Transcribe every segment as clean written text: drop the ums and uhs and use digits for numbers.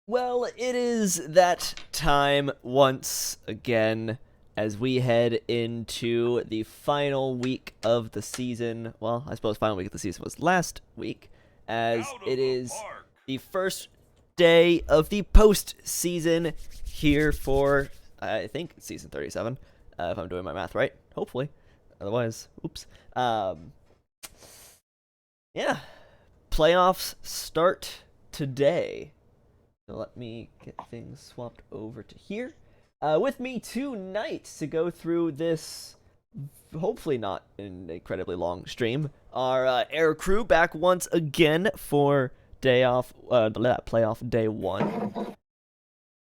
Well, it is that time once again as we head into the final week of the season. Well, I suppose final week of the season was last week, as Out it of the is park. the first day of the postseason here for, I think, season 37, if I'm doing my math right. Hopefully. Otherwise, oops. Yeah, playoffs start today. So let me get things swapped over to here. With me tonight to go through this, hopefully not an incredibly long stream, our air crew back once again for day off, playoff day one.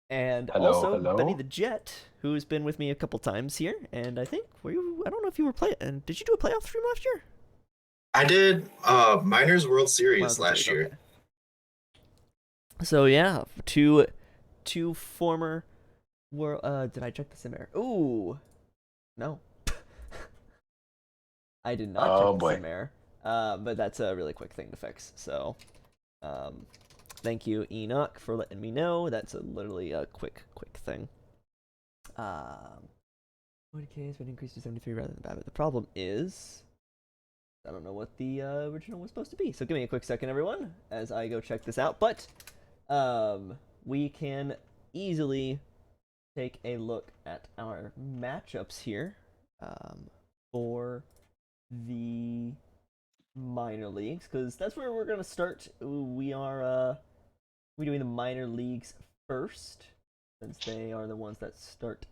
And Hello, also Benny hello. the Jet, who's been with me a couple times here. And I think, I don't know if you were playing, did you do a playoff stream last year? I did Miners World Series Miles World Series, last year. okay. So yeah, two former did I check the sim error? Ooh, no, I did not check Oh the boy. sim error. But that's a really quick thing to fix. So, thank you, Enoch, for letting me know. That's literally a quick thing. What has been increased to 73 rather than bad. But the problem is, I don't know what the original was supposed to be. So give me a quick second, everyone, as I go check this out. But, we can easily take a look at our matchups here for the minor leagues, because that's where we're gonna start. We doing the minor leagues first, since they are the ones that start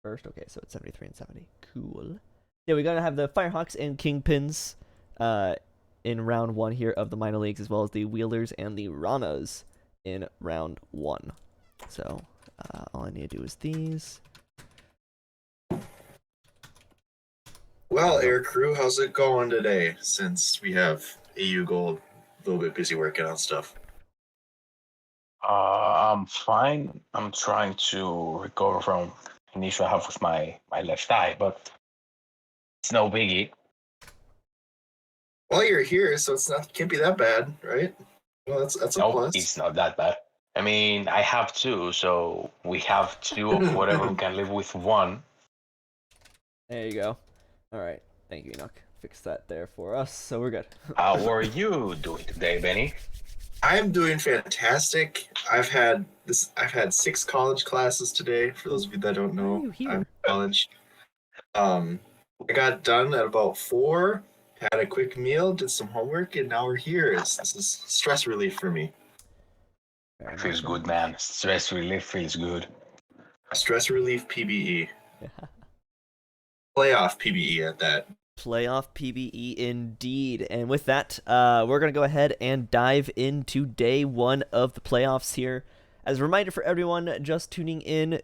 first. Okay, so it's 73 and 70. Cool. Yeah, we're gonna have the Firehawks and Kingpins in round one here of the minor leagues, as well as the Wheelers and the Ranas in round one. So all I need to do is these. Well, Air Crew, how's it going today? Since we have AU Gold a little bit busy working on stuff. I'm fine. I'm trying to recover from initial half of my left eye, but it's no biggie. Well, you're here, so it's not can't be that bad, right? Well, that's a Nope, plus. it's not that bad. I mean, I have two, so we have two of whatever we can live with one. There you go. All right. Thank you, Enoch. Fix that there for us, so we're good. How are you doing today, Benny? I'm doing fantastic. I've had 6 college classes today. For those of you that don't Why are know, you here? I'm in college. I got done at about 4. Had a quick meal, did some homework, and now we're here. This is stress relief for me. Feels good, man. Stress relief feels good. Stress relief PBE. Playoff PBE at that. Playoff PBE indeed. And with that, we're going to go ahead and dive into day one of the playoffs here. As a reminder for everyone just tuning in,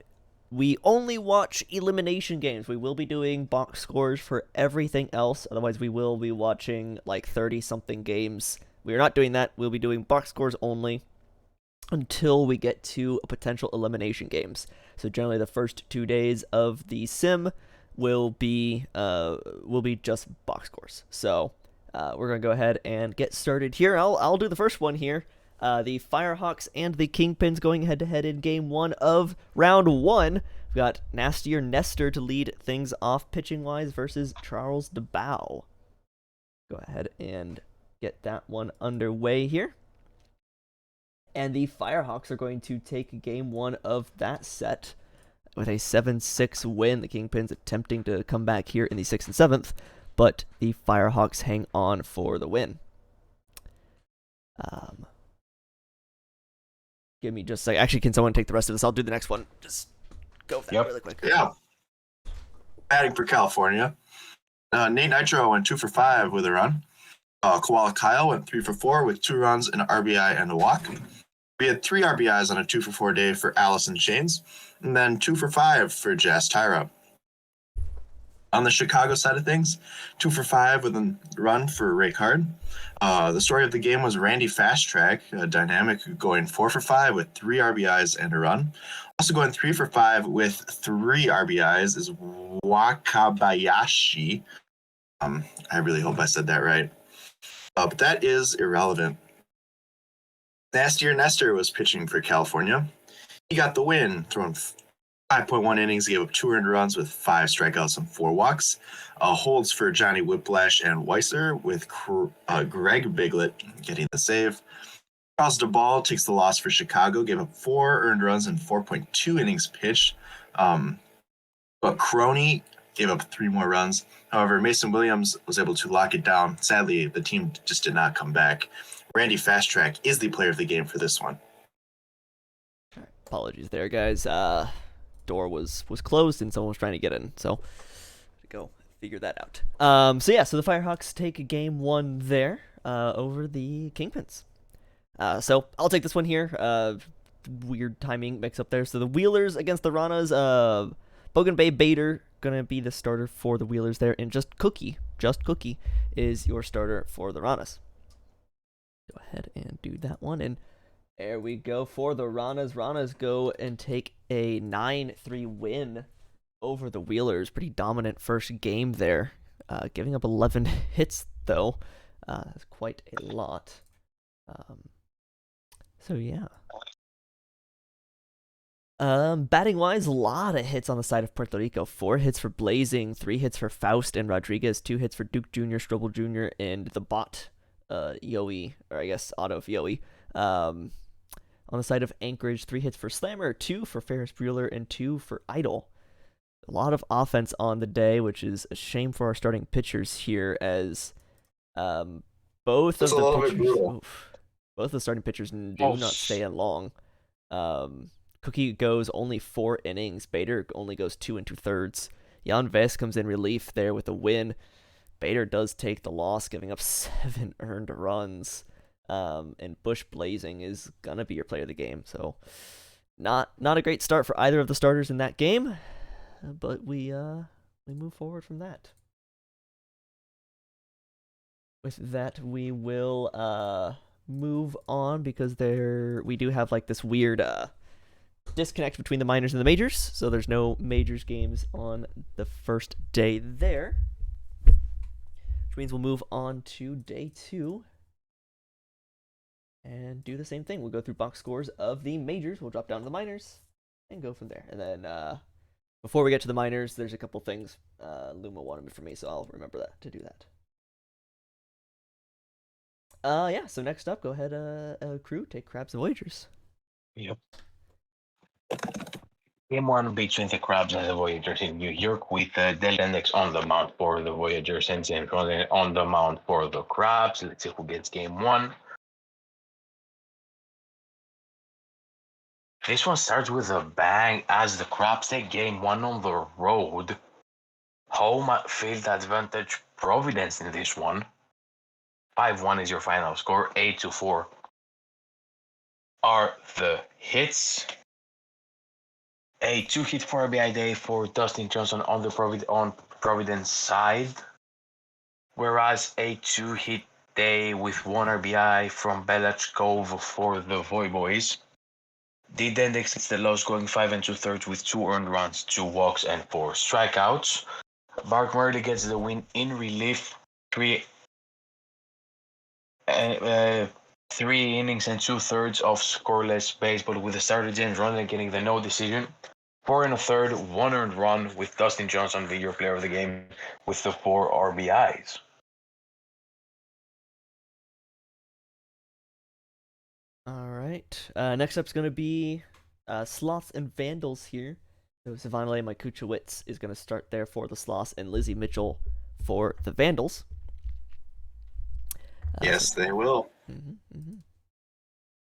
we only watch elimination games. We will be doing box scores for everything else. Otherwise, we will be watching like 30-something games. We are not doing that. We'll be doing box scores only until we get to potential elimination games. So generally the first 2 days of the sim will be just box scores. So we're gonna go ahead and get started here. I'll do the first one here. The Firehawks and the Kingpins going head to head in game one of round one. We've got Nastier Nestor to lead things off pitching wise versus Charles DeBow. Go ahead and get that one underway here. And the Firehawks are going to take game one of that set with a 7-6 win. The Kingpins attempting to come back here in the 6th and 7th, but the Firehawks hang on for the win. Give me just a second. Actually, can someone take the rest of this? I'll do the next one. Just go with that really quick. Yeah. Batting for California. Nate Nitro went 2 for 5 with a run. Koala Kyle went 3 for 4 with 2 runs, an RBI, and a walk. We had 3 RBIs on a 2 for 4 day for Allison Shanes, and then 2 for 5 for Jazz Tyra. On the Chicago side of things, 2 for 5 with a run for Ray Card. The story of the game was Randy Fast Track, a dynamic, going 4 for 5 with 3 RBIs and a run. Also going 3 for 5 with 3 RBIs is Wakabayashi. I really hope I said that right. But that is irrelevant. Nastier Nestor was pitching for California. He got the win, throwing 5.1 innings, gave up 2 earned runs with 5 strikeouts and 4 walks. Holds for Johnny Whiplash and Weiser, with Greg Biglett getting the save. Charles DeBall takes the loss for Chicago, gave up 4 earned runs and 4.2 innings pitched. But Crony gave up 3 more runs. However, Mason Williams was able to lock it down. Sadly, the team just did not come back. Randy Fasttrack is the player of the game for this one. Apologies there, guys. Door was closed and someone was trying to get in, so go figure that out. So the Firehawks take game 1 there over the Kingpins. So I'll take this one here. Weird timing mix up there. So the Wheelers against the Ranas. Bogan Bay Bader gonna be the starter for the Wheelers there, and just Cookie is your starter for the Ranas. Go ahead and do that one, and there we go for the Ranas. Ranas go and take a 9-3 win over the Wheelers. Pretty dominant first game there. Giving up 11 hits, though. That's quite a lot. Batting wise, a lot of hits on the side of Puerto Rico. 4 hits for Blazing, 3 hits for Faust and Rodriguez, 2 hits for Duke Jr., Strobel Jr., and the bot, Yoey, or I guess Otto Yoey. On the side of Anchorage, 3 hits for Slammer, 2 for Ferris Bueller, and 2 for Idol. A lot of offense on the day, which is a shame for our starting pitchers here, as both of the starting pitchers do not stay in long. Cookie goes only 4 innings. Bader only goes 2 2/3. Jan Vest comes in relief there with a win. Bader does take the loss, giving up 7 earned runs. And Bush Blazing is gonna be your player of the game. So not a great start for either of the starters in that game, but we move forward from that. With that, we will move on, because we do have like this weird disconnect between the minors and the majors, so there's no majors games on the first day there, which means we'll move on to day 2 and do the same thing. We'll go through box scores of the majors, we'll drop down to the minors and go from there. And then before we get to the minors, there's a couple things Luma wanted from me, so I'll remember that to do that. So next up, go ahead, crew, take Crabs and Voyagers. Yep. Game 1 between the Crabs and the Voyagers in New York, with Del Index on the mound for the Voyagers and James Rollins on the mound for the Crabs. Let's see who gets game 1. This one starts with a bang as the Crabs take game 1 on the road. Home field advantage Providence in this one. 5-1 is your final score. 8-4 are the hits. A 2-hit 4 RBI day for Dustin Johnson on the Providence side, whereas a 2-hit day with 1 RBI from Belach Cove for the Voy Boys. The index is the lowest, going 5 2/3 with 2 earned runs, 2 walks, and 4 strikeouts. Mark Murley gets the win in relief. 3 innings and 2/3 of scoreless baseball, with the starter James Rollins getting the no decision. 4 1/3, 1 earned run, with Dustin Johnson the your player of the game with the 4 RBIs. All right. Next up is going to be Sloths and Vandals here. So Savannah Makuchowicz is going to start there for the Sloths, and Lizzie Mitchell for the Vandals. Yes, they will.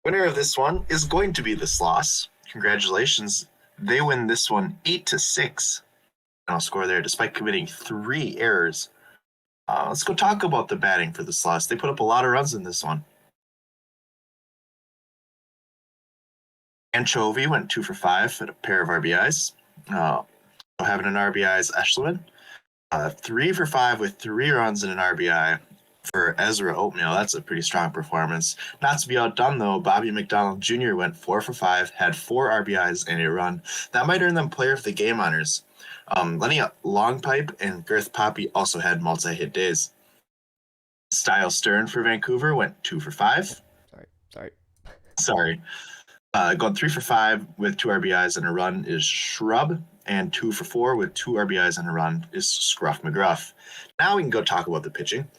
Winner of this one is going to be the Sloths. Congratulations. They win this one 8-6. Final score there, despite committing 3 errors. Let's go talk about the batting for the Sloths. They put up a lot of runs in this one. Anchovy went 2 for 5 at a pair of RBIs. Having an RBI is Eshelman. 3 for 5 with 3 runs and an RBI for Ezra Oatmeal. That's a pretty strong performance. Not to be outdone, though, Bobby McDonald Jr. went 4 for 5, had 4 RBIs and a run. That might earn them player of the game honors. Lenny Longpipe and Girth Poppy also had multi-hit days. Style Stern for Vancouver went 2 for 5. Sorry. Sorry. Going 3 for 5 with 2 RBIs and a run is Shrub, and 2 for 4 with 2 RBIs and a run is Scruff McGruff. Now we can go talk about the pitching.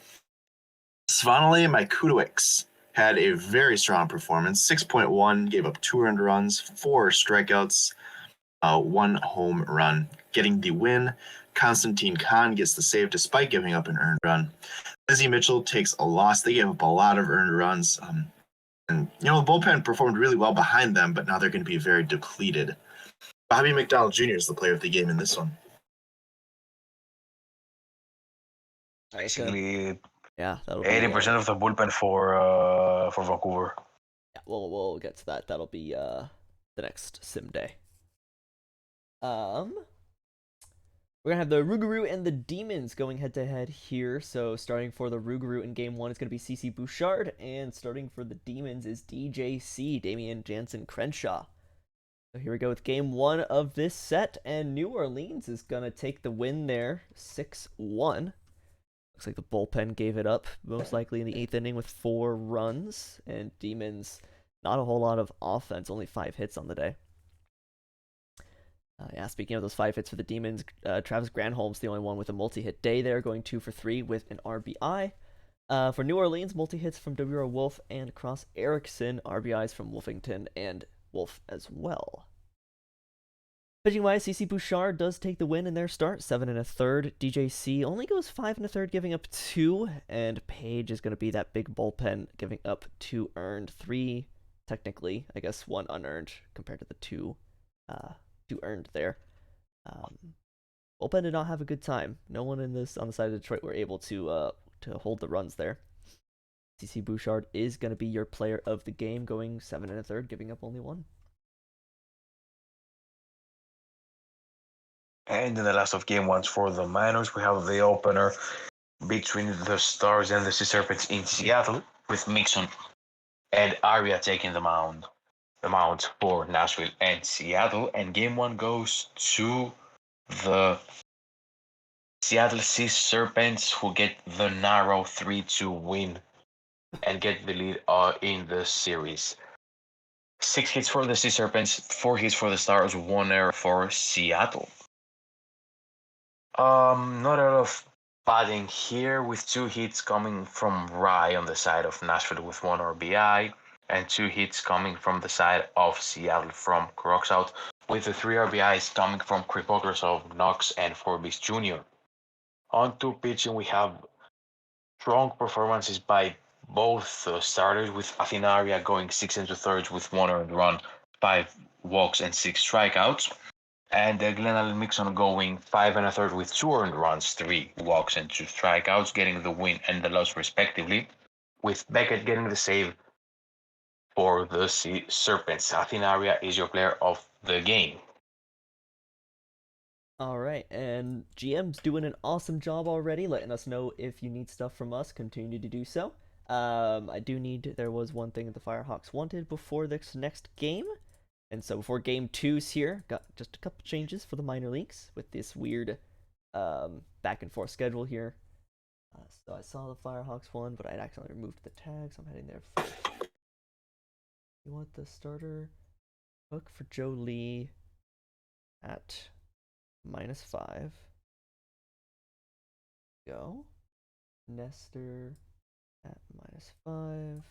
Svanile Mikudowicz had a very strong performance. 6.1, gave up 2 earned runs, 4 strikeouts, 1 home run. Getting the win, Konstantin Khan gets the save despite giving up an earned run. Lizzie Mitchell takes a loss. They gave up a lot of earned runs. And, the bullpen performed really well behind them, but now they're going to be very depleted. Bobby McDonald Jr. is the player of the game in this one. Basically, Yeah, that'll 80% of the bullpen for Vancouver. Yeah, we'll get to that. That'll be the next sim day. We're gonna have the Rougarou and the Demons going head to head here. So starting for the Rougarou in game 1 is gonna be CC Bouchard, and starting for the Demons is DJC, Damian Jansen Crenshaw. So here we go with game 1 of this set, and New Orleans is gonna take the win there, 6-1. Looks like the bullpen gave it up, most likely in the 8th inning with 4 runs, and Demons, not a whole lot of offense, only 5 hits on the day. Yeah, speaking of those 5 hits for the Demons, Travis Granholm's the only one with a multi-hit day there, going 2 for 3 with an RBI. For New Orleans, multi-hits from W.R. Wolf and Cross Erickson, RBIs from Wolfington and Wolf as well. Pitching-wise, CC Bouchard does take the win in their start, 7 1/3. DJC only goes 5 1/3, giving up 2, and Page is going to be that big bullpen, giving up 2 earned, 3 technically, I guess 1 unearned compared to the 2 earned there. Bullpen did not have a good time. No one on the side of Detroit were able to hold the runs there. CC Bouchard is going to be your player of the game, going 7 1/3, giving up only 1. And in the last of game 1s for the Miners, we have the opener between the Stars and the Sea Serpents in Seattle, with Mixon and Arya taking the mound for Nashville and Seattle. And game 1 goes to the Seattle Sea Serpents, who get the narrow 3-2 win and get the lead in the series. 6 hits for the Sea Serpents, 4 hits for the Stars, 1 error for Seattle. Not a lot of batting here, with 2 hits coming from Rye on the side of Nashville with 1 RBI, and 2 hits coming from the side of Seattle from Croxout, with the 3 RBIs coming from Kripokosov, Knox, and Forbes Jr. On to pitching, we have strong performances by both starters, with Athena Arya going 6 2/3 with 1 earned run, 5 walks, and 6 strikeouts. And Glenn Allen Mixon going 5 1/3 with 2 earned runs, 3 walks, and 2 strikeouts, getting the win and the loss respectively, with Beckett getting the save for the Sea Serpents. Athena Arya is your player of the game. All right, and GM's doing an awesome job already, letting us know if you need stuff from us, continue to do so. There was one thing that the Firehawks wanted before this next game. And so before game 2's here, got just a couple changes for the minor leagues with this weird back and forth schedule here. So I saw the Firehawks one, but I'd accidentally removed the tag, so I'm heading there first. You want the starter hook for Joe Lee at -5. Go. Nestor at -5.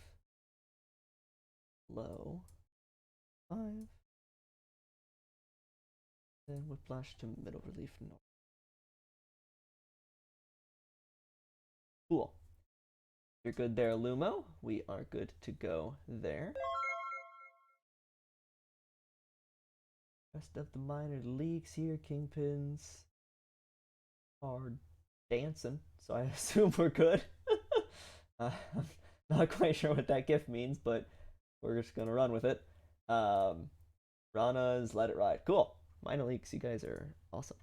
Low. 5. Then Whiplash to middle relief. No. Cool. You're good there, Lumo. We are good to go there. Rest of the minor leagues here, Kingpins are dancing, so I assume we're good. I'm not quite sure what that gift means, but we're just gonna run with it. Rana's Let It Ride. Cool. Minor leagues, you guys are awesome.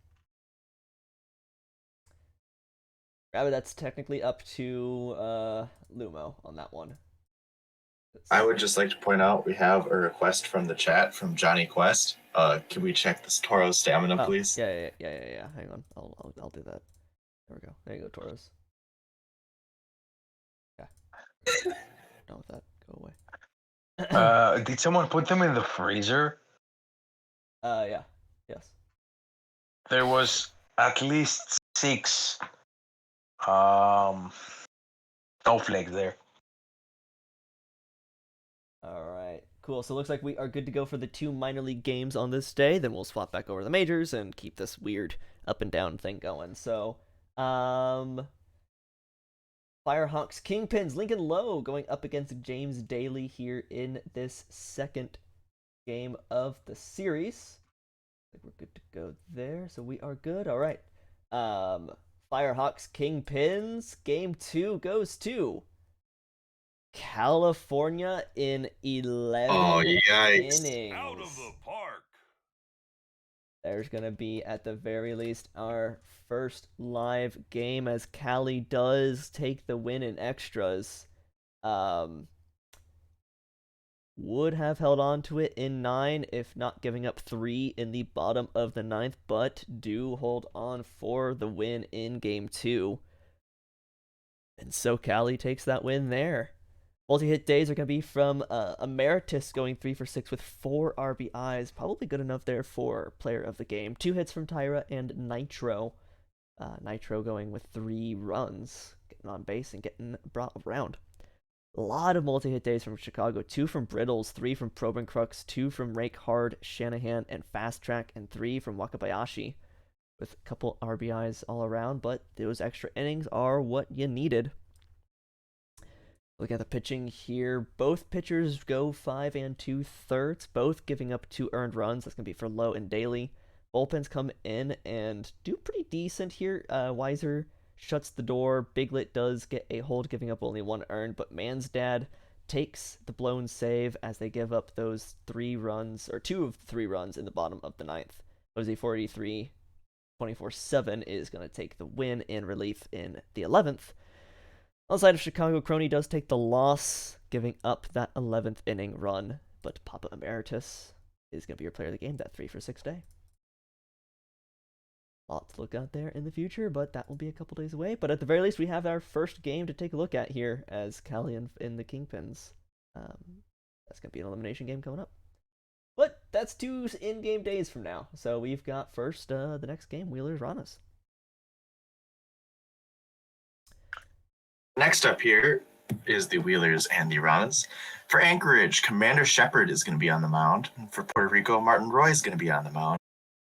Rabbit, that's technically up to Lumo on that one. I would just like to point out we have a request from the chat from Johnny Quest. Can we check this Toro's stamina, please? Yeah. Hang on, I'll do that. There we go. There you go, Toros. Yeah. Done with that. Go away. Did someone put them in the freezer? Yeah. Yes. There was at least 6 um snowflakes there. All right. Cool. So it looks like we are good to go for the 2 minor league games on this day. Then we'll swap back over to the majors and keep this weird up and down thing going. So, Firehawks Kingpins Lincoln Lowe going up against James Daly here in this second game of the series. I think we're good to go there. So we are good. All right. Firehawks Kingpins game 2 goes to California in Oh, 11 yikes. innings. Out of the park. There's going to be, at the very least, our first live game as Cali does take the win in extras. Would have held on to it in 9 if not giving up 3 in the bottom of the 9th, but do hold on for the win in game 2. And so Cali takes that win there. Multi-hit days are going to be from Emeritus going 3 for 6 with 4 RBIs. Probably good enough there for player of the game. 2 hits from Tyra and Nitro. Nitro going with 3 runs, getting on base and getting brought around. A lot of multi-hit days from Chicago. 2 from Brittles, 3 from Proben Crux, 2 from Rake Hard, Shanahan, and Fast Track, and 3 from Wakabayashi. With a couple RBIs all around, but those extra innings are what you needed. Look at the pitching here. Both pitchers go 5 2/3, both giving up 2 earned runs. That's going to be for Lowe and Daly. Bullpens come in and do pretty decent here. Weiser shuts the door. Biglet does get a hold, giving up only 1 earned, but Mansdad takes the blown save as they give up those 3 runs, or 2 of the 3 runs in the bottom of the 9th. Jose 483 24/7 is going to take the win in relief in the 11th. Outside of Chicago, Crony does take the loss, giving up that 11th inning run, but Papa Emeritus is going to be your player of the game that 3 for 6 day. A lot to look at there in the future, but that will be a couple days away. But at the very least, we have our first game to take a look at here as Cali in the Kingpins. That's going to be an elimination game coming up. But that's 2 in-game days from now. So we've got first the next game, Wheelers Ranas. Next up here is the Wheelers and the Ranas. For Anchorage, Commander Shepard is going to be on the mound. For Puerto Rico, Martin Roy is going to be on the mound.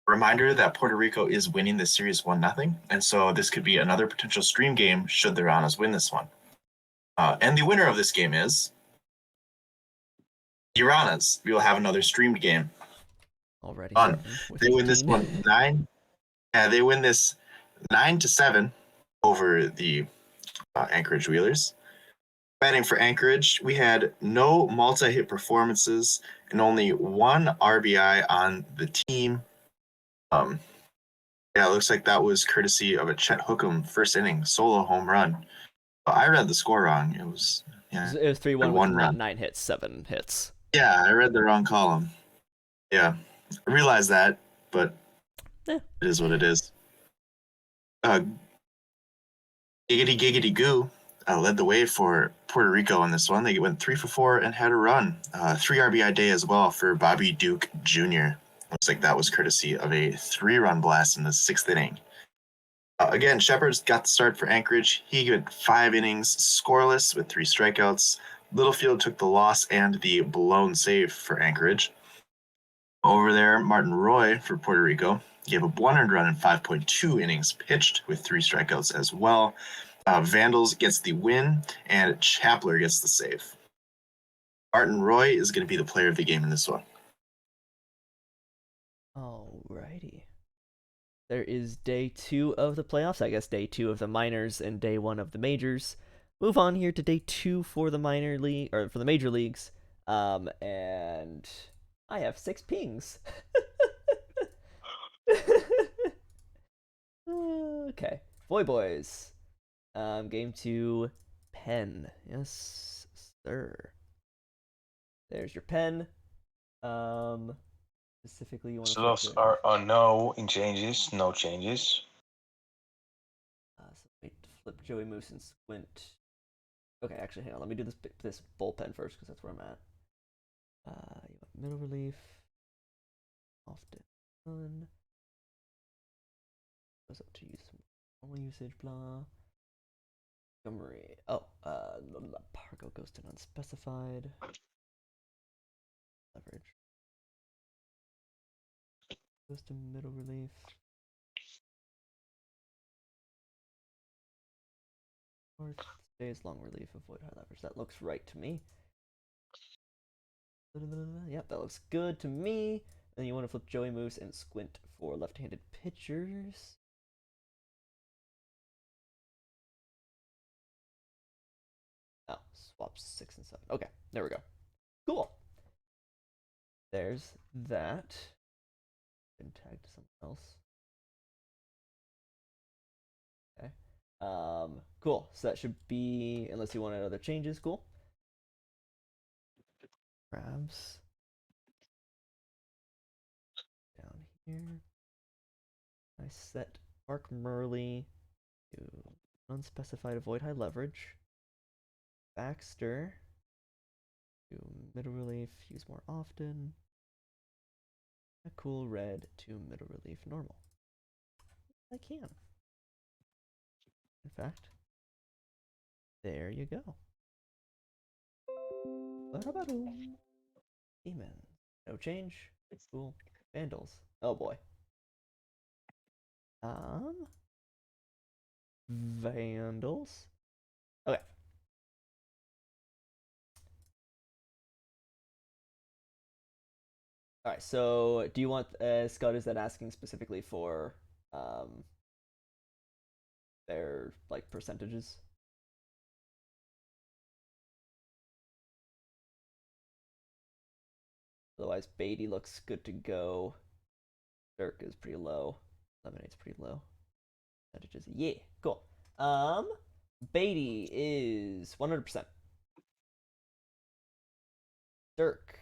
Reminder that Puerto Rico is winning this series 1-0, and so this could be another potential stream game should the Ranas win this one. And the winner of this game is the Ranas. We will have another streamed game. Already. They win this one 9. Yeah, they win this 9-7 over the Anchorage Wheelers. Batting for Anchorage, we had no multi-hit performances and only 1 RBI on the team. Yeah, it looks like that was courtesy of a Chet Hookham first inning solo home run. I read the score wrong. It was 3-1 with 1 run. 9 hits, 7 hits. Yeah, I read the wrong column. Yeah, I realized that, but it is what it is. Giggity Giggity Goo led the way for Puerto Rico on this one. They went 3 for 4 and had a run. 3 RBI day as well for Bobby Duke Jr. Looks like that was courtesy of a 3-run blast in the 6th inning. Again, Shepard's got the start for Anchorage. He went 5 innings scoreless with 3 strikeouts. Littlefield took the loss and the blown save for Anchorage. Over there, Martin Roy for Puerto Rico gave up 1 earned run in 5.2 innings pitched with 3 strikeouts as well. Vandals gets the win, and Chapler gets the save. Martin Roy is going to be the player of the game in this one. Alrighty. There is day 2 of the playoffs. I guess day 2 of the minors and day 1 of the majors. Move on here to day 2 for the minor league or for the major leagues. And I have 6 pings. Okay. Boy boys. Game 2 pen. Yes, sir. There's your pen. Specifically, you want to. So those are no changes, no changes. So wait, flip Joey Moose and Squint. Okay, actually, hang on. Let me do this bullpen first because that's where I'm at. You want middle relief. Often done. Goes up to use normal usage, blah. Montgomery. Oh, Pargo goes to unspecified. Leverage. Goes to middle relief. Or stays long relief, avoid high leverage. That looks right to me. Yep, that looks good to me. And you want to flip Joey moves and squint for left-handed pitchers. Oh, swaps 6 and 7. Okay, there we go. Cool. There's that. Been tagged to something else. Okay. Cool. So that should be, unless you wanted other changes, cool. Crabs. Down here. I set Mark Murley to unspecified avoid high leverage. Baxter to middle relief, use more often. A cool red to middle relief normal. I can. In fact, there you go. Demons. No change. Cool. Vandals. Oh boy. Vandals. Okay. All right. So, do you want Scott? Is that asking specifically for their like percentages? Otherwise, Beatty looks good to go. Dirk is pretty low. Lemonade's pretty low. Percentages. Yeah. Cool. Beatty is 100%. Dirk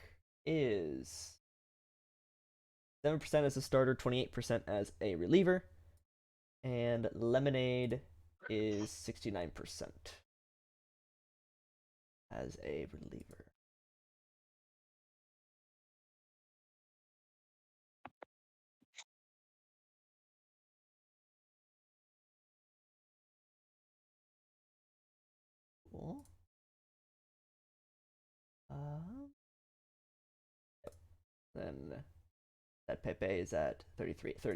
is 7% as a starter, 28% as a reliever. And Lemonade is 69% as a reliever. Cool. Then that Pepe is at 38%.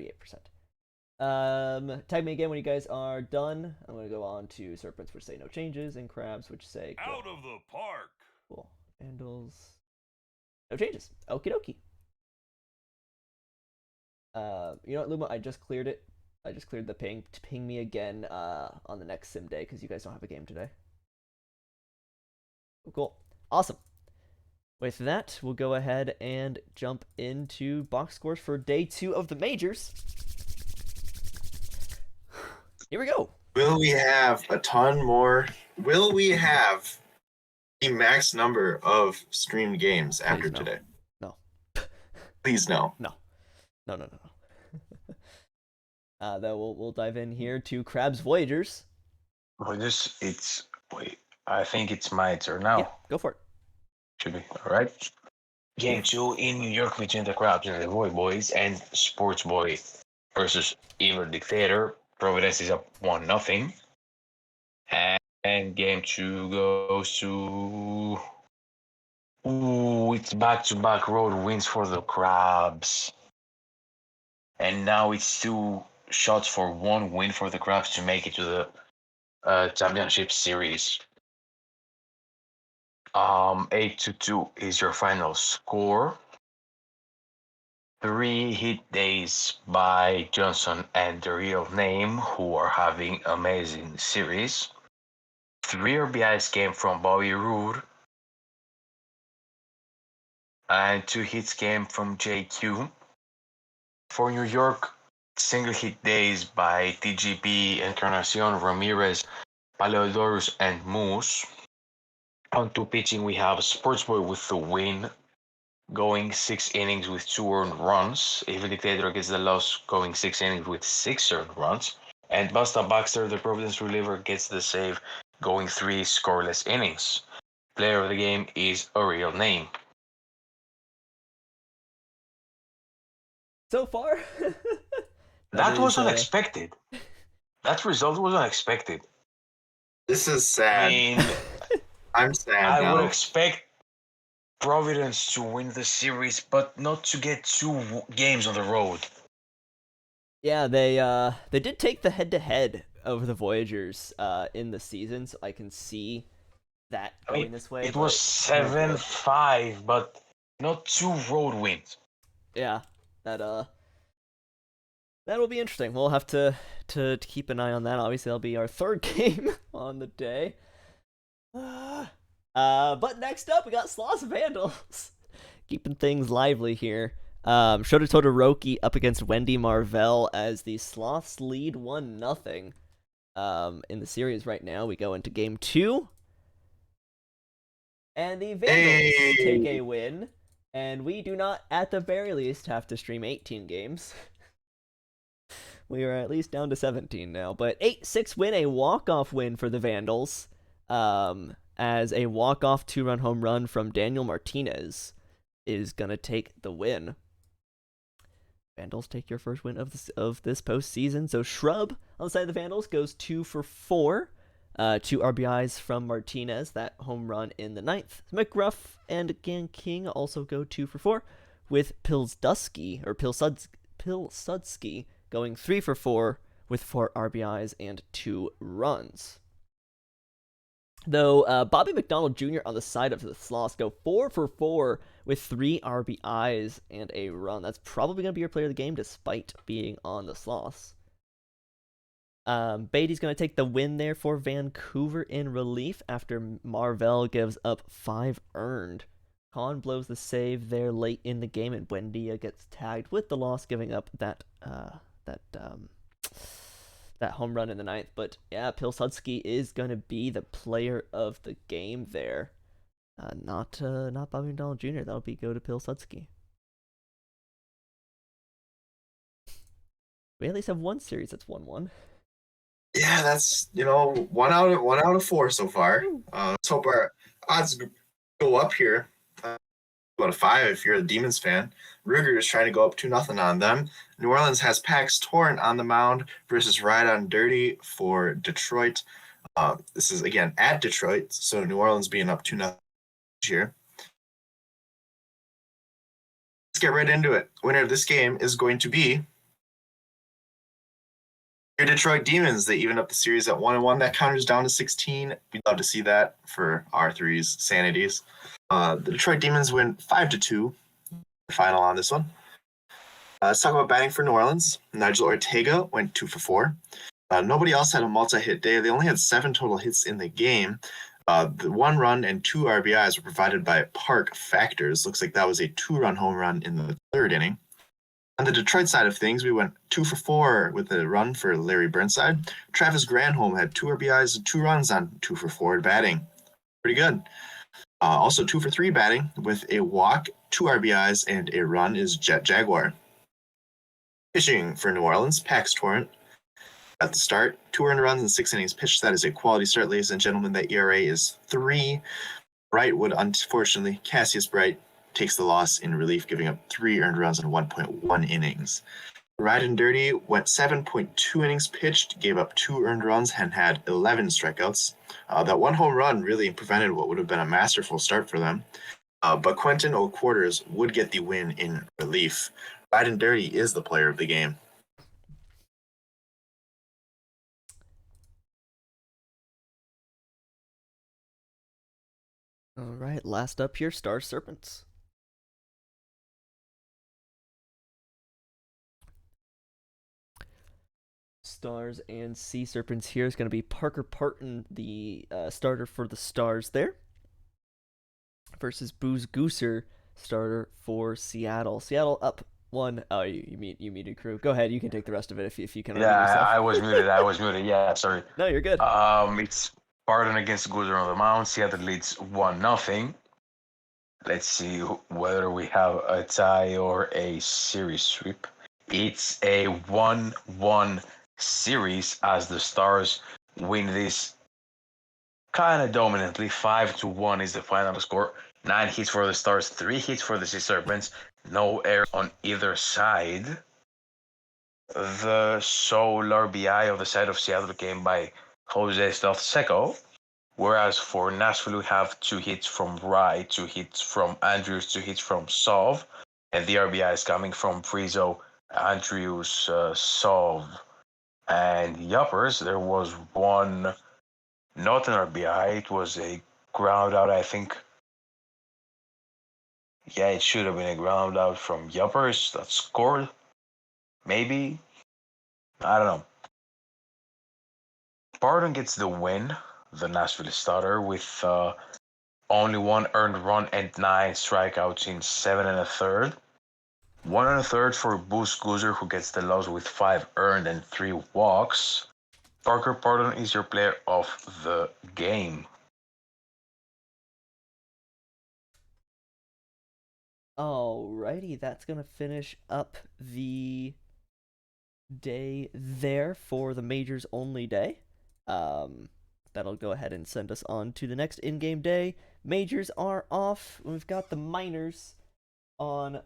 Tag me again when you guys are done. I'm gonna go on to Serpents, which say no changes, and Crabs, which say cool. Out of the park. Cool. Vandals, no changes. Okie dokie. You know what, Luma? I just cleared it. I just cleared the ping to ping me again on the next sim day because you guys don't have a game today. Cool. Awesome. With that, we'll go ahead and jump into box scores for day 2 of the majors. Here we go. Will we have a ton more? Will we have the max number of streamed games after today? No. Please no. No. Then we'll dive in here to Crabs Voyagers. I think it's my turn now. Yeah, go for it. Should be all right. Game 2 in New York between the Crabs and the Void Boys, and Sports Boy versus Evil Dictator. Providence is up 1-0. And game 2 goes to. Ooh, it's back-to-back road wins for the Crabs. And now it's 2 shots for 1 win for the Crabs to make it to the championship series. 8-2 is your final score. 3 hit days by Johnson and the real name, who are having amazing series. 3 RBIs came from Bobby Roode. And 2 hits came from JQ. For New York, single hit days by TGP, Encarnacion, Ramirez, Paleodorus, and Moose. On to pitching, we have Sportsboy with the win, going 6 innings with 2 earned runs. Evil Dictator gets the loss, going 6 innings with 6 earned runs. And Busta Baxter, the Providence reliever, gets the save, going 3 scoreless innings. Player of the game is a real name. so far. That was is, unexpected. That result was unexpected. This is I sad. mean, I'm sad I would now. expect Providence to win the series, but not to get two games on the road. Yeah, they did take the head-to-head over the Voyagers in the season, so I can see that I going mean, this way. it was But, oh boy. 7-5, but not two road wins. Yeah, that that'll be interesting. We'll have to keep an eye on that. Obviously, that'll be our third game on the day. But next up, we got Sloss Vandals. Keeping things lively here. Shota Todoroki up against Wendy Marvell as the Sloths lead 1-0 in the series right now. We go into game 2. And the Vandals take a win. And we do not, at the very least, have to stream 18 games. We are at least down to 17 now. But 8-6 win, a walk-off win for the Vandals. As a walk-off 2-run home run from Daniel Martinez is going to take the win. Vandals take your first win of this postseason. So Shrub on the side of the Vandals goes 2 for 4. 2 RBIs from Martinez, that home run in the 9th. McGruff and Gan King also go 2 for 4, with Pilsudski going 3 for 4 with 4 RBIs and 2 runs. Though Bobby McDonald Jr. on the side of the Sloths go 4 for 4 with 3 RBIs and a run. That's probably going to be your player of the game despite being on the Sloths. Beatty's going to take the win there for Vancouver in relief after Marvell gives up 5 earned. Khan blows the save there late in the game, and Buendia gets tagged with the loss, giving up that home run in the 9th. But yeah, Pilsudski is going to be the player of the game there. Not Bobby McDonald Jr. That'll go to Pilsudski. We at least have one series that's 1-1. Yeah, that's 1 out of 4 so far. Let's hope our odds go up here. 2 out of 5 if you're a Demons fan. Ruger is trying to go up 2-0 on them. New Orleans has Pax Torrent on the mound versus Ride on Dirty for Detroit. This is again at Detroit, so New Orleans being up 2-0 here. Let's get right into it. Winner of this game is going to be your Detroit Demons. They even up the series at 1-1. That counters down to 16. We'd love to see that for R3's sanities. The Detroit Demons win 5-2. Final on this one. Let's talk about batting for New Orleans. Nigel Ortega went 2 for 4. Nobody else had a multi-hit day. They only had 7 total hits in the game. The 1 run and 2 RBIs were provided by Park Factors. Looks like that was a 2-run home run in the 3rd inning. On the Detroit side of things, we went 2 for 4 with a run for Larry Burnside. Travis Granholm had 2 RBIs and 2 runs on 2 for 4 batting. Pretty good. Also 2 for 3 batting with a walk, 2 RBIs, and a run is Jet Jaguar. Pitching for New Orleans, Pax Torrent at the start. 2 earned runs in 6 innings pitched. That is a quality start, ladies and gentlemen. That ERA is 3. Bright would, unfortunately, Cassius Bright takes the loss in relief, giving up 3 earned runs in 1.1 innings. Ride and Dirty went 7.2 innings pitched, gave up 2 earned runs, and had 11 strikeouts. That 1 home run really prevented what would have been a masterful start for them. But Quentin O'Quarters would get the win in relief. Ride and Dirty is the player of the game. All right, last up here, Star Serpents. Stars and Sea Serpents here is going to be Parker Parton, the starter for the Stars there, versus Booze Gooser, starter for Seattle. Seattle up 1. Oh, you muted crew. Go ahead, you can take the rest of it if you can. Yeah, I was muted. Yeah, sorry. No, you're good. It's Parton against Gooser on the mound. Seattle leads 1-0. Let's see whether we have a tie or a series sweep. It's a 1-1 series as the Stars win this kind of dominantly. 5-1 is the final score. 9 hits for the Stars, 3 hits for the Sea Serpents. no error on either side. The sole RBI of the side of Seattle came by Jose Seco, whereas for Nashville we have 2 hits from Wright, 2 hits from Andrews, 2 hits from Sov, and the RBI is coming from Frizo, Andrews, Sov, and Yuppers. There was one, not an RBI, it was a ground out, I think. Yeah, it should have been a ground out from Yuppers that scored. Maybe. I don't know. Barton gets the win, the Nashville starter, with only 1 earned run and 9 strikeouts in 7 1/3. 1 1/3 for Boost Gooser, who gets the loss with 5 earned and 3 walks. Parker Barton is your player of the game. Alrighty, that's gonna finish up the day there for the majors only day. That'll go ahead and send us on to the next in-game day. Majors are off. We've got the minors on.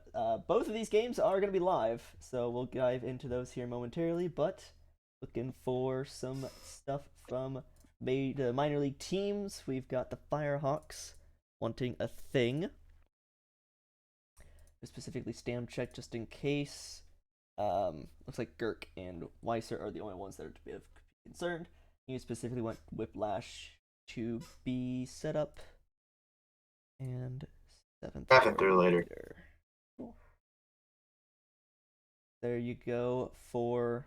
Both of these games are going to be live, so we'll dive into those here momentarily. But looking for some stuff from minor league teams. We've got the Firehawks wanting a thing. Specifically stam check just in case. Looks like Girk and Weiser are the only ones that are to be concerned. You specifically want Whiplash to be set up. And 7th or later. Cool. There you go for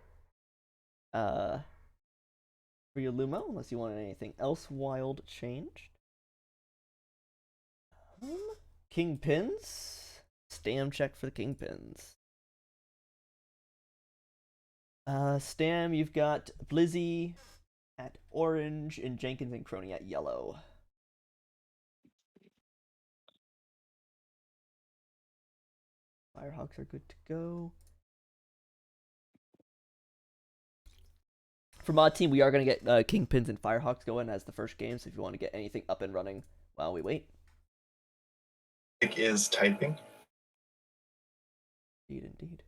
your Lumo, unless you want anything else wild changed. Kingpins. Stam check for the Kingpins. Stam, you've got Blizzy at orange and Jenkins and Crony at yellow. Firehawks are good to go. For mod team, we are going to get Kingpins and Firehawks going as the first game, so if you want to get anything up and running while we wait. Nick is typing. Indeed.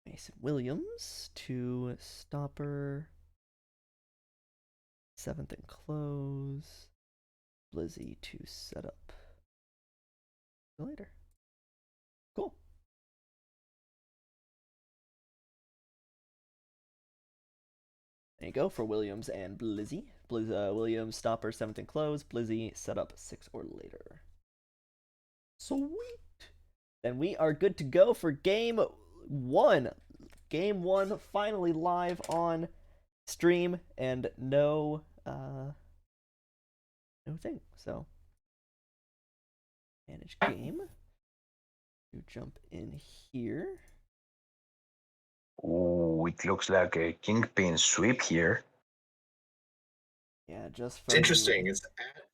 Mason Williams to stopper. 7th and close. Blizzy to set up. See you later. Cool. There you go for Williams and Blizzy. Williams stopper 7th and close. Blizzy set up 6 or later. Sweet. Then we are good to go for game 1. Game 1 finally live on stream and no thing. So manage game. You jump in here. Ooh, it looks like a Kingpin sweep here. Yeah, just from It's interesting. It's at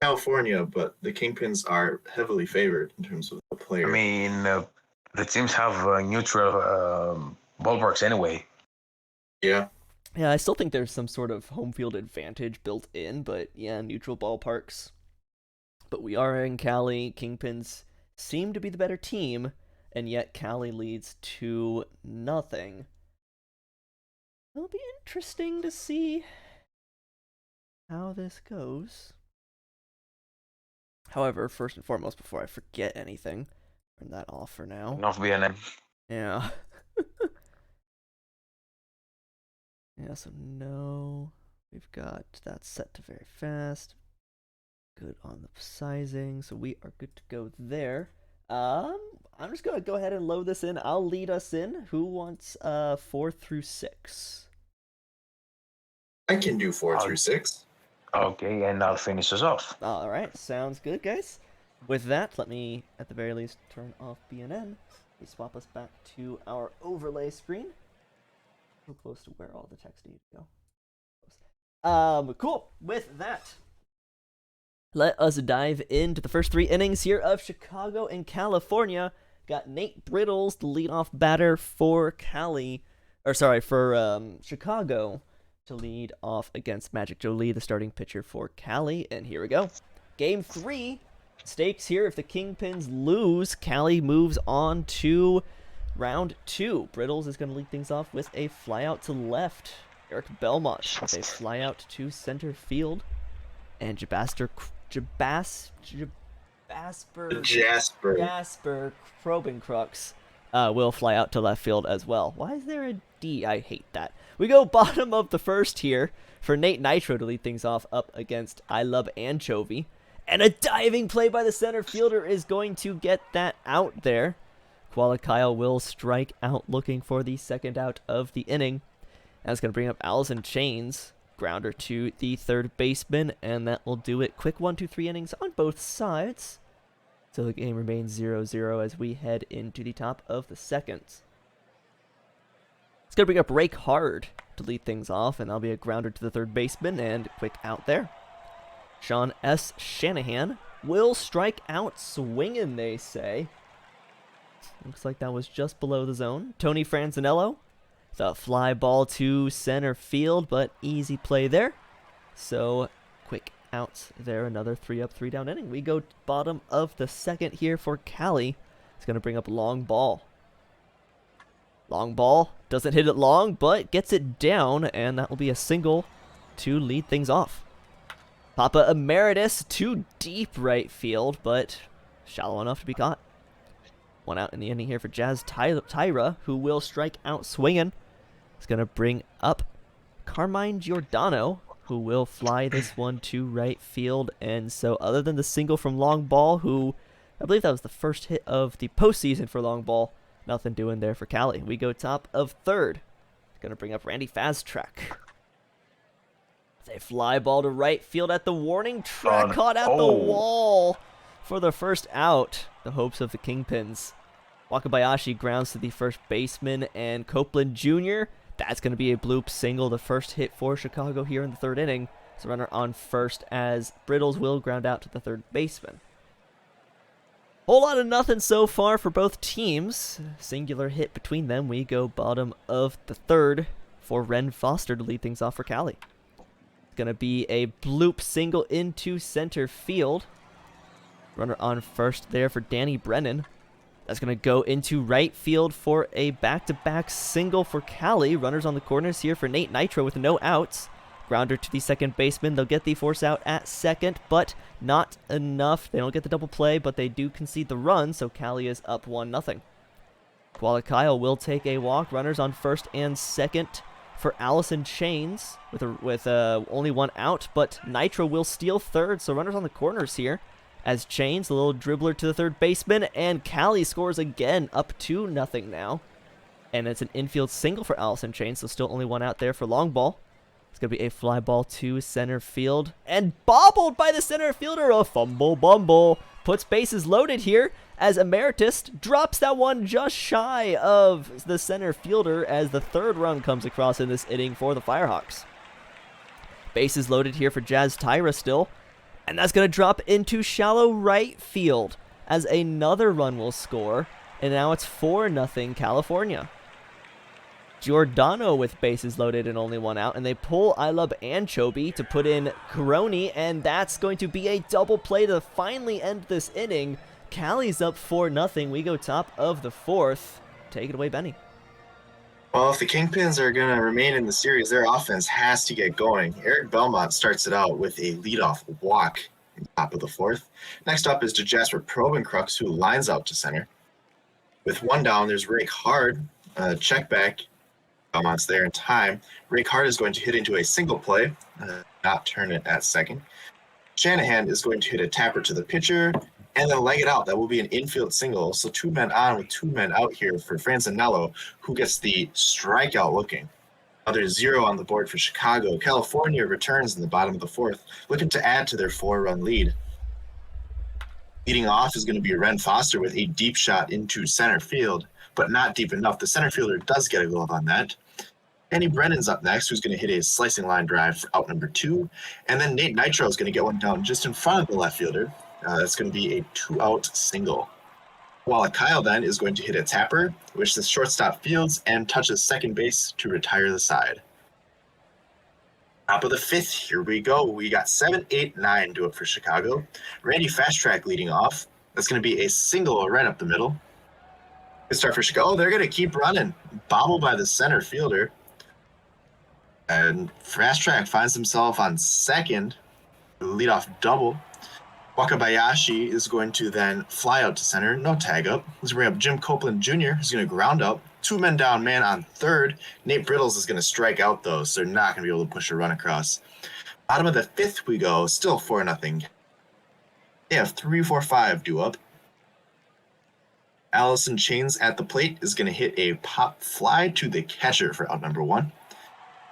California, but the Kingpins are heavily favored in terms of the player. I mean, the teams have neutral ballparks anyway. Yeah. Yeah, I still think there's some sort of home field advantage built in, but yeah, neutral ballparks. But we are in Cali. Kingpins seem to be the better team, and yet Cali leads 2-0. It'll be interesting to see how this goes. However, first and foremost, before I forget anything, turn that off for now. Not BNM. Yeah. Yeah, so no. We've got that set to very fast. Good on the sizing, so we are good to go there. I'm just gonna go ahead and load this in. I'll lead us in. Who wants 4 through 6? I can do 4 through 6. Okay, and I'll finish us off. Alright, sounds good, guys. With that, let me, at the very least, turn off BNN. We swap us back to our overlay screen. So close to where all the text needs to go. Cool. With that, let us dive into the first 3 innings here of Chicago and California. Got Nate Brittles, the leadoff batter for Chicago, to lead off against Magic Jolie, the starting pitcher for Cali. And here we go. Game 3 stakes here. If the Kingpins lose, Cali moves on to round 2. Brittles is going to lead things off with a fly out to left. Eric Belmont with a fly out to center field. And Jasper Crobencrux will fly out to left field as well. Why is there a D? I hate that. We go bottom of the first here for Nate Nitro to lead things off up against I Love Anchovy. And a diving play by the center fielder is going to get that out there. Koala Kyle will strike out looking for the second out of the inning. That's going to bring up Allison Chains. Grounder to the third baseman, and that will do it. Quick 1-2-3 innings on both sides. So the game remains 0-0 as we head into the top of the second. It's going to bring up Rake Hard to lead things off, and that'll be a grounder to the third baseman, and quick out there. Sean S. Shanahan will strike out swinging, they say. Looks like that was just below the zone. Tony Franzinello, the fly ball to center field, but easy play there. So quick out there, another 3-up, 3-down inning. We go bottom of the second here for Cali. It's going to bring up long ball. Long ball, doesn't hit it long, but gets it down, and that will be a single to lead things off. Papa Emeritus to deep right field, but shallow enough to be caught. One out in the inning here for Jazz Tyra, who will strike out swinging. It's going to bring up Carmine Giordano, who will fly this one to right field. And so other than the single from long ball, who I believe that was the first hit of the postseason for long ball, nothing doing there for Cali. We go top of third. Going to bring up Randy Faztrack. It's a fly ball to right field at the warning track, caught at the wall for the first out. The hopes of the Kingpins. Wakabayashi grounds to the first baseman, and Copeland Jr., that's going to be a bloop single, the first hit for Chicago here in the third inning. So runner on first as Brittles will ground out to the third baseman. Whole lot of nothing so far for both teams. Singular hit between them. We go bottom of the third for Ren Foster to lead things off for Cali. It's going to be a bloop single into center field. Runner on first there for Danny Brennan. That's going to go into right field for a back-to-back single for Cali. Runners on the corners here for Nate Nitro with no outs. Grounder to the second baseman. They'll get the force out at second, but not enough. They don't get the double play, but they do concede the run, so Cali is up 1-0. Koala Kyle will take a walk. Runners on first and second for Allison Chains with only one out, but Nitro will steal third, so runners on the corners here. As Chains, a little dribbler to the third baseman, and Cali scores again, up 2-0 now. And it's an infield single for Allison Chains, so still only one out there for long ball. It's going to be a fly ball to center field, and bobbled by the center fielder, a fumble bumble. Puts bases loaded here as Emeritus drops that one just shy of the center fielder as the third run comes across in this inning for the Firehawks. Bases loaded here for Jazz Tyra still. And that's going to drop into shallow right field as another run will score. And now it's 4-0 California. Giordano with bases loaded and only one out. And they pull I Love Anchovy to put in Caroni. And that's going to be a double play to finally end this inning. Cali's up 4-0. We go top of the fourth. Take it away, Benny. Well, if the Kingpins are going to remain in the series, their offense has to get going. Eric Belmont starts it out with a leadoff walk in the top of the fourth. Next up is Jasper Probencrux, who lines out to center. With one down, there's Rake Hard, check back. Belmont's there in time. Rake Hard is going to hit into a single play, not turn it at second. Shanahan is going to hit a tapper to the pitcher, and then leg it out. That will be an infield single. So 2 men on with 2 men out here for Franzinello, who gets the strikeout looking. Now there's 0 on the board for Chicago. California returns in the bottom of the fourth, looking to add to their 4-run lead. Leading off is going to be Ren Foster with a deep shot into center field, but not deep enough. The center fielder does get a glove on that. Danny Brennan's up next, who's going to hit a slicing line drive for out number 2. And then Nate Nitro is going to get one down just in front of the left fielder. That's going to be a 2-out single. While Kyle then is going to hit a tapper, which the shortstop fields and touches second base to retire the side. Top of the fifth, here we go. We got 7, 8, 9 do it for Chicago. Randy Fast Track leading off. That's going to be a single right up the middle. Good start for Chicago. Oh, they're going to keep running. Bobble by the center fielder. And Fast Track finds himself on second. Leadoff double. Wakabayashi is going to then fly out to center. No tag up. Let's bring up Jim Copeland Jr., who's going to ground up. 2 men down, man on third. Nate Brittles is going to strike out, though, so they're not going to be able to push a run across. Bottom of the fifth we go. Still 4-0. They have 3, 4, 5 due up. Allison Chains at the plate is going to hit a pop fly to the catcher for out number 1.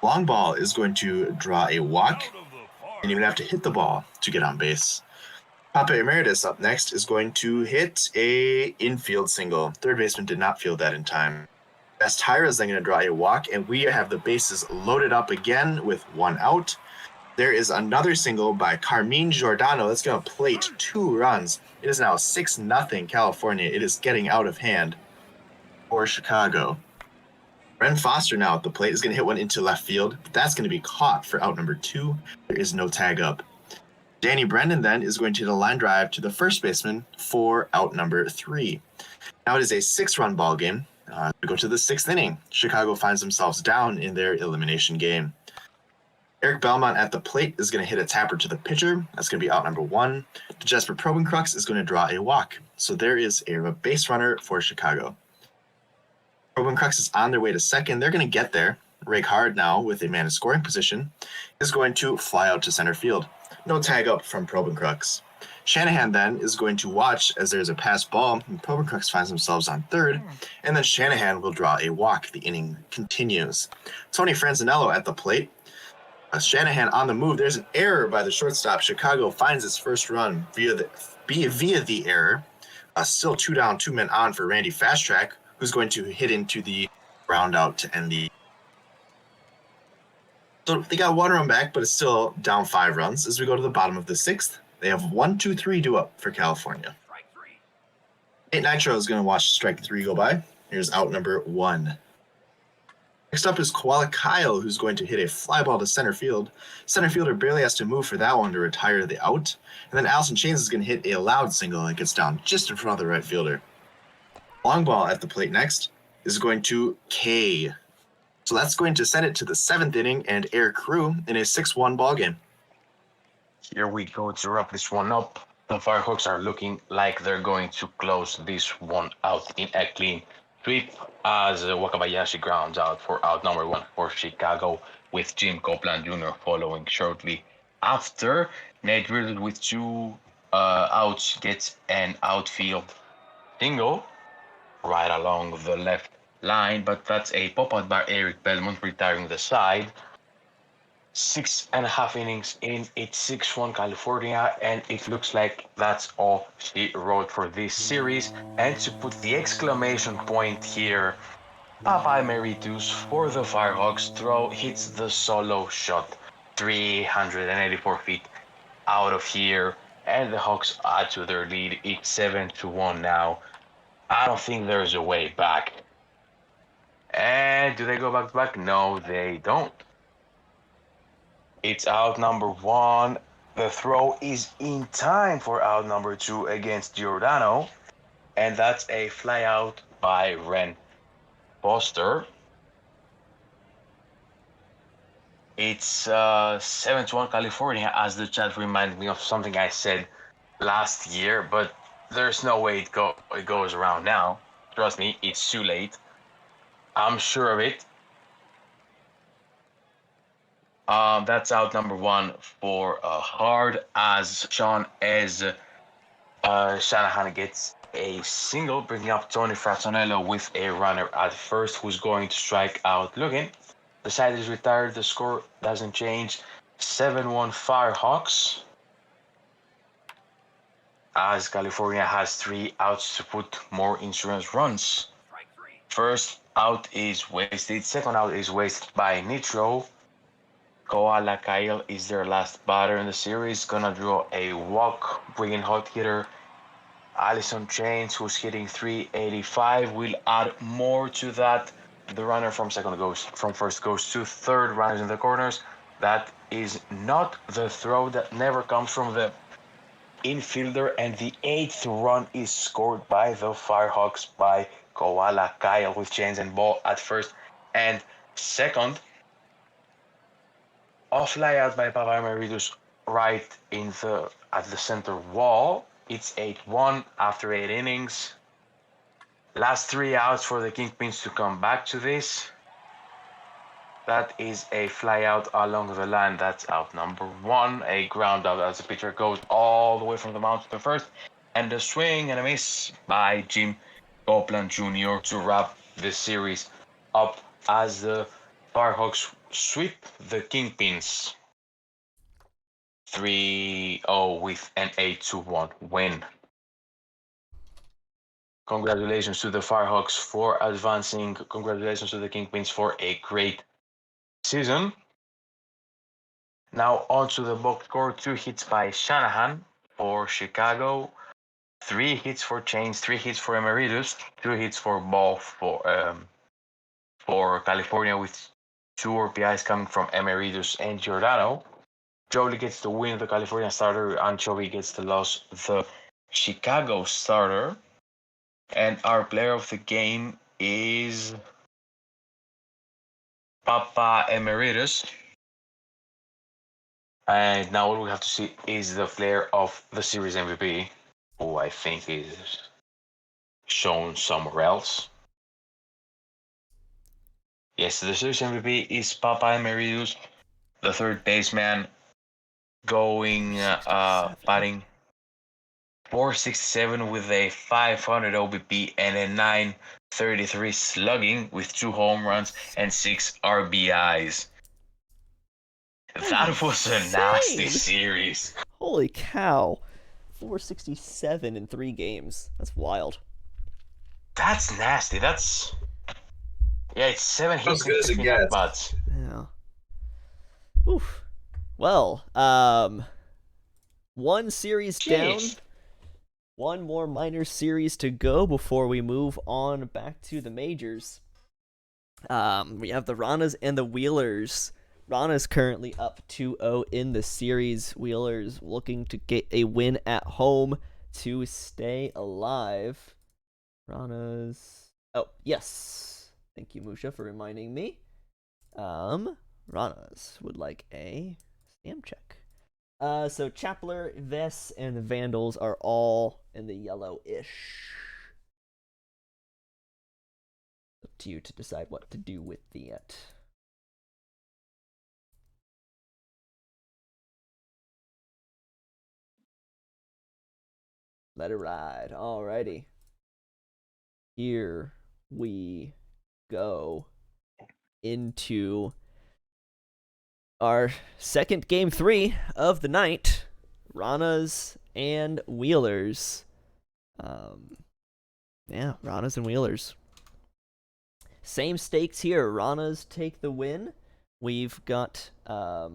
Long ball is going to draw a walk and even have to hit the ball to get on base. Papa Emeritus up next is going to hit a infield single. Third baseman did not field that in time. Best Hire is then going to draw a walk, and we have the bases loaded up again with 1 out. There is another single by Carmine Giordano that's going to plate 2 runs. It is now 6-0 California. It is getting out of hand for Chicago. Ren Foster now at the plate is going to hit one into left field, but that's going to be caught for out number 2. There is no tag up. Danny Brennan then is going to hit a line drive to the first baseman for out number 3. Now it is a 6-run ball game. We go to the 6th inning. Chicago finds themselves down in their elimination game. Eric Belmont at the plate is going to hit a tapper to the pitcher. That's going to be out number 1. Jesper Probencrux is going to draw a walk. So there is a base runner for Chicago. Probencrux is on their way to second. They're going to get there. Rake Hard now with a man in scoring position is going to fly out to center field. No tag up from Probencrux. Shanahan then is going to watch as there's a pass ball, and Probencrux finds themselves on third, and then Shanahan will draw a walk. The inning continues. Tony Franzanello at the plate. Shanahan on the move. There's an error by the shortstop. Chicago finds its first run via the error. Still 2 down, 2 men on for Randy Fast Track, who's going to hit into the ground out to end the. So they got 1 run back, but it's still down 5 runs. As we go to the bottom of the 6th, they have 1, 2, 3 due up for California. Nate Nitro is going to watch strike 3 go by. Here's out number 1. Next up is Koala Kyle, who's going to hit a fly ball to center field. Center fielder barely has to move for that one to retire the out. And then Allison Chains is going to hit a loud single that gets down just in front of the right fielder. Long ball at the plate next is going to K. So that's going to send it to the 7th inning and Air Crew in a 6-1 ball game. Here we go to wrap this one up. The Firehawks are looking like they're going to close this one out in a clean sweep as Wakabayashi grounds out for out number 1 for Chicago, with Jim Copeland Jr. following shortly after. Nate Riddle with 2 outs gets an outfield single right along the left line, but that's a pop-out by Eric Belmont retiring the side. 6.5 innings in, it's 6-1 California, and it looks like that's all she wrote for this series. And to put the exclamation point here, Papa Emeritus for the Firehawks throw hits the solo shot 384 feet out of here, and the Hawks add to their lead. It's 7-1 now. I don't think there's a way back. And do they go back to back? No, they don't. It's out number 1. The throw is in time for out number 2 against Giordano. And that's a fly out by Ren Foster. It's 7-1 California, as the chat reminded me of something I said last year, but there's no way it goes around now. Trust me, it's too late. I'm sure of it. That's out number 1 for Hard, as Sean as Shanahan gets a single, bringing up Tony Frazzanello with a runner at first who's going to strike out looking. The side is retired. The score doesn't change. 7-1 Firehawks, as California has 3 outs to put more insurance runs. First out is wasted. Second out is wasted by Nitro. Koala Kyle is their last batter in the series. Gonna draw a walk, bringing hot hitter Allison Chains, who's hitting 385. Will add more to that. The runner from first goes to third. Runners in the corners. That is not the throw that never comes from the infielder, and the 8th run is scored by the Firehawks by Koala Kyle with chains and ball at first and second. A fly out by Papa Emeritus right at the center wall. It's 8-1 after 8 innings. Last 3 outs for the Kingpins to come back to this. That is a fly out along the line. That's out number 1. A ground out as the pitcher goes all the way from the mound to the first. And a swing and a miss by Jim Copeland Jr. to wrap the series up as the Firehawks sweep the Kingpins 3-0 with an 8-1 win. Congratulations to the Firehawks for advancing. Congratulations to the Kingpins for a great season. Now on to the box score. 2 hits by Shanahan for Chicago, 3 hits for Chains, 3 hits for Emeritus, 2 hits for Ball for California, with 2 RBIs coming from Emeritus and Giordano. Jolie gets the win, the California starter. Anchovy gets the loss, the Chicago starter. And our player of the game is Papa Emeritus. And now what we have to see is the player of the series MVP, who I think is shown somewhere else. Yes, the series MVP is Papa Emeritus, the third baseman, going batting .467 with a 500 OBP and a .933 slugging with 2 home runs and 6 RBIs. That was a nasty series. Holy cow. 467 in 3 games. That's wild. That's nasty. It's 7 hits good as it gets. at-bats. Yeah. Oof. Well, one series down. One more minor series to go before we move on back to the majors. We have the Ranas and the Wheelers. Ranas currently up 2-0 in the series. Wheelers looking to get a win at home to stay alive. Ranas. Oh, yes. Thank you, Musha, for reminding me. Ranas would like a stamp check. So Chapler, Vess, and the Vandals are all in the yellow-ish. Up to you to decide what to do with the Let it ride. Alrighty. Here we go into our second game 3 of the night. Ranas and Wheelers. Ranas and Wheelers. Same stakes here. Ranas take the win. We've got let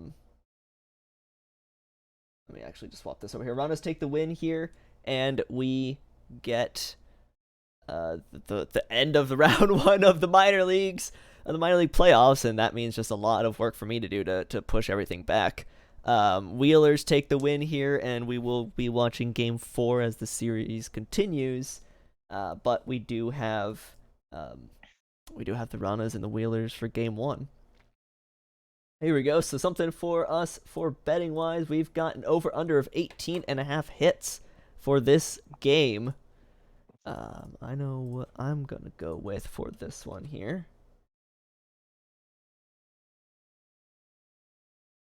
me actually just swap this over here. Ranas take the win here, and we get the end of the round 1 of the minor leagues, of the minor league playoffs, and that means just a lot of work for me to do to push everything back. Wheelers take the win here, and we will be watching Game 4 as the series continues. But we do have the Ranas and the Wheelers for Game 1. Here we go. So something for us for betting wise. We've got an over/under of 18.5 hits for this game. I know what I'm gonna go with for this one here.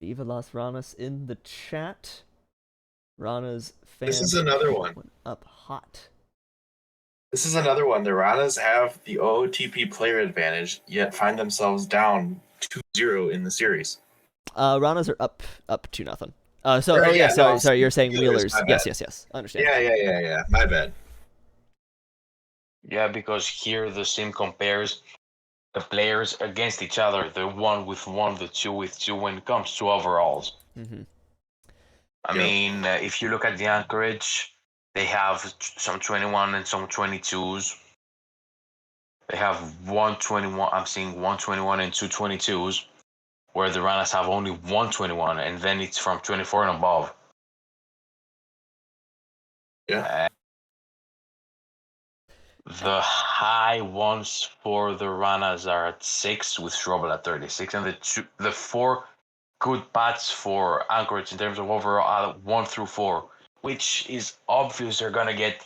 Viva Las Ranas in the chat. Ranas fans. This is another one. Went up hot. This is another one. The Ranas have the OOTP player advantage, yet find themselves down 2-0 in the series. Ranas are up 2-0. Sorry. You're saying Wheelers. Yes. I understand. Yeah. My bad. Yeah, because here the sim compares the players against each other, the 1 with 1, the 2 with 2, when it comes to overalls. Mm-hmm. I mean, if you look at the Anchorage, they have some 21 and some 22s. They have 121. I'm seeing 121 and 2 22s. where the runners have only 121, and then it's from 24 and above. Yeah. The high ones for the runners are at 6, with Strobel at 36, and the 4 good bats for Anchorage in terms of overall are 1 through 4, which is obvious they're gonna get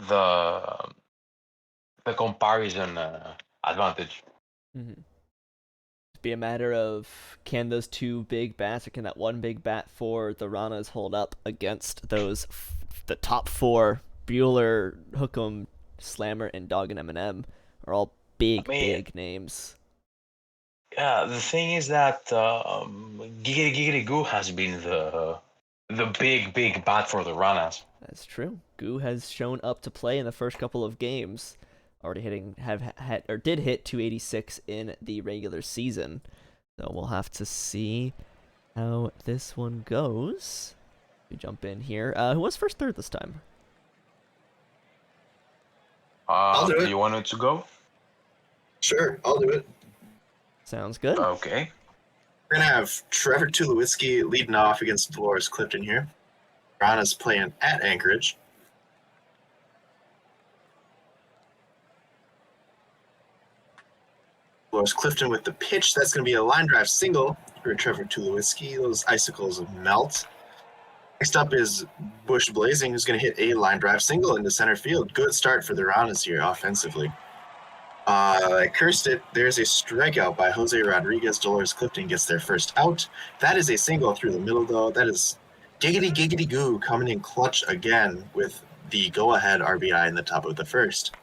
the comparison advantage. Mm-hmm. Be a matter of, can those two big bats or can that one big bat for the Ranas hold up against those the top 4, Bueller, Hookem, Slammer, and Dog and Eminem are all big names. Yeah, the thing is that Giggity Giggity Goo has been the big bat for the Ranas. That's true. Goo has shown up to play in the first couple of games, already did hit 286 in the regular season. So we'll have to see how this one goes. We jump in here. Who was first third this time? I'll do it. You want it to go? Sure, I'll do it. Sounds good. Okay. We're going to have Trevor Tulowitzki leading off against Dolores Clifton here. Rana's playing at Anchorage. Dolores Clifton with the pitch. That's going to be a line drive single for Trevor Tulowitzki. Those icicles melt. Next up is Bush Blazing, who's going to hit a line drive single into center field. Good start for the Ranas here offensively. I cursed it. There's a strikeout by Jose Rodriguez. Dolores Clifton gets their first out. That is a single through the middle, though. That is Giggity Goo coming in clutch again with the go-ahead RBI in the top of the first.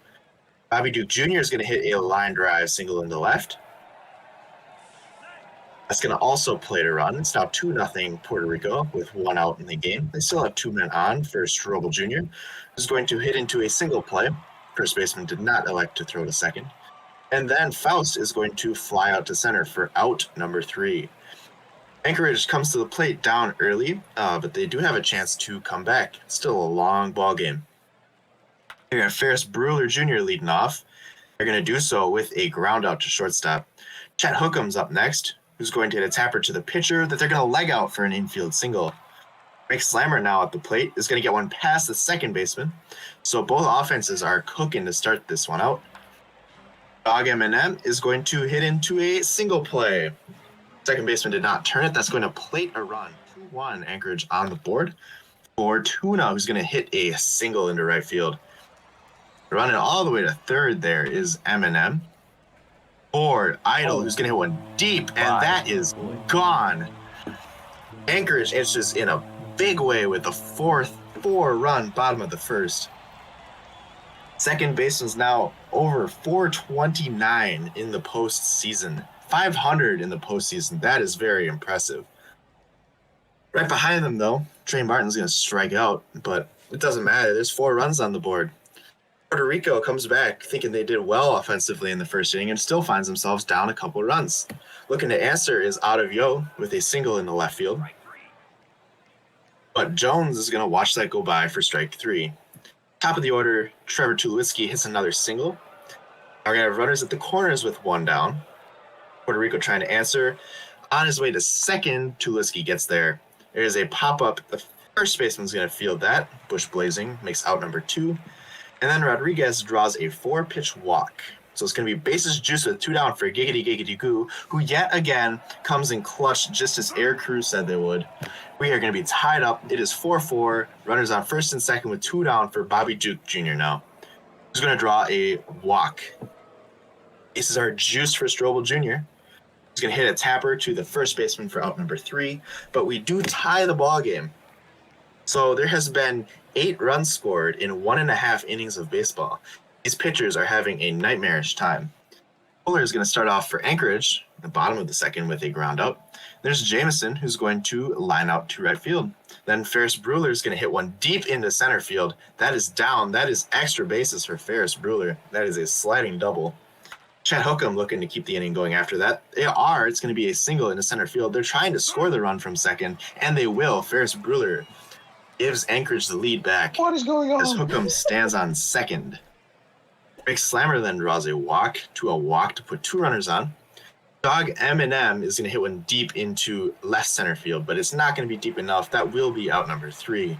Bobby Duke Jr. is going to hit a line drive single in the left. That's going to also play to run. It's now 2-0 Puerto Rico with 1 out in the game. They still have 2 men on for Strobel Jr., who's going to hit into a single play. First baseman did not elect to throw to second. And then Faust is going to fly out to center for out number 3. Anchorage comes to the plate down early, but they do have a chance to come back. It's still a long ball game. They got Ferris Brewer Jr. leading off. They're going to do so with a ground out to shortstop. Chet Hookham's up next, who's going to hit a tapper to the pitcher that they're going to leg out for an infield single. Rick Slammer now at the plate is going to get one past the second baseman. So both offenses are cooking to start this one out. Dog Eminem is going to hit into a single play. Second baseman did not turn it. That's going to plate a run. 2-1 Anchorage on the board for Tuna, who's going to hit a single into right field. Running all the way to third there is Eminem. For Idol, who's going to hit one deep, and that is gone. Anchorage answers in a big way with the 4-run bottom of the first. Second baseman's now over 429 in the postseason. 500 in the postseason. That is very impressive. Right behind them, though, Trey Martin's going to strike out, but it doesn't matter. There's 4 runs on the board. Puerto Rico comes back thinking they did well offensively in the first inning and still finds themselves down a couple runs. Looking to answer is Out of Yo with a single in the left field. But Jones is going to watch that go by for strike 3. Top of the order, Trevor Tulowitzki hits another single. We're going to have runners at the corners with 1 down. Puerto Rico trying to answer. On his way to second, Tulowitzki gets there. There's a pop-up. The first baseman's going to field that. Bush Blazing makes out number 2. And then Rodriguez draws a 4-pitch walk. So it's going to be bases juice with 2 down for Giggity Goo, who yet again comes in clutch just as Air Crew said they would. We are going to be tied up. It is 4-4. Runners on first and second with 2 down for Bobby Duke Jr. now. Who's going to draw a walk. Bases are juiced for Strobel Jr. He's going to hit a tapper to the first baseman for out number 3. But we do tie the ball game. So there has been 8 runs scored in 1.5 innings of baseball. These pitchers are having a nightmarish time. Fuller is going to start off for Anchorage, at the bottom of the second with a ground out. There's Jameson, who's going to line out to right field. Then Ferris Brewer is going to hit one deep into center field. That is down. That is extra bases for Ferris Brewer. That is a sliding double. Chad Hookem looking to keep the inning going after that. It's going to be a single into center field. They're trying to score the run from second, and they will. Ferris Brewer gives Anchorage the lead back. What is going on? As Hookem stands on second. Rick Slammer then draws a walk to put 2 runners on. Dog M&M is going to hit one deep into left center field, but it's not going to be deep enough. That will be out number 3.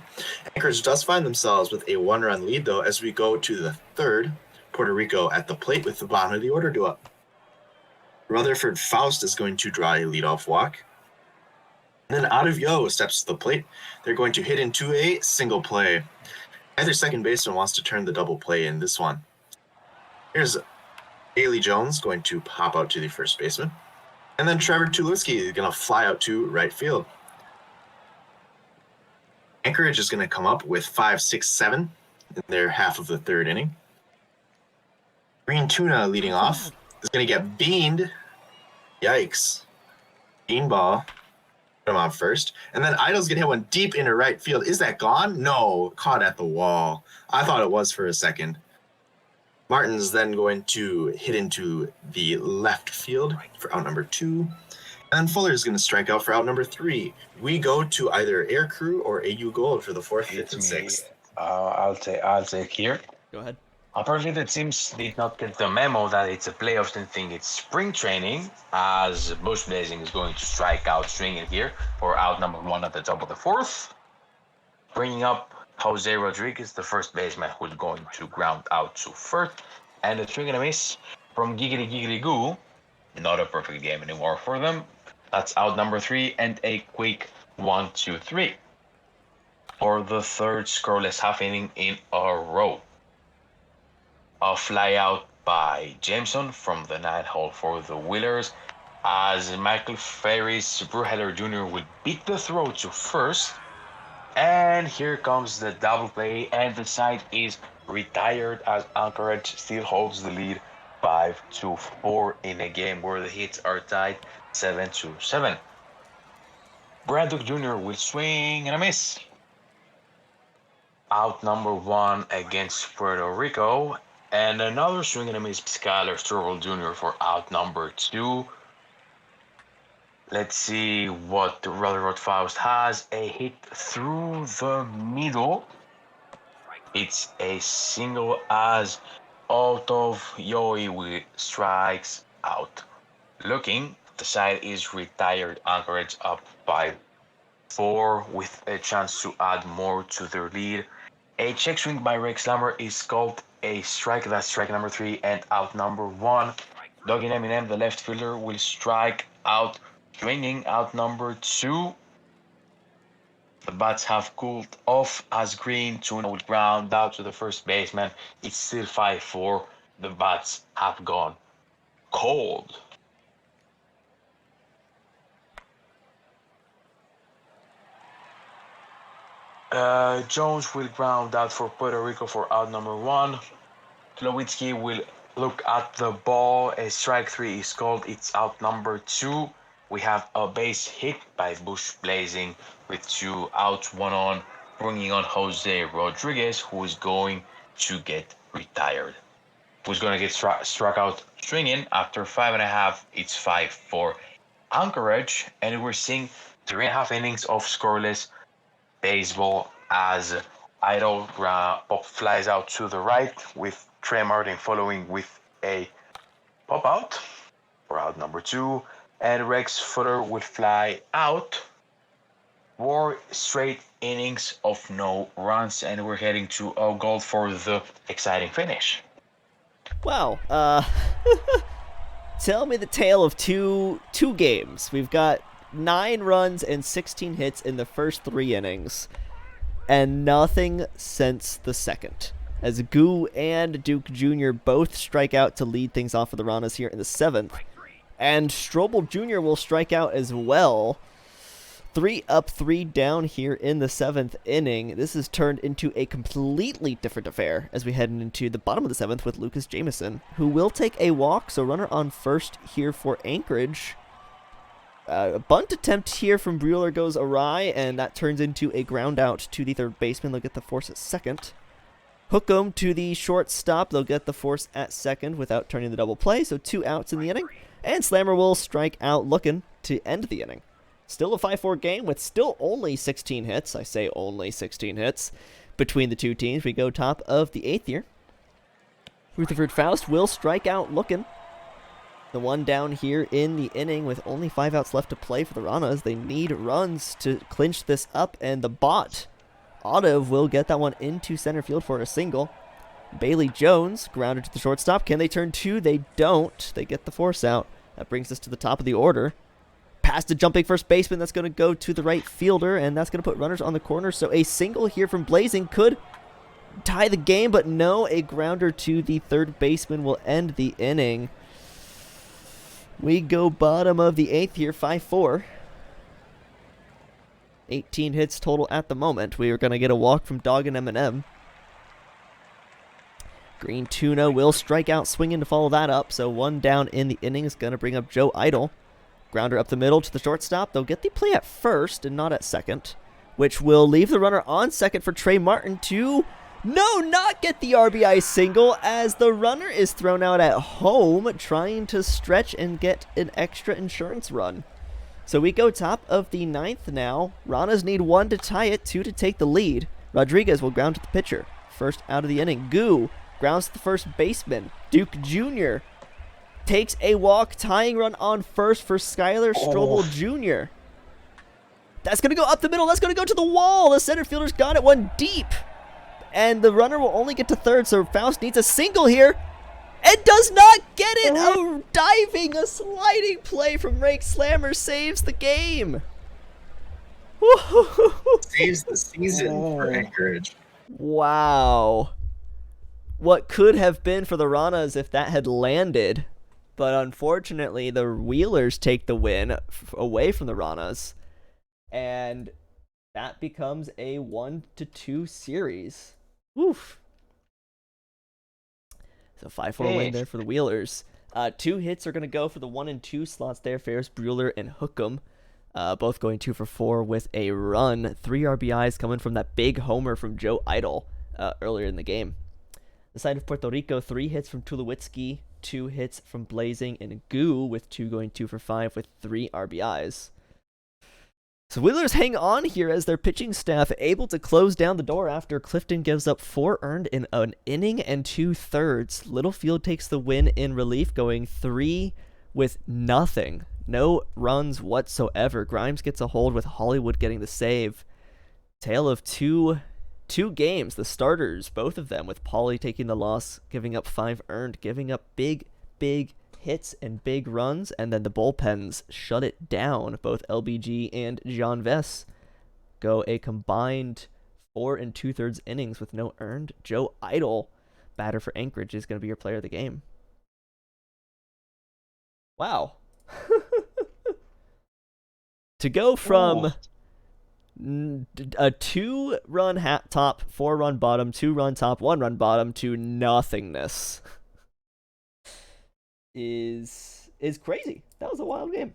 Anchorage does find themselves with a 1-run lead, though, as we go to the 3rd. Puerto Rico at the plate with the bottom of the order due up. Rutherford Faust is going to draw a leadoff walk. And then Out of Yo steps to the plate. They're going to hit into a single play. Either second baseman wants to turn the double play in this one. Here's Haley Jones going to pop out to the first baseman. And then Trevor Tulowitzki is going to fly out to right field. Anchorage is going to come up with 5, 6, 7 in their half of the 3rd inning. Green Tuna leading off is going to get beaned. Yikes. Beanball. Put him on first. And then Idol's going to hit one deep into right field. Is that gone? No. Caught at the wall. I thought it was for a second. Martin's then going to hit into the left field for out number 2. And then Fuller is going to strike out for out number 3. We go to either Air Crew or AU Gold for the 4th, 5th, and 6th. I'll take here. Go ahead. Apparently, the teams did not get the memo that it's a playoffs and think it's spring training, as Bush Blazing is going to strike out swinging here for out number 1 at the top of the 4th. Bringing up Jose Rodriguez, the first baseman, who's going to ground out to 1st. And a swing and a miss from Giggity Giggity Goo. Not a perfect game anymore for them. That's out number 3 and a quick 1-2-3 for the 3rd scoreless half inning in a row. A fly out by Jameson from the 9th hole for the Wheelers, as Michael Ferris Bruheller Jr. will beat the throw to 1st. And here comes the double play, and the side is retired as Anchorage still holds the lead 5-4 in a game where the hits are tied 7-7. Braddock Jr. will swing and a miss. Out number 1 against Puerto Rico. And another swing and a miss, Skylar Sturville Jr. for out number 2. Let's see what Rutherford Faust has. A hit through the middle. It's a single as Out of Yo strikes out. Looking, the side is retired. Anchorage up by 4 with a chance to add more to their lead. A check swing by Rex Lammer is called a strike. That's strike number 3 and out number 1. Dogging Eminem, the left fielder, will strike out, swinging out number 2. The bats have cooled off as Green Tuna will ground out to the first baseman. It's still 5-4. The bats have gone cold. Jones will ground out for Puerto Rico for out number 1. Tulowitzki will look at the ball. A strike 3 is called. It's out number 2. We have a base hit by Bush Blazing with 2 outs, 1 on, bringing on Jose Rodriguez, who is going to get retired. Who's going to get struck out swinging after 5.5. It's 5-4 Anchorage, and we're seeing 3.5 innings of scoreless baseball as Idol pop flies out to the right with Trey Martin following with a pop out for out number 2, and Rex Fuller will fly out. 4 straight innings of no runs, and we're heading to a goal for the exciting finish. Wow. Tell me the tale of two games. We've got 9 runs and 16 hits in the first 3 innings, and nothing since the second, as Goo and Duke Jr. both strike out to lead things off for the Ranas here in the 7th, and Strobel Jr. will strike out as well. 3 up, 3 down here in the 7th inning. This has turned into a completely different affair as we head into the bottom of the 7th with Lucas Jameson, who will take a walk, so runner on first here for Anchorage. A bunt attempt here from Bueller goes awry, and that turns into a ground out to the third baseman. They'll get the force at second. Hookem to the shortstop. They'll get the force at second without turning the double play, so 2 outs in the inning. And Slammer will strike out looking to end the inning. Still a 5-4 game with still only 16 hits. I say only 16 hits between the two teams. We go top of the 8th here. Rutherford Faust will strike out looking. The one down here in the inning with only 5 outs left to play for the Ranas. They need runs to clinch this up, and the bot, Otto, will get that one into center field for a single. Bailey Jones grounded to the shortstop. Can they turn 2? They don't. They get the force out. That brings us to the top of the order. Pass to jumping first baseman. That's going to go to the right fielder, and that's going to put runners on the corner. So a single here from Blazing could tie the game, but no, a grounder to the third baseman will end the inning. We go bottom of the 8th here, 5-4. 18 hits total at the moment. We are going to get a walk from Dog and M&M. Green Tuna will strike out swinging to follow that up. So one down in the inning is going to bring up Joe Idle. Grounder up the middle to the shortstop. They'll get the play at first and not at second, which will leave the runner on second for Trey Martin to not get the RBI single, as the runner is thrown out at home trying to stretch and get an extra insurance run. So we go top of the 9th now. Ranas need 1 to tie it, 2 to take the lead. Rodriguez will ground to the pitcher. First out of the inning. Goo grounds to the first baseman. Duke Jr. takes a walk, tying run on first for Skylar Strobel Jr. That's going to go up the middle. That's going to go to the wall. The center fielder's got it one deep. And the runner will only get to third, so Faust needs a single here. And does not get it! A sliding play from Rake Slammer saves the game. Saves the season for Anchorage. Wow. What could have been for the Ranas if that had landed. But unfortunately, the Wheelers take the win away from the Ranas. And that becomes a 1-2 series. Oof. So 5-4 win there for the Wheelers. 2 hits are going to go for the 1 and 2 slots there. Ferris Bueller and Hookem. Both going 2 for 4 with a run. 3 RBIs coming from that big homer from Joe Idle earlier in the game. The side of Puerto Rico, 3 hits from Tulowitzki, 2 hits from Blazing, and Goo with 2 going 2 for 5 with 3 RBIs. So Wheelers hang on here as their pitching staff able to close down the door after Clifton gives up 4 earned in an inning and 2/3. Littlefield takes the win in relief, going 3 with nothing. No runs whatsoever. Grimes gets a hold with Hollywood getting the save. Tale of two games. The starters, both of them, with Pauly taking the loss, giving up 5 earned, giving up big hits and big runs, and then the bullpens shut it down. Both LBG and John Vess go a combined 4 2/3 innings with no earned. Joe Idle, batter for Anchorage, is going to be your player of the game. Wow. To go from a 2-run top, 4-run bottom, 2-run top, 1-run bottom to nothingness is crazy. That was a wild game.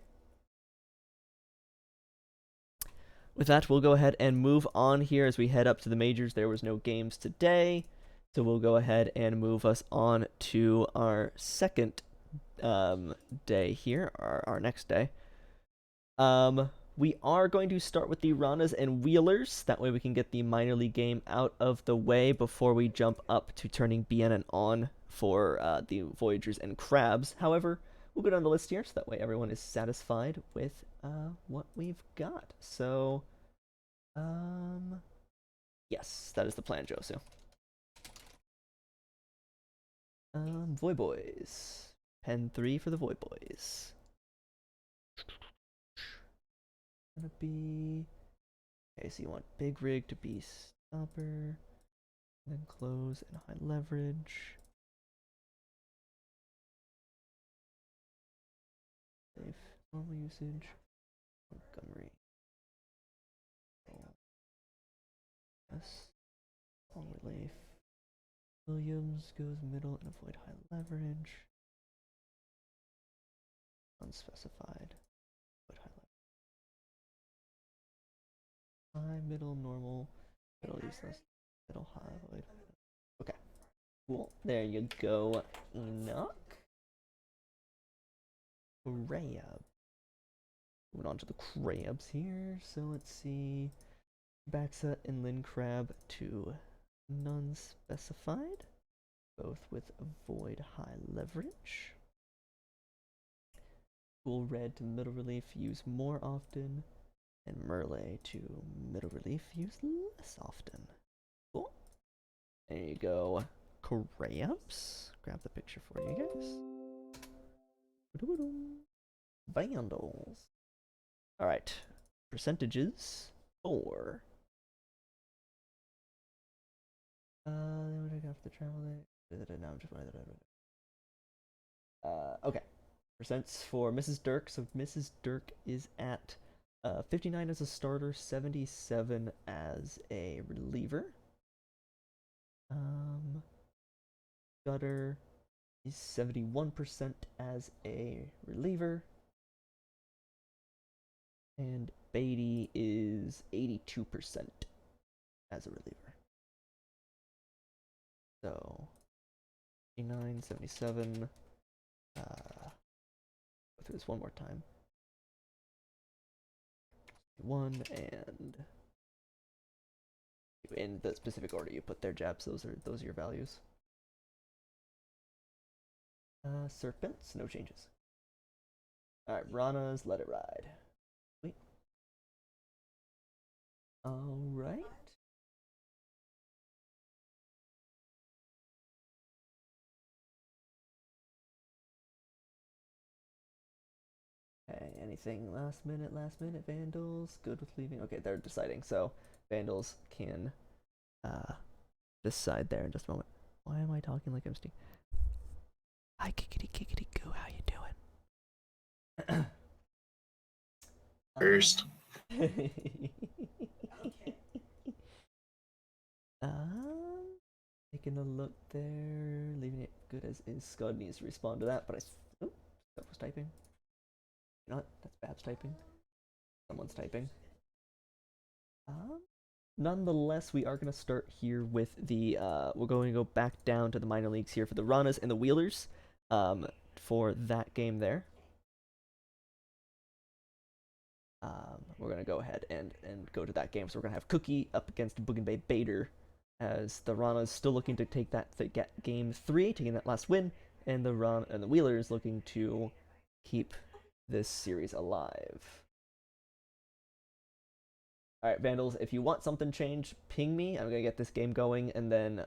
With that, we'll go ahead and move on here as we head up to the majors. There was no games today, so we'll go ahead and move us on to our second day here, our next day. We are going to start with the Ranas and Wheelers. That way we can get the minor league game out of the way before we jump up to turning BNN on for the Voyagers and Crabs. However, we'll go down the list here so that way everyone is satisfied with what we've got. So, yes, that is the plan, Josu. Voy Boys. Pen 3 for the Voy Boys. Gonna be... Okay, so you want Big Rig to be stopper, then close and high leverage. Safe, normal usage, Montgomery. Yes, long relief. Williams goes middle and avoid high leverage. Unspecified. Avoid high leverage. High, middle, normal, middle useless, middle, high, avoid. Okay, cool. There you go, Enoch. Crab. Moving on to the crabs here. So let's see. Baxa and Lynn Crab to none specified. Both with avoid high leverage. Cool Red to middle relief, use more often. And Merle to middle relief, use less often. Cool. There you go. Crabs. Grab the picture for you guys. Vandals. Alright. Percentages for. What did I got for the travel day? No, I'm just okay. Percents for Mrs. Dirk. So Mrs. Dirk is at 59 as a starter, 77 as a reliever. Gutter is 71% as a reliever. And Beatty is 82% as a reliever. So 59, 77. Go through this one more time. 1 and in the specific order you put their jabs, those are your values. Serpents, no changes. Alright, Rana's Let It Ride. Wait. Alright. Okay, anything last minute, Vandals? Good with leaving? Okay, they're deciding, so Vandals can decide there in just a moment. Why am I talking like I'm Steve? Hi, kickity goo, how you doing? First. Taking a look there, leaving it good as is. Scud needs to respond to that, but Scud was typing. Not, that's Babs typing. Someone's typing. Nonetheless, we are going to start here with the, we're going to go back down to the minor leagues here for the Ranas and the Wheelers, for that game there. We're going to go ahead and go to that game. So we're going to have Cookie up against Boogan Bay Bader, as the Ranas still looking to take that to get game 3, taking that last win, and the Wheelers looking to keep this series alive. Alright, Vandals, if you want something changed, ping me. I'm gonna get this game going, and then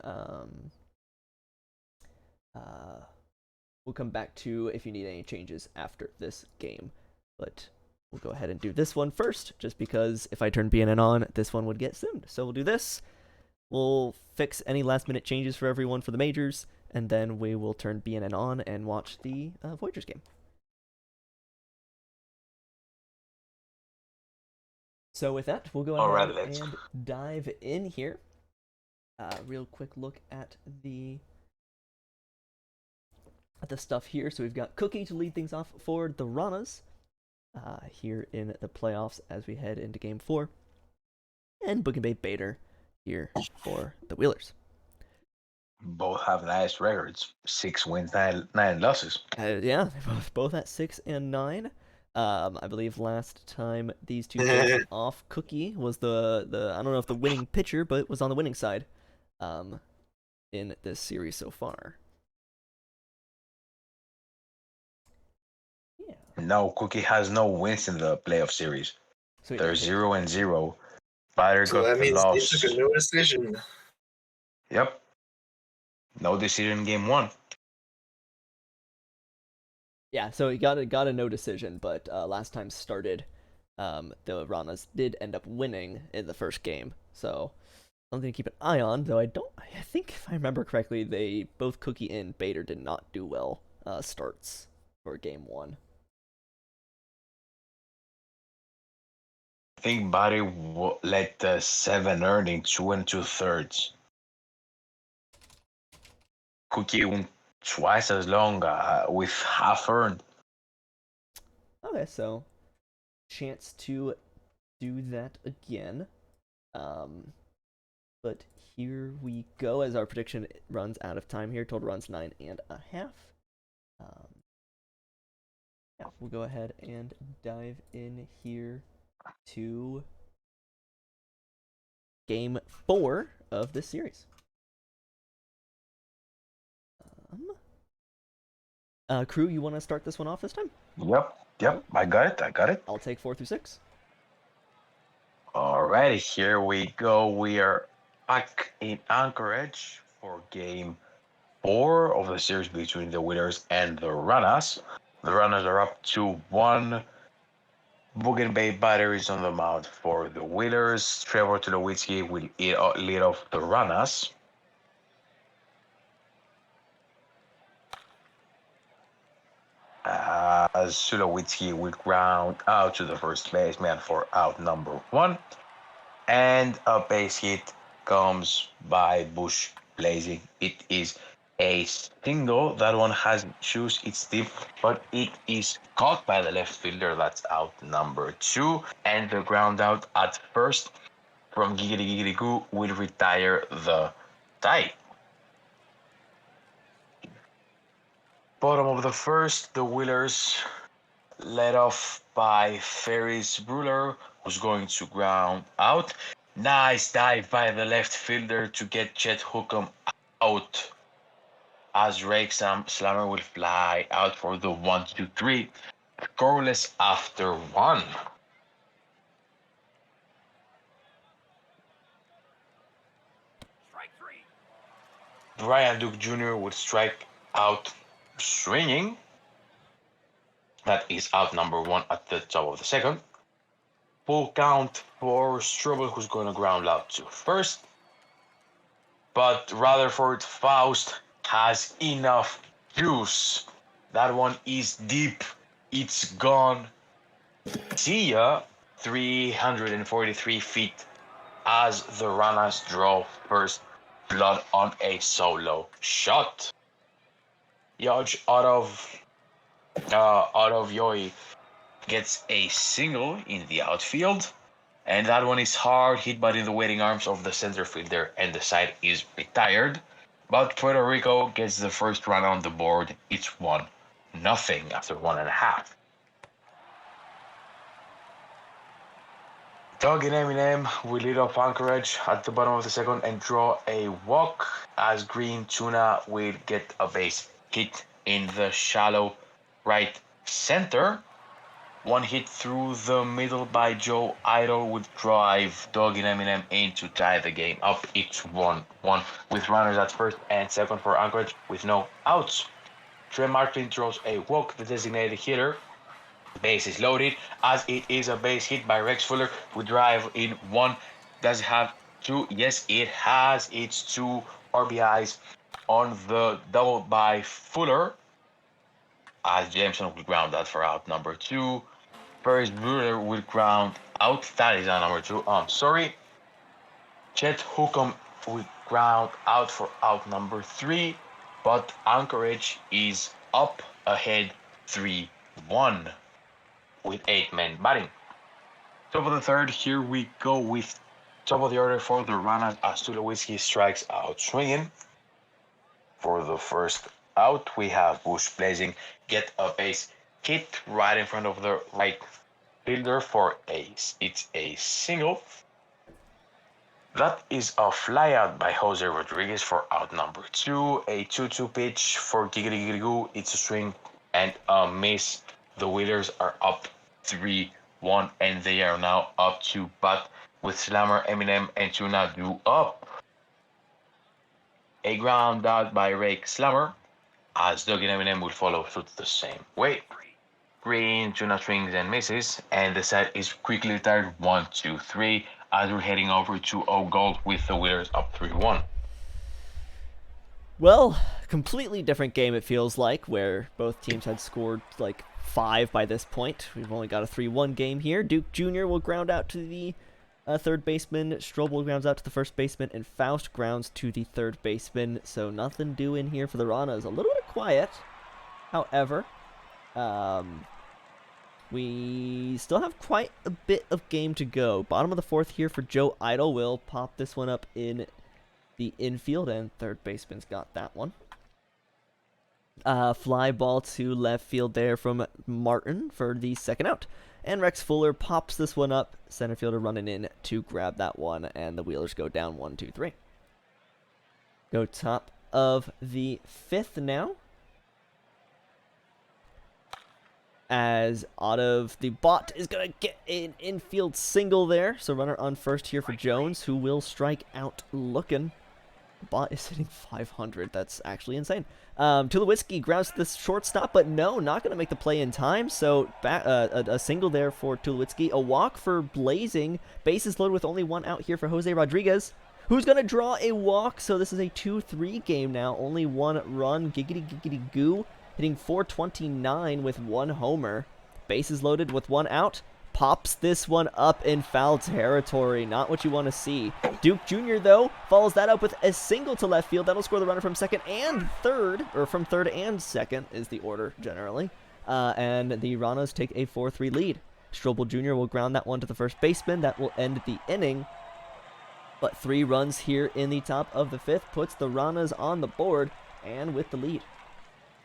we'll come back to if you need any changes after this game. But we'll go ahead and do this one first, just because if I turn BNN on, this one would get zoomed. So we'll do this. We'll fix any last-minute changes for everyone for the majors, and then we will turn BNN on and watch the Voyagers game. So with that, we'll go ahead and dive in here. Real quick look at the stuff here. So we've got Cookie to lead things off for the Ranas here in the playoffs as we head into Game 4. And Boogan Bay Bader here for the Wheelers. Both have nice records. 6 wins, 9 losses. Yeah, they're both at 6 and 9. I believe last time these two faced off, Cookie was the I don't know if the winning pitcher, but was on the winning side in this series so far. Yeah. No, Cookie has no wins in the playoff series. So they're 0-0. Bader So got that means lost. they took a no decision. Yep. No decision in game 1. Yeah, so he got a no decision, but last time started, the Ranas did end up winning in the first game, so something to keep an eye on. Though I think if I remember correctly, both Cookie and Bader did not do well starts for game 1. I think Bader let 7 earned in 2 2/3. Cookie went twice as long with half earned. Okay, so chance to do that again. But here we go as our prediction runs out of time here. Total runs 9.5. Yeah, we'll go ahead and dive in here to Game 4 of this series. Crew, you want to start this one off this time? Yep. Yep, I got it. I got it. I'll take 4 through 6. Alrighty, here we go. We are back in Anchorage for game 4 of the series between the Wheelers and the Runners. The Runners are up 2-1. Bogan Bay batteries on the mound for the Wheelers. Trevor Tulowitzki will lead off the Runners. As Tulowitzki will ground out to the first baseman for out number 1. And a base hit comes by Bush Blazing. It is a single. That one has shoes. It's deep, but it is caught by the left fielder. That's out number 2. And the ground out at first from Giggity Giggity Goo will retire the tie. Bottom of the first, the Wheelers led off by Ferris Brewer, who's going to ground out. Nice dive by the left fielder to get Chet Hookham out. As Rake Slammer will fly out for the 1-2-3. Scoreless after 1. Brian Duke Jr. would strike out swinging. That is out number 1 at the top of the second. Full count for Strobel, who's going to ground out to first. But Rutherford Faust has enough juice. That one is deep. It's gone. See ya. 343 feet as the Runners draw first blood on a solo shot. Yoj out of Yoi gets a single in the outfield, and that one is hard hit but in the waiting arms of the center fielder, and the side is retired. But Puerto Rico gets the first run on the board. It's 1-0 after 1.5. Doug and Eminem will lead off Anchorage at the bottom of the second and draw a walk, as Green Tuna will get a base hit in the shallow right center. One hit through the middle by Joe Idol would drive Doug and Eminem in to tie the game up. It's 1-1 with runners at first and second for Anchorage with no outs. Trey Martin throws a walk, the designated hitter. Base is loaded, as it is a base hit by Rex Fuller, who drive in 1. Does it have 2? Yes, it has. It's 2 RBIs on the double by Fuller, as Jameson will ground out for out number 2. Ferris Brewer will ground out. That is out number 2. Sorry. Chet Hookham will ground out for out number 3. But Anchorage is up ahead 3-1 with 8 men batting. Top of the third, here we go with top of the order for the Runners as Tulowitzki strikes out swinging. For the first out, we have Bush Blazing get a base hit right in front of the right fielder for it's a single. That is a flyout by Jose Rodriguez for out number 2. A 2-2 pitch for Giggity Giggity Goo. It's a swing and a miss. The Wheelers are up 3-1, and they are now up to bat with Slammer, Eminem, and Tuna due up. A ground out by Rake Slammer, as Doug and Eminem will follow suit the same way. Green, Tuna swings and misses, and the side is quickly retired 1-2-3, as we're heading over to Gold with the Wheelers up 3-1. Well, completely different game it feels like, where both teams had scored like 5 by this point. We've only got a 3-1 game here. Duke Jr. will ground out to the third baseman. Strobel grounds out to the first baseman, and Faust grounds to the third baseman. So nothing doing here for the Ranas. A little bit of quiet, however. We still have quite a bit of game to go. Bottom of the fourth here for Joe Idol. Will pop this one up in the infield, and third baseman's got that one. Fly ball to left field there from Martin for the second out. And Rex Fuller pops this one up. Center fielder running in to grab that one, and the Wheelers go down 1-2-3. Go top of the fifth now. as out of the bot is going to get an infield single there. So runner on first here for Jones, who will strike out looking. Bot is hitting 500. That's actually insane. Tulowitzki grounds the shortstop, but no, not going to make the play in time. So a single there for Tulowitzki. A walk for Blazing. Bases loaded with only one out here for Jose Rodriguez, who's going to draw a walk. So this is a 2-3 game now. Only one run. Giggity giggity goo. Hitting 429 with one homer. Bases loaded with one out. Pops this one up in foul territory. Not what you want to see. Duke Jr., though, follows that up with a single to left field. That'll score the runner from second and third, or from third and second is the order generally. And the Ranas take a 4-3 lead. Strobel Jr. will ground that one to the first baseman. That will end the inning. But 3 runs here in the top of the 5th puts the Ranas on the board and with the lead.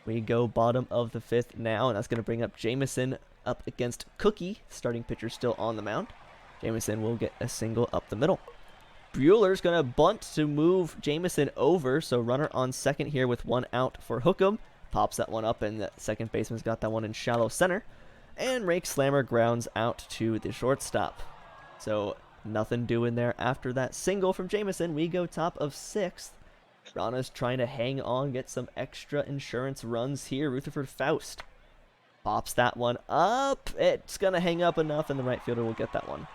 We go bottom of the 5th now, and that's going to bring up Jamison up against Cookie, starting pitcher still on the mound. Jamison will get a single up the middle. Bueller's going to bunt to move Jamison over, so runner on second here with one out for Hookem. Pops that one up, and the second baseman's got that one in shallow center. And Rake Slammer grounds out to the shortstop. So nothing doing there after that single from Jamison. We go top of 6th. Rana's trying to hang on, get some extra insurance runs here. Rutherford Faust pops that one up. It's going to hang up enough, and the right fielder will get that one.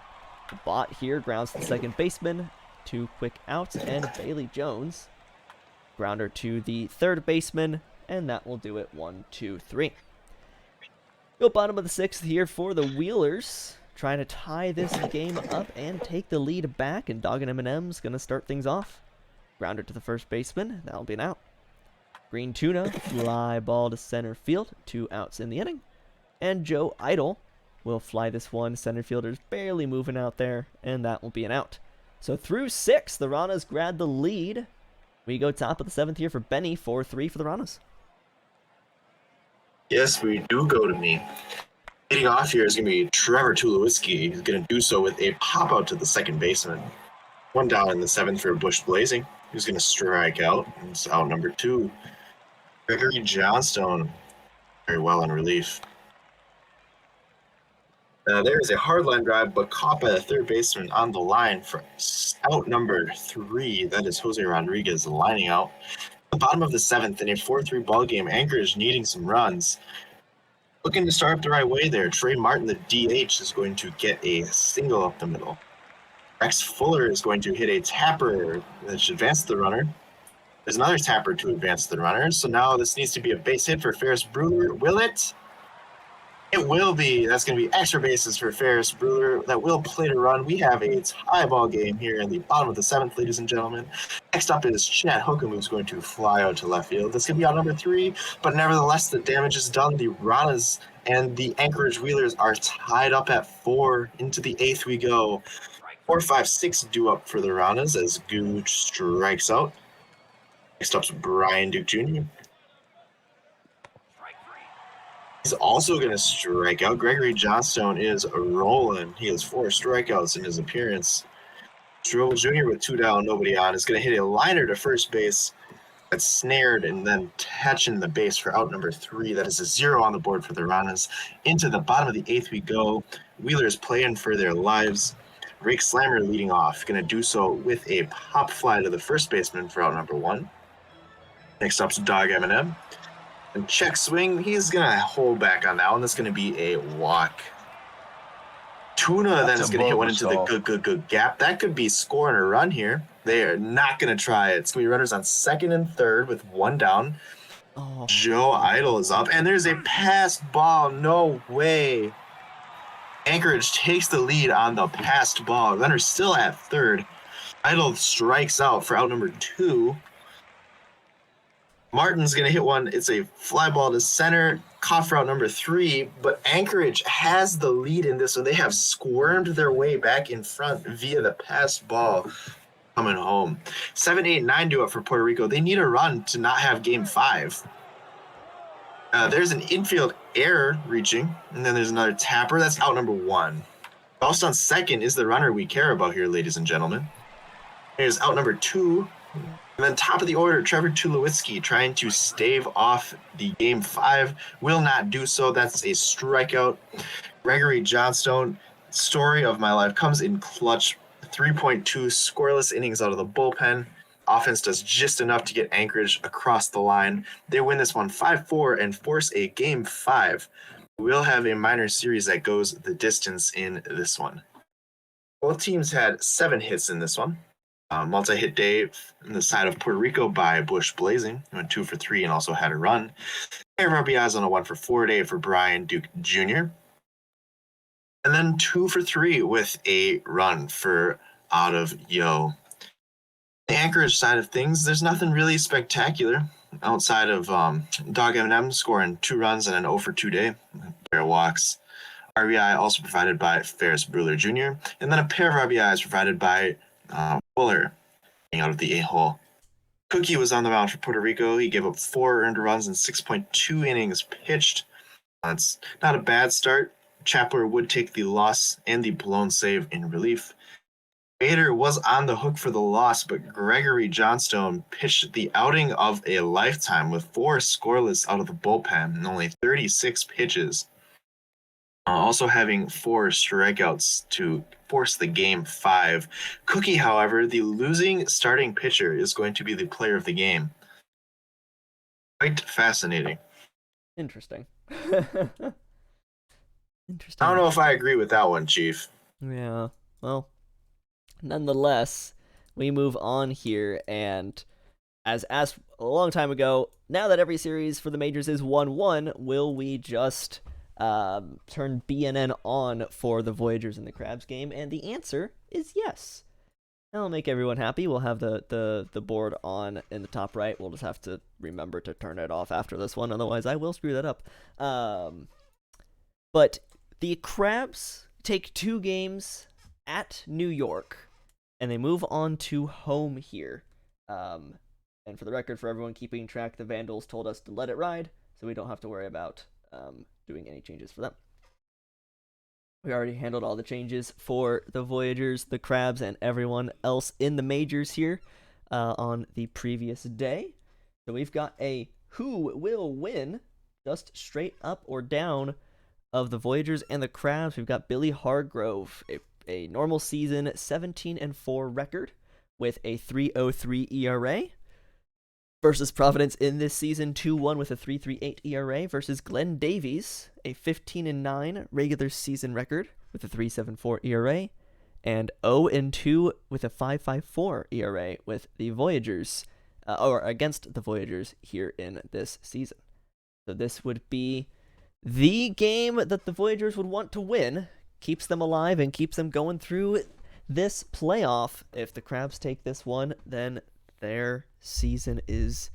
The bot here grounds to the second baseman. 2 quick outs, and Bailey Jones. Grounder to the third baseman, and that will do it. 1, 2, 3. Go bottom of the 6th here for the Wheelers. Trying to tie this game up and take the lead back, and Doggin M&M's going to start things off. Grounder to the first baseman. That'll be an out. Green Tuna, fly ball to center field. 2 outs in the inning. And Joe Idle will fly this one. Center fielder's barely moving out there, and that will be an out. So through 6, the Ranas grab the lead. We go top of the 7th here for Benny. 4-3 for the Ranas. Yes, we do go to me. Leading off here is going to be Trevor Tulowitzki. He's going to do so with a pop out to the second baseman. One down in the 7th for Bush Blazing. He's going to strike out. It's out number 2. Gregory Johnstone, very well in relief. There is a hard line drive, but caught by the third baseman on the line for out number 3. That is Jose Rodriguez lining out. At the bottom of the 7th in a 4-3 ball game, Anchorage needing some runs. Looking to start up the right way there. Trey Martin, the DH, is going to get a single up the middle. Rex Fuller is going to hit a tapper that should advance the runner. There's another tapper to advance the runner. So now this needs to be a base hit for Ferris Brewer. Will it? It will be. That's going to be extra bases for Ferris Brewer. That will play to run. We have a tie ball game here in the bottom of the 7th, ladies and gentlemen. Next up is Chad Hookem, who's going to fly out to left field. That's going to be out number 3, but nevertheless, the damage is done. The Ranas and the Anchorage Wheelers are tied up at 4. Into the 8th we go. 4, 5, 6 due up for the Ranas as Gooch strikes out. Next up's Brian Duke Jr. He's also going to strike out. Gregory Johnstone is rolling. He has 4 strikeouts in his appearance. Strobel Jr. with 2 down, nobody on, is going to hit a liner to first base. That's snared and then touching the base for out number 3. That is a 0 on the board for the Ranas. Into the bottom of the 8th we go. Wheelers playing for their lives. Rake Slammer leading off. Going to do so with a pop fly to the first baseman for out number 1. Next up's Dog M&M. And check swing, he's going to hold back on that one. That's going to be a walk. Tuna then is going to hit one into the good gap. That could be scoring a run here. They are not going to try it. It's going to be runners on second and third with 1 down. Oh. Joe Idle is up, and there's a passed ball. No way. Anchorage takes the lead on the passed ball. Runner's still at third. Idle strikes out for out number 2. Martin's going to hit one. It's a fly ball to center, caught for out number 3, but Anchorage has the lead in this one. They have squirmed their way back in front via the passed ball coming home. 7, 8, 9 due up for Puerto Rico. They need a run to not have game 5. There's an infield error reaching, and then there's another tapper. That's out number 1. Faust on second is the runner we care about here, ladies and gentlemen. Here's out number 2. And then top of the order, Trevor Tulowitzki trying to stave off the game 5. Will not do so. That's a strikeout. Gregory Johnstone, story of my life, comes in clutch. 3.2 scoreless innings out of the bullpen. Offense does just enough to get Anchorage across the line. They win this one 5-4 and force a game 5. We'll have a minor series that goes the distance in this one. Both teams had 7 hits in this one. Multi-hit day on the side of Puerto Rico by Bush Blazing, who went 2 for 3 and also had a run. Pair of RBIs on a 1 for 4 day for Brian Duke Jr. And then 2 for 3 with a run for out of Yo. The Anchorage side of things, there's nothing really spectacular outside of Dog M&M scoring 2 runs and an 0 for 2 day. Pair of walks. RBI also provided by Ferris Bueller Jr. And then a pair of RBIs provided by Fuller out of the A-hole. Cookie was on the mound for Puerto Rico. He gave up 4 earned runs in 6.2 innings pitched. It's not a bad start. Chapler would take the loss and the blown save in relief. Bader was on the hook for the loss, but Gregory Johnstone pitched the outing of a lifetime with 4 scoreless out of the bullpen and only 36 pitches. Also having 4 strikeouts to force the game 5. Cookie, however, the losing starting pitcher, is going to be the player of the game. Quite fascinating. Interesting. Interesting. I don't know if I agree with that one, Chief. Yeah, well, nonetheless, we move on here, and as asked a long time ago, now that every series for the majors is 1-1, will we just turn BNN on for the Voyagers and the Crabs game? And the answer is yes. That'll make everyone happy. We'll have the board on in the top right. We'll just have to remember to turn it off after this one, otherwise I will screw that up. But the Crabs take 2 games at New York, and they move on to home here. And for the record, for everyone keeping track, the Vandals told us to let it ride, so we don't have to worry about doing any changes for them. We already handled all the changes for the Voyagers, the Crabs, and everyone else in the majors here on the previous day. So we've got a who will win, just straight up or down, of the Voyagers and the Crabs. We've got Billy Hargrove, a normal season 17-4 record with a 3.03 ERA. Versus Providence in this season, 2-1 with a 3.38 ERA. Versus Glenn Davies, a 15-9 regular season record with a 3.74 ERA. And 0-2 with a 5.54 ERA with the Voyagers, or against the Voyagers here in this season. So this would be the game that the Voyagers would want to win. Keeps them alive and keeps them going through this playoff. If the Crabs take this one, then their season is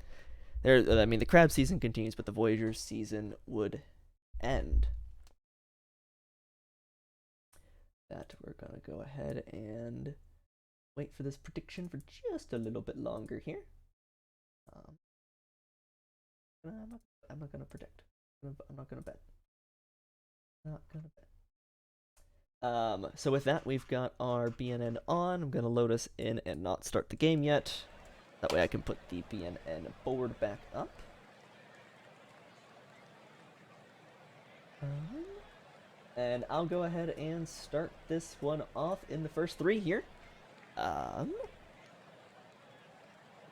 there. I mean, the Crab season continues, but the Voyagers season would end. That we're gonna go ahead and wait for this prediction for just a little bit longer here. I'm not gonna predict. I'm not gonna bet. Not gonna bet. So with that, we've got our BNN on. I'm gonna load us in and not start the game yet. That way I can put the BNN board back up. And I'll go ahead and start this one off in the first 3 here.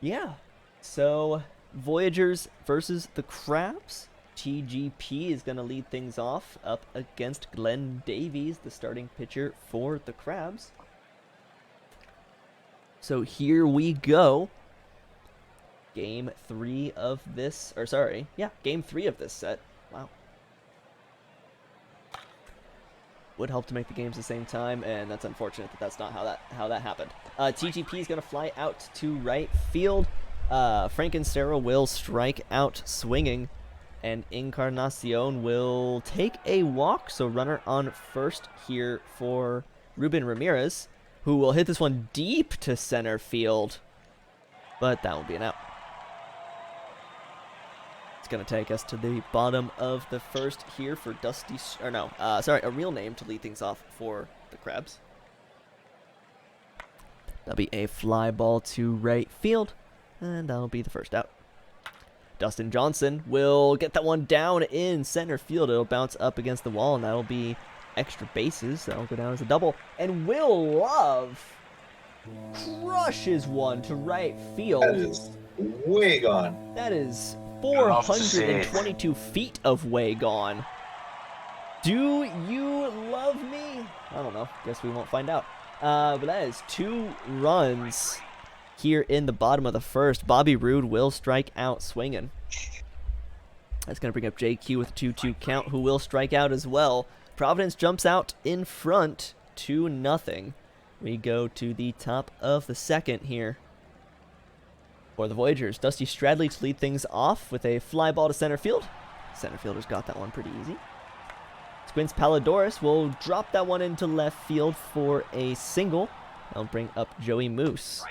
Yeah. So, Voyagers versus the Crabs. TGP is going to lead things off up against Glenn Davies, the starting pitcher for the Crabs. So here we go. Game 3 of this, Game 3 of this set. Wow. Would help to make the games the same time, and that's unfortunate that that's not how that happened. TGP is going to fly out to right field. Frankenstero will strike out swinging, and Encarnacion will take a walk, so runner on first here for Ruben Ramirez, who will hit this one deep to center field, but that will be an out. It's going to take us to the bottom of the first here for a real name to lead things off for the Crabs. That'll be a fly ball to right field. and that'll be the first out. Dustin Johnson will get that one down in center field. It'll bounce up against the wall, and that'll be extra bases. That'll go down as a double. And Will Love crushes one to right field. That is way gone. That is Love to see it. 422 feet of way gone. Do you love me? I don't know. Guess we won't find out. But that is 2 runs here in the bottom of the first. Bobby Roode will strike out swinging. That's going to bring up JQ with a 2-2 count, who will strike out as well. Providence jumps out in front 2-0. We go to the top of the second here for the Voyagers. Dusty Stradley to lead things off with a fly ball to center field. Center fielder's got that one pretty easy. Squints Palladores will drop that one into left field for a single. That'll bring up Joey Moose,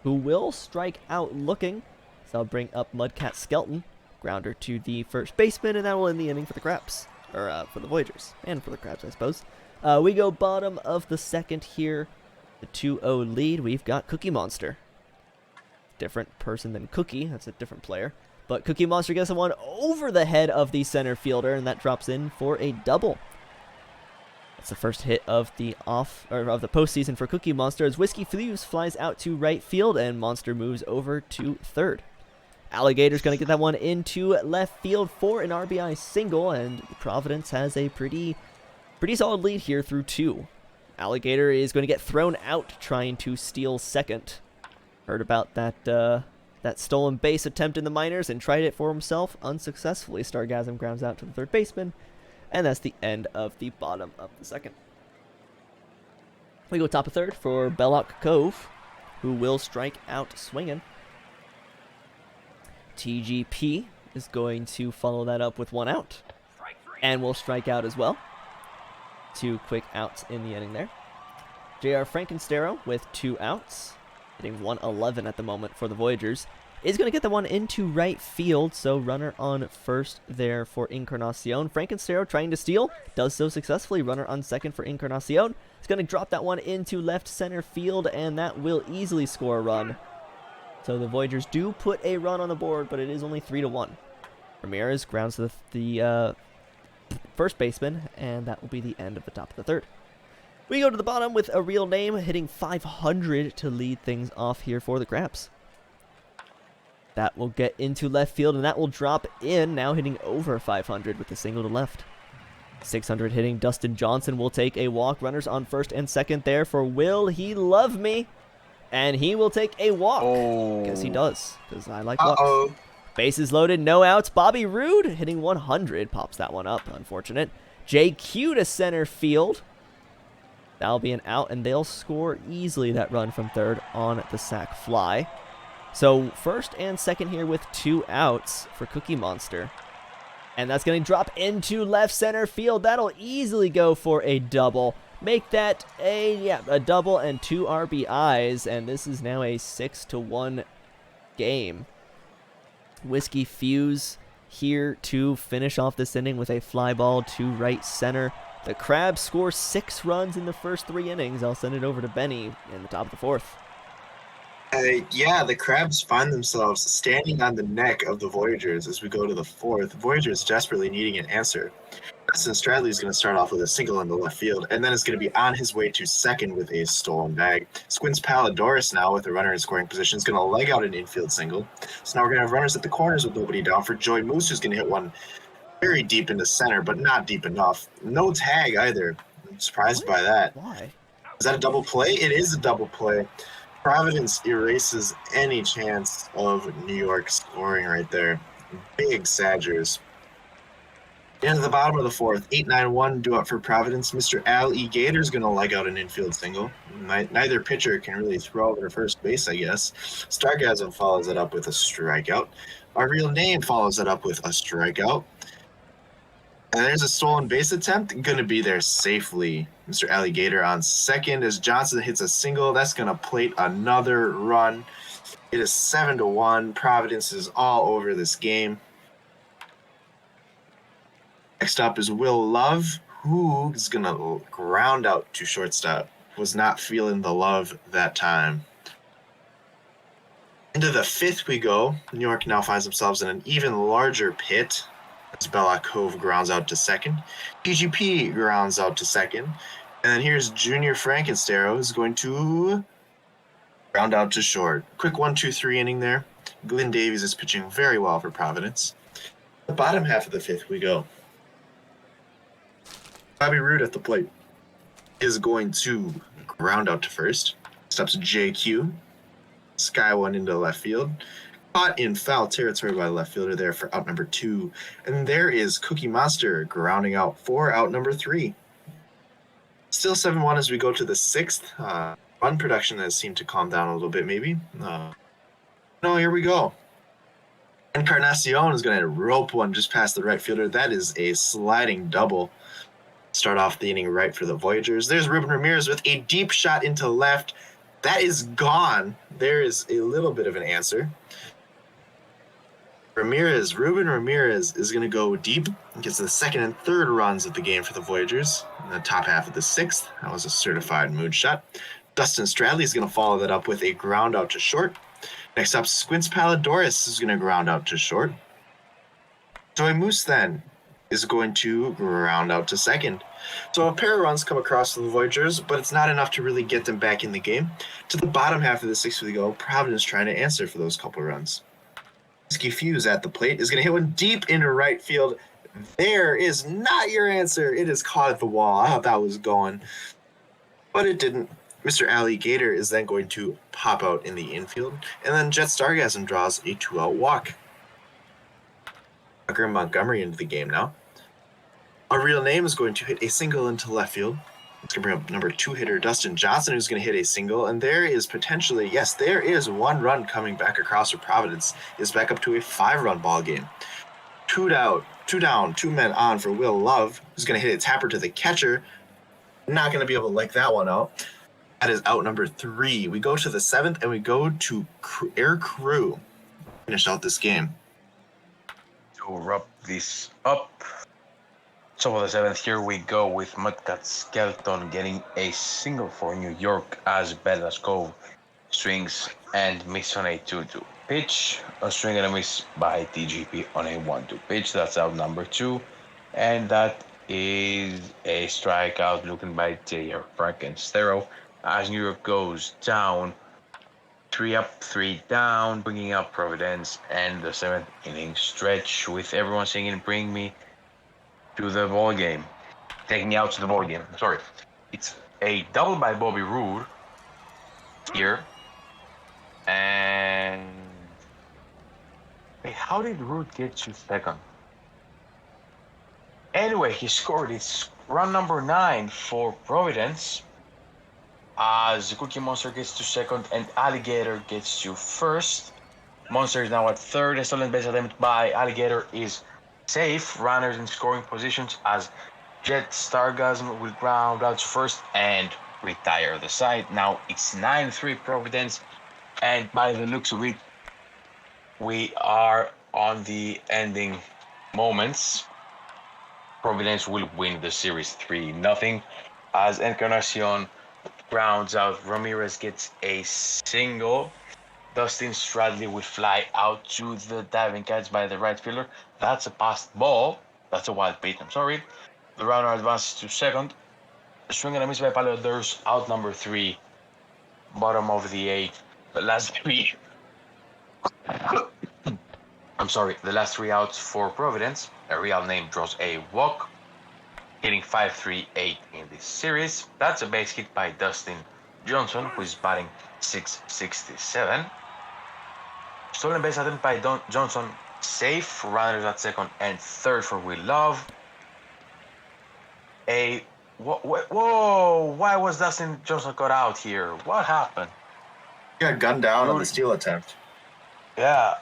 who will strike out looking. So I'll bring up Mudcat Skelton. Grounder to the first baseman, and that will end the inning for the Crabs. Or for the Voyagers. And for the Crabs, I suppose. We go bottom of the second here. The 2-0 lead. We've got Cookie Monster. Different person than Cookie. That's a different player. But Cookie Monster gets the one over the head of the center fielder, and that drops in for a double. That's the first hit of the postseason for Cookie Monster, as Whiskey Fuse flies out to right field, and Monster moves over to third. Alligator's going to get that one into left field for an RBI single, and Providence has a pretty solid lead here through 2. Alligator is going to get thrown out trying to steal second. Heard about that stolen base attempt in the minors and tried it for himself unsuccessfully. Stargasm grounds out to the third baseman, and that's the end of the bottom of the second. We go top of third for Belloc Cove, who will strike out swinging. TGP is going to follow that up with 1 out, and will strike out as well. 2 quick outs in the inning there. JR Frankenstero with 2 outs, hitting 111 at the moment for the Voyagers, is going to get the one into right field, so runner on first there for Encarnacion. Frankenstero trying to steal, does so successfully. Runner on second for Encarnacion. He's going to drop that one into left center field, and that will easily score a run. So the Voyagers do put a run on the board, but it is only 3-1. Ramirez grounds to the first baseman, and that will be the end of the top of the third. We go to the bottom with a real name, hitting 500 to lead things off here for the Crabs. That will get into left field, and that will drop in, now hitting over 500 with a single to left. 600 hitting Dustin Johnson will take a walk. Runners on first and second there for Will He Love Me? And he will take a walk. Oh. Guess he does, because I like walks. Bases loaded, no outs. Bobby Roode hitting 100. Pops that one up, unfortunate. JQ to center field. That'll be an out, and they'll score easily that run from third on the sac fly. So first and second here with 2 outs for Cookie Monster. And that's going to drop into left center field. That'll easily go for a double. Make that a double and 2 RBIs, and this is now a 6-1 game. Whiskey Fuse here to finish off this inning with a fly ball to right center. The Crabs score 6 runs in the first 3 innings. I'll send it over to Benny in the top of the fourth. Yeah, the Crabs find themselves standing on the neck of the Voyagers as we go to the fourth. Voyagers desperately needing an answer. Dustin Stradley is going to start off with a single in the left field, and then is going to be on his way to second with a stolen bag. Squints Palladores now with a runner in scoring position is going to leg out an infield single. So now we're going to have runners at the corners with nobody down for Joey Moose, who's going to hit one very deep into center, but not deep enough. No tag either. I'm surprised by that. Why? Is that a double play? It is a double play. Providence erases any chance of New York scoring right there. Big Sadgers. Into the bottom of the fourth, 8-9-1 due up for Providence. Mr. Alligator is going to leg out an infield single. Neither pitcher can really throw over to first base, I guess. Stargasm follows it up with a strikeout. Our real name follows it up with a strikeout. And there's a stolen base attempt, going to be there safely. Mr. Alligator on second as Johnson hits a single. That's going to plate another run. It is 7-1. Providence is all over this game. Next up is Will Love, who is going to ground out to shortstop. Was not feeling the love that time. Into the 5th we go. New York now finds themselves in an even larger pit as Bella Cove grounds out to 2nd. PGP grounds out to 2nd. And then here's Junior Frankenstero who's going to ground out to short. Quick 1-2-3 inning there. Glenn Davies is pitching very well for Providence. The bottom half of the 5th we go. Bobby Roode at the plate is going to ground out to first. Steps JQ. Sky one into left field. Caught in foul territory by the left fielder there for out number 2. And there is Cookie Monster grounding out for out number 3. Still 7-1 as we go to the 6th. Run production has seemed to calm down a little bit, maybe. No, here we go. Encarnacion is going to rope one just past the right fielder. That is a sliding double. Start off the inning right for the Voyagers. There's Ruben Ramirez with a deep shot into left. That is gone. There is a little bit of an answer. Ruben Ramirez is going to go deep and gets the 2nd and 3rd runs of the game for the Voyagers. In the top half of the 6th, that was a certified mood shot. Dustin Stradley is going to follow that up with a ground out to short. Next up, Squints Palladores is going to ground out to short. Joey Moose then is going to ground out to 2nd. So a pair of runs come across for the Voyagers, but it's not enough to really get them back in the game. To the bottom half of the 6th we go. Providence trying to answer for those couple runs. Whiskey Fuse at the plate is going to hit one deep into right field. There is not your answer. It is caught at the wall. I thought that was going, but it didn't. Mr. Alligator is then going to pop out in the infield, and then Jet Stargasm draws a 2-out walk. Tucker Montgomery into the game now. A Real Name is going to hit a single into left field. It's going to bring up number 2 hitter Dustin Johnson, who's going to hit a single, and there is potentially, yes, there is 1 run coming back across for Providence. It's back up to a 5-run ball game. 2 down, 2 men on for Will Love, who's going to hit a tapper to the catcher. Not going to be able to lick that one out. That is out number 3. We go to the 7th, and we go to Air Crew. Finish out this game. To wrap this up. So for the 7th, here we go with Mudcat Skelton getting a single for New York as Bella's Cove swings and miss on a 2-2 pitch. A swing and a miss by TGP on a 1-2 pitch. That's out number 2. And that is a strikeout looking by J.R. Frankenstero as New York goes down 3 up, 3 down, bringing up Providence and the 7th inning stretch with everyone singing "Bring Me to the Ball Game," taking me out to the ball game. Sorry, it's a double by Bobby Roode here, and wait, how did Roode get to 2nd? Anyway, he scored. It's run number 9 for Providence. As Cookie Monster gets to 2nd and Alligator gets to 1st. Monster is now at 3rd. A stolen base attempt by Alligator is safe. Runners in scoring positions as Jet Stargasm will ground out to 1st and retire the side. Now it's 9-3 Providence, and by the looks of it, we are on the ending moments. Providence will win the series 3-0 as Encarnacion grounds out. Ramirez gets a single. Dustin Stradley will fly out to the diving catch by the right fielder. That's a passed ball. That's a wild pitch, I'm sorry. The runner advances to 2nd. A swing and a miss by Palladores, out number 3. Bottom of the 8th. The last 3. I'm sorry, the last 3 outs for Providence. A Real Name draws a walk, hitting .538 in this series. That's a base hit by Dustin Johnson, who is batting .667. Stolen base attempt by Johnson, safe. Runners at 2nd and 3rd for Will Love. Whoa! Why was Dustin Johnson cut out here? What happened? He got gunned down on the steal attempt. Yeah,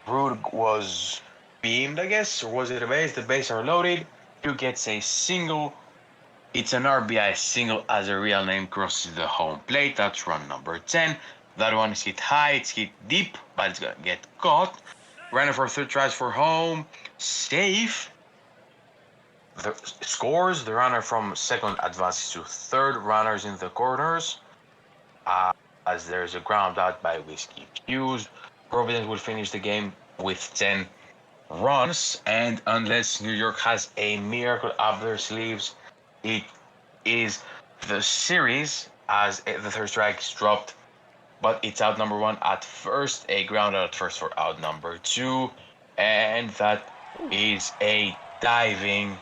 Roode was beamed, I guess, or was it a base? The bases are loaded. He gets a single. It's an RBI single as a Real Name crosses the home plate. That's run number 10. That one is hit high, it's hit deep, but it's gonna get caught. Runner for 3rd tries for home. Safe. Scores. The runner from 2nd advances to 3rd. Runners in the corners. As there's a ground out by Whiskey Fuse. Providence will finish the game with 10 runs, and unless New York has a miracle up their sleeves, it is the series as the third strike is dropped, but it's out number 1 at first, a ground out at first for out number 2, and that is a diving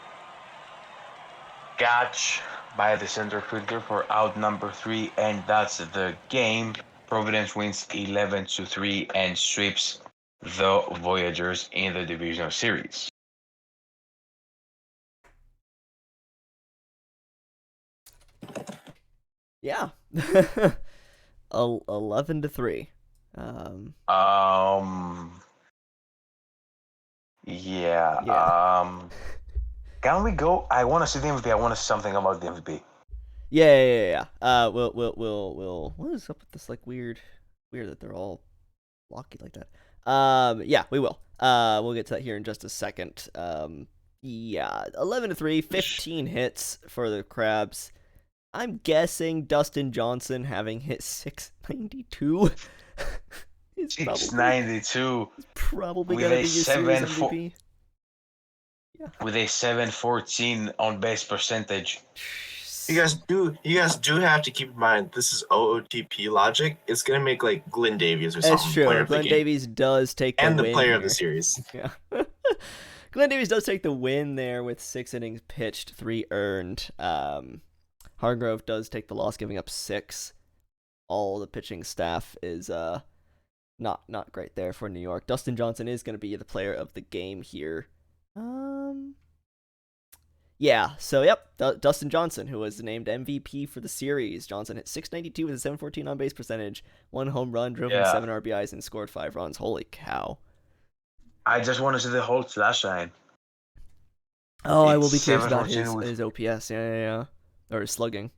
catch by the center fielder for out number 3, and that's the game. Providence wins 11-3 and sweeps the Voyagers in the divisional series. Yeah. 11-3. Yeah. Can we go? I want to see the MVP. I want to see something about the MVP. Yeah. We'll. What is up with this? Like weird that they're all blocky like that. Yeah, we will. We'll get to that here in just a second. Yeah, 11-3, 15 hits for the Crabs. I'm guessing Dustin Johnson, having hit 692, is 692 probably gonna be your series MVP. Yeah. With a 714 on base percentage. You guys do have to keep in mind this is OOTP logic. It's gonna make like Glenn Davies or something. That's true. Glenn Davies does take the win. And the player here. of the series. Yeah. Glenn Davies does take the win there with 6 innings pitched, 3 earned. Hargrove does take the loss, giving up 6. All the pitching staff is not great there for New York. Dustin Johnson is going to be the player of the game here. Yeah, so yep, Dustin Johnson, who was named MVP for the series. Johnson hit 692 with a 714 on base percentage, 1 home run, drove in 7 RBIs, and scored 5 runs. Holy cow! I just want to see the whole slash line. Oh, I will be curious about his OPS. Yeah. Or his slugging.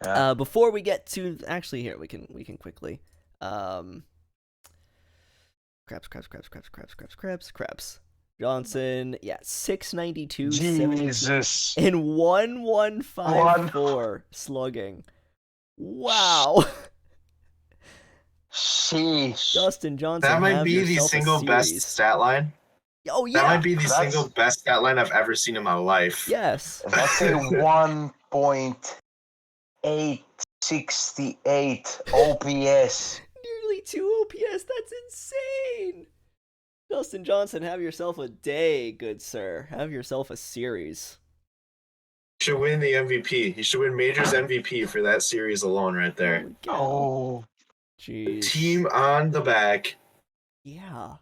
Yeah. Before we get to actually here, we can quickly. Crabs. Johnson, 692, Jesus, in 1.154 slugging. Wow. Sheesh. Dustin Johnson. That might be the single best stat line. Oh yeah. That might be the single best stat line I've ever seen in my life. Yes. That's a 1.868 OPS. Nearly 2 OPS. That's insane. Dustin Johnson, have yourself a day, good sir. Have yourself a series. You should win the MVP. You should win Majors MVP for that series alone right there. Oh. Jeez. Team on the back. Yeah.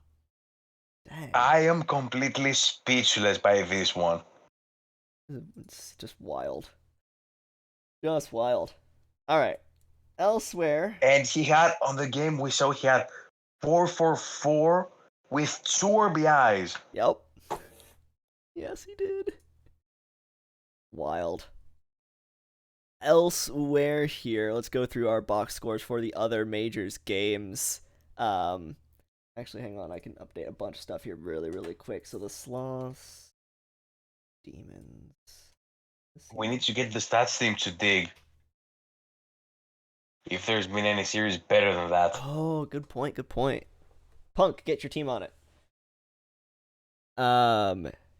Dang. I am completely speechless by this one. It's just wild. Just wild. All right. Elsewhere. And he had, on the game we saw, he had 4-for-4 with 2 RBIs. Yep. Yes, he did. Wild. Elsewhere here, let's go through our box scores for the other Majors games. Actually, hang on, I can update a bunch of stuff here really quick. So the Sloths, Demons. We need to get the stats team to dig. If there's been any series better than that. Oh, good point. Punk, get your team on it.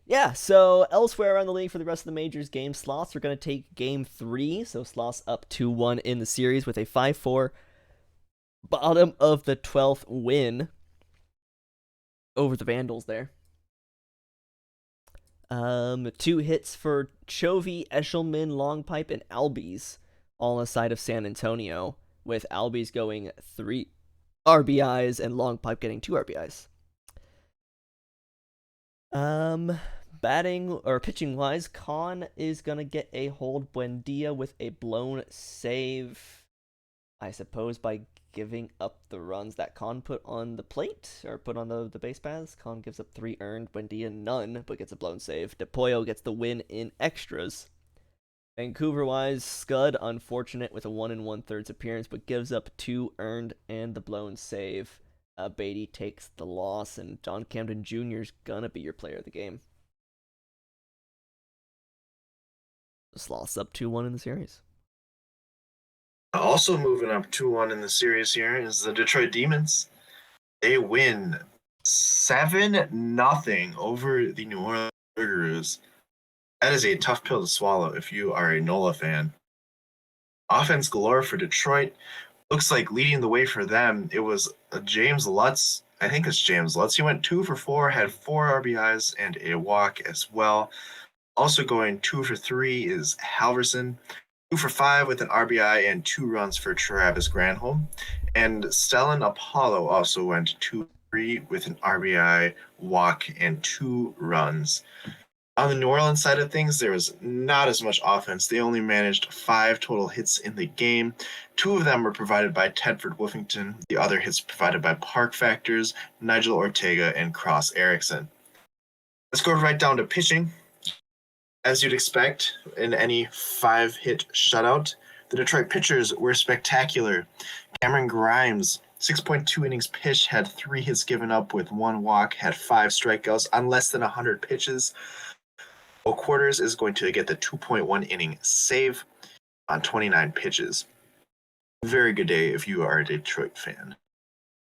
Yeah, so elsewhere around the league for the rest of the Majors games, Sloths are going to take Game 3. So Sloths up 2-1 in the series with a 5-4 bottom of the 12th win over the Vandals there. 2 hits for Chovy, Eshelman, Longpipe, and Albies, all on the side of San Antonio, with Albies going 3 RBIs and Longpipe getting 2 RBIs. Batting or pitching wise, Khan is gonna get a hold. Buendia with a blown save, I suppose, by giving up the runs that Khan put on the plate or put on the base paths. Khan gives up 3 earned, Buendia none, but gets a blown save. DePollo gets the win in extras. Vancouver wise, Scud unfortunate with a 1 1/3 appearance, but gives up 2 earned and the blown save. Beatty takes the loss, and John Camden Jr. is gonna be your player of the game. Sloths up 2-1 in the series. Also moving up 2-1 in the series here is the Detroit Demons. They win 7-0 over the New Orleans Burgers. That is a tough pill to swallow if you are a NOLA fan. Offense galore for Detroit. Looks like leading the way for them, it was James Lutz. I think it's James Lutz. He went 2 for 4, had 4 RBIs and a walk as well. Also going 2 for 3 is Halverson. 2 for 5 with an RBI and 2 runs for Travis Granholm. And Stellan Apollo also went 2 for 3 with an RBI, walk, and 2 runs. On the New Orleans side of things, there was not as much offense. They only managed 5 total hits in the game. 2 of them were provided by Tedford Wolfington. The other hits provided by Park Factors, Nigel Ortega, and Cross Erickson. Let's go right down to pitching. As you'd expect in any 5-hit shutout, the Detroit pitchers were spectacular. Cameron Grimes, 6.2 innings pitched, had 3 hits given up with 1 walk, had 5 strikeouts on less than 100 pitches. Quarters is going to get the 2.1 inning save on 29 pitches. Very good day if you are a Detroit fan.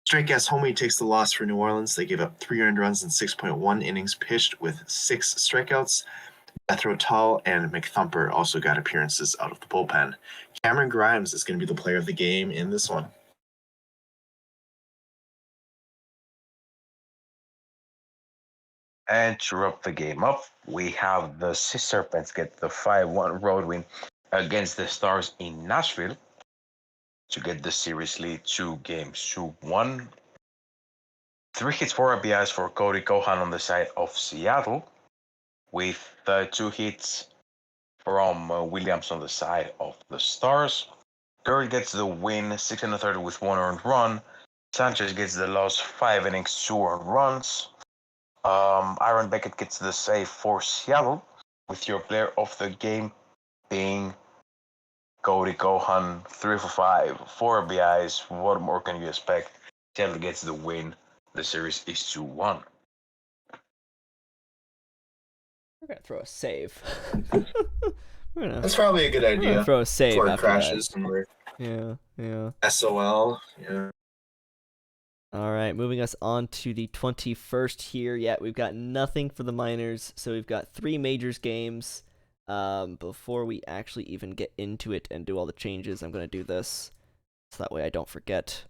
Straight gas homie takes the loss for New Orleans. They gave up 3 earned runs in 6.1 innings pitched with 6 strikeouts. Jethro Tull and McThumper also got appearances out of the bullpen. Cameron Grimes is going to be the player of the game in this one. And to wrap the game up, we have the Sea Serpents get the 5-1 road win against the Stars in Nashville to get the series lead 2-1. 3 hits, 4 RBIs for Cody Cohan on the side of Seattle, with 2 hits from Williams on the side of the Stars. Curry gets the win, 6 1/3 with 1 earned run. Sanchez gets the loss, 5 innings, 2 earned runs. Aaron Beckett gets the save for Seattle, with your player of the game being Cody Cohan, 3 for 5, 4 RBIs. What more can you expect? Seattle gets the win. The series is 2-1. We're gonna throw a save. That's probably a good we're gonna idea. throw a save Before it after crashes that. and we're Yeah. SOL. Yeah. All right, moving us on to the 21st here. Yeah, we've got nothing for the minors, so we've got 3 majors games. Before we actually even get into it and do all the changes, I'm gonna do this so that way I don't forget.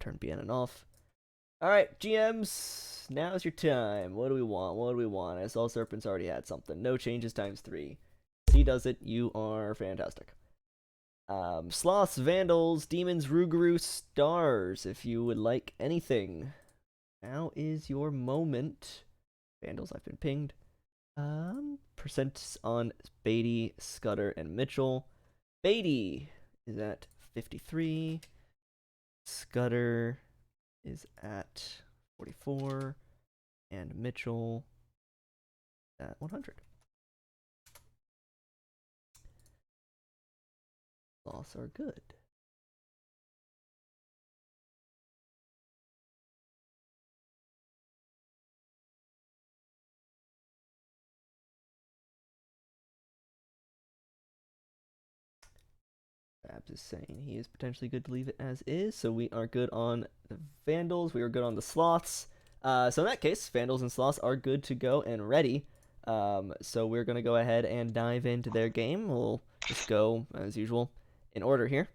Turn BNN off. All right, GMs, now's your time. What do we want? As all Serpents already had something. No changes times 3. He does it. You are fantastic. Sloths, Vandals, Demons, Rougarou, Stars. If you would like anything, now is your moment. Vandals, I've been pinged. Percents on Beatty, Scudder, and Mitchell. Beatty is at 53. Scudder is at 44. And Mitchell at 100. Loss are good. Babs is saying he is potentially good to leave it as is, so we are good on the Vandals. We are good on the Sloths. So in that case, Vandals and Sloths are good to go and ready. So we're going to go ahead and dive into their game. We'll just go, as usual, in order here.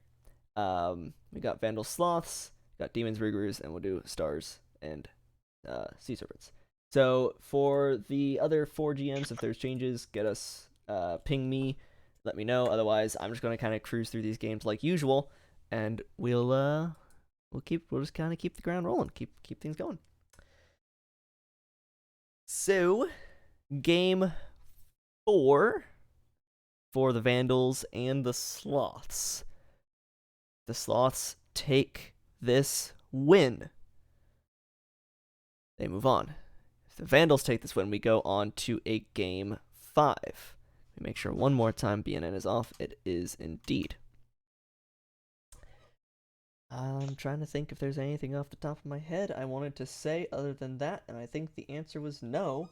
We got Vandals, Sloths, got Demons, Rougarous, and we'll do Stars and Sea Serpents. So for the other 4 GMs, if there's changes, get us, ping me, let me know. Otherwise, I'm just gonna kind of cruise through these games like usual, and we'll just kind of keep the ground rolling, keep things going. So, game 4 for the Vandals and the Sloths. The Sloths take this win. They move on. If the Vandals take this win, we go on to a game 5. We make sure one more time BNN is off. It is indeed. I'm trying to think if there's anything off the top of my head I wanted to say other than that, and I think the answer was no.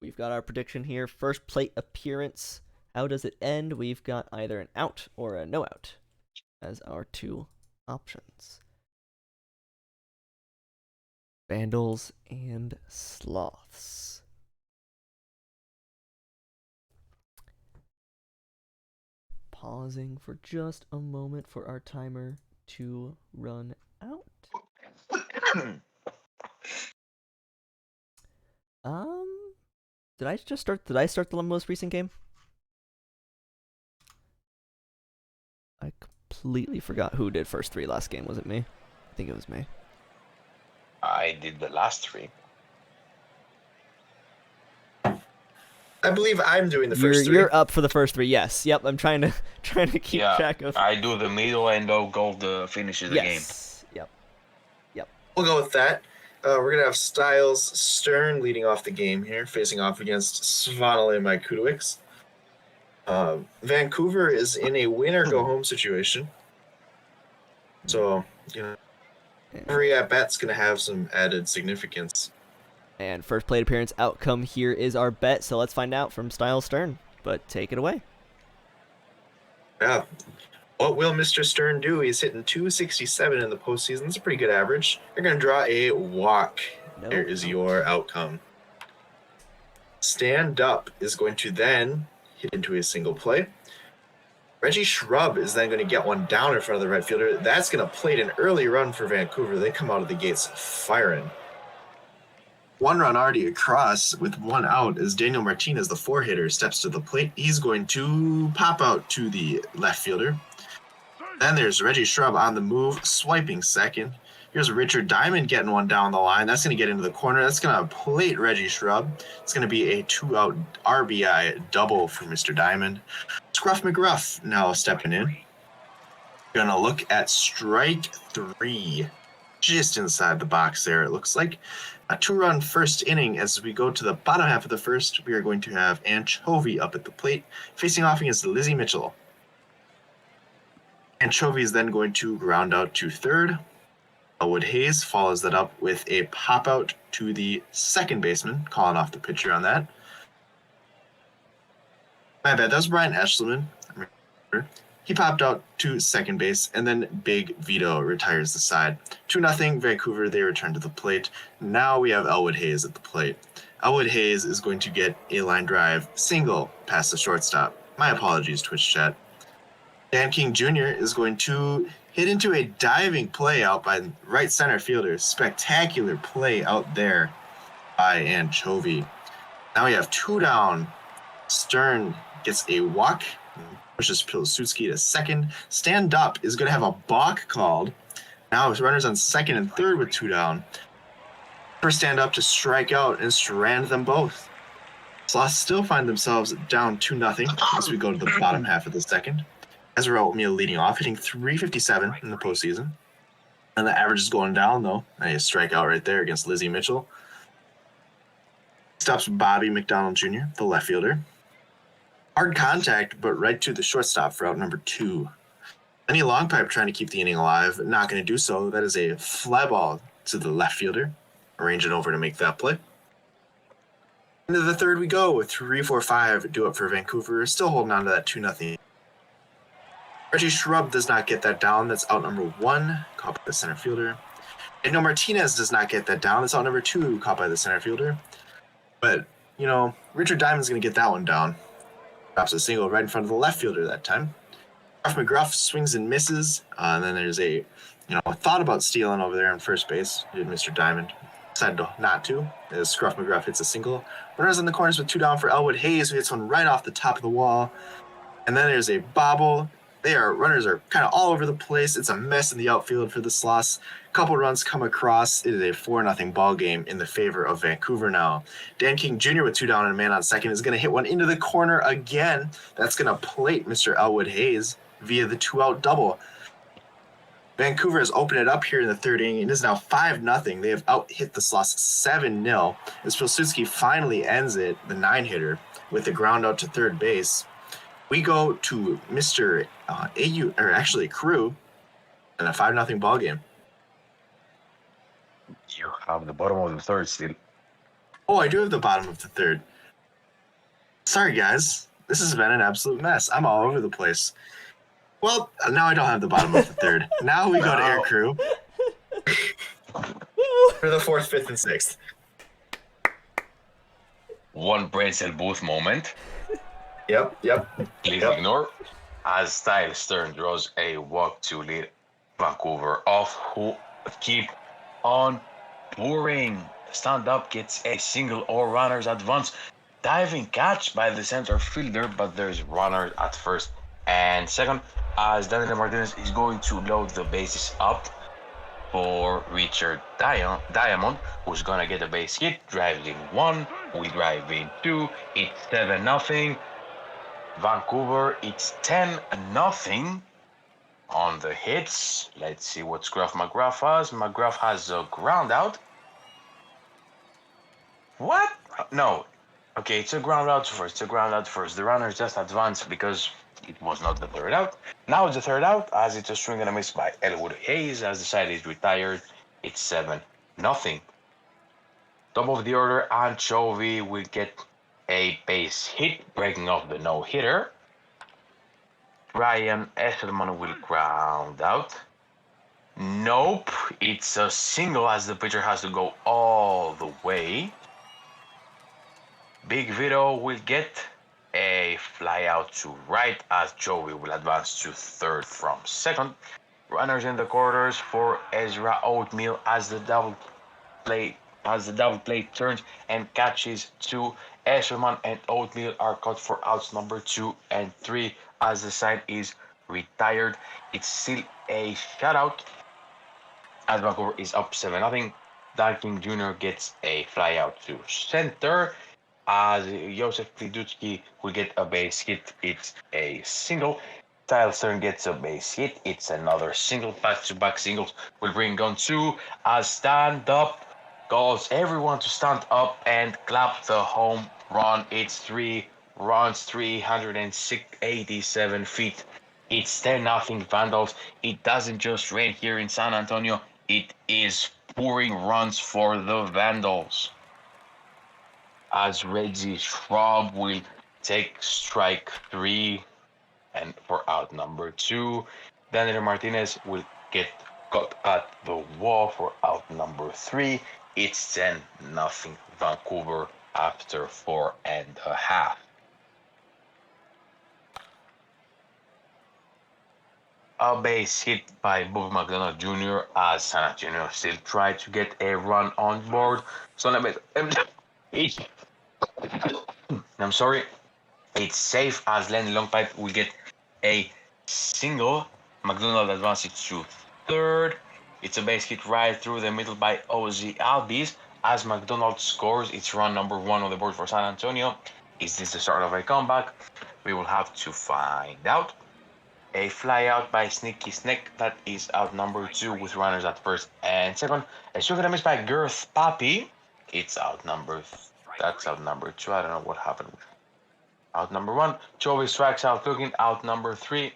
We've got our prediction here. First plate appearance. How does it end? We've got either an out or a no out as our 2 options. Vandals and Sloths. Pausing for just a moment for our timer to run out. Did I start the most recent game? I completely forgot who did first three last game. Was it me? I think it was me. I did the last three. I believe I'm doing the first three. You're up for the first three. Yes. Yep. I'm trying to keep track of. I do the middle and go the finishes the game. Yes. Yep. We'll go with that. We're going to have Styles Stern leading off the game here, facing off against Svanale Majkudovic. Vancouver is in a win-or-go-home situation. So, every at-bat's going to have some added significance. And first plate appearance outcome here is our bet, so let's find out from Styles Stern. But take it away. Yeah. What will Mr. Stern do? He's hitting 267 in the postseason. That's a pretty good average. You're going to draw a walk. No, There is your outcome. Stand Up is going to then hit into a single play. Reggie Shrub is then going to get one down in front of the right fielder. That's going to plate an early run for Vancouver. They come out of the gates firing. One run already across with one out as Daniel Martinez, the four hitter, steps to the plate. He's going to pop out to the left fielder. Then there's Reggie Shrub on the move, swiping second. Here's Richard Diamond getting one down the line. That's going to get into the corner. That's going to plate Reggie Shrub. It's going to be a 2-out RBI double for Mr. Diamond. Scruff McGruff now stepping in. Going to look at strike 3. Just inside the box there, it looks like. A 2-run first inning. As we go to the bottom half of the first, we are going to have Anchovy up at the plate, facing off against Lizzie Mitchell. Anchovy is then going to ground out to third. Elwood Hayes follows that up with a pop out to the second baseman, calling off the pitcher on that. My bad, that was Brian Eschleman. He popped out to second base, and then Big Vito retires the side. 2-0 Vancouver, they return to the plate. Now we have Elwood Hayes at the plate. Elwood Hayes is going to get a line drive single past the shortstop. My apologies, Twitch chat. Dan King Jr. is going to hit into a diving play out by right center fielder. Spectacular play out there by Anchovy. Now we have 2 down. Stern gets a walk, pushes Pilsudski to second. Stand Up is going to have a balk called. Now his runners on second and third with 2 down. First Stand Up to strike out and strand them both. Sloths still find themselves down 2-0 as we go to the bottom half of the second. Ezra Oatmeal leading off, hitting 357 in the postseason. And the average is going down, though. And a strikeout right there against Lizzie Mitchell. Stops Bobby McDonald Jr., the left fielder. Hard contact, but right to the shortstop for out number 2. Any long pipe trying to keep the inning alive, not going to do so. That is a fly ball to the left fielder. Arranging over to make that play. Into the third we go with 3-4-5 do it for Vancouver. Still holding on to that 2-0. Reggie Shrub does not get that down. That's out number 1, caught by the center fielder. Daniel Martinez does not get that down. That's out number 2, caught by the center fielder. But, Richard Diamond's going to get that one down. Drops a single right in front of the left fielder that time. Scruff McGruff swings and misses. And then there's a thought about stealing over there on first base. Did Mr. Diamond. Decided not to, as Scruff McGruff hits a single. Runners in the corners with 2 down for Elwood Hayes, who hits one right off the top of the wall. And then there's a bobble. Runners are kind of all over the place. It's a mess in the outfield for the Sloths. A couple runs come across. It is a 4-0 ball game in the favor of Vancouver now. Dan King Jr. with 2 down and a man on second is going to hit one into the corner again. That's going to plate Mr. Elwood Hayes via the 2-out double. Vancouver has opened it up here in the third inning. It is now 5-0. They have out-hit the Sloths 7-0 as Pilsudski finally ends it, the 9-hitter, with a ground out to third base. We go to Mr. Crew, in a 5-0 ball game. You have the bottom of the third still. Oh, I do have the bottom of the third. Sorry, guys. This has been an absolute mess. I'm all over the place. Well, now I don't have the bottom of the third. Now we go to air Wow. crew for the 4th, 5th, and 6th. One pretzel booth moment. Yep. Please Yep. ignore. As Style Stern draws a walk to lead Vancouver off, who keep on pouring. Stand up gets a single or runners advance. Diving catch by the center fielder, but there's runners at first and second as Daniel Martinez is going to load the bases up for Richard Diamond, who's gonna get a base hit. Drives in 1, we drive in 2. It's 7-0. Vancouver, it's 10-0 on the hits. Let's see what McGrath has. McGrath has a ground out. What? No. Okay, it's a ground out first. The runners just advanced because it was not the third out. Now it's the third out as it's a swing and a miss by Elwood Hayes as the side is retired. It's 7-0. Top of the order, Anchovy will get a base hit, breaking off the no-hitter. Ryan Esselman will ground out. Nope, it's a single as the pitcher has to go all the way. Big Vito will get a fly out to right as Joey will advance to third from second. Runners in the quarters for Ezra Oatmeal as the double play turns and catches to Escherman, and Oatmeal are caught for outs number 2 and 3 as the side is retired. It's still a shutout as Vancouver is up 7-0. Dan King Jr. gets a fly out to center as Josef Klidutsky will get a base hit. It's a single. Tyler Stern gets a base hit. It's another single. Back-to-back singles will bring on 2 as stand up calls everyone to stand up and clap the home run. It's 3 runs, 387 feet. It's 10-0 Vandals. It doesn't just rain here in San Antonio. It is pouring runs for the Vandals. As Reggie Schwab will take strike 3 and for out number 2. Daniel Martinez will get caught at the wall for out number 3. It's 10-0 Vancouver after 4.5. A base hit by Bob McDonald Jr. as San Antonio still tried to get a run on board. So I'm sorry. It's safe as Lenny Longpipe will get a single. McDonald advances to third. It's a base hit right through the middle by Ozzy Albies. As McDonald scores, it's run number 1 on the board for San Antonio. Is this the start of a comeback? We will have to find out. A fly out by Sneaky Snake. That is out number 2 with runners at first and second. A swing and a miss by Girth Pappy. It's out number. That's out number 2. I don't know what happened. Out number 1. Joey strikes out looking. Out number 3.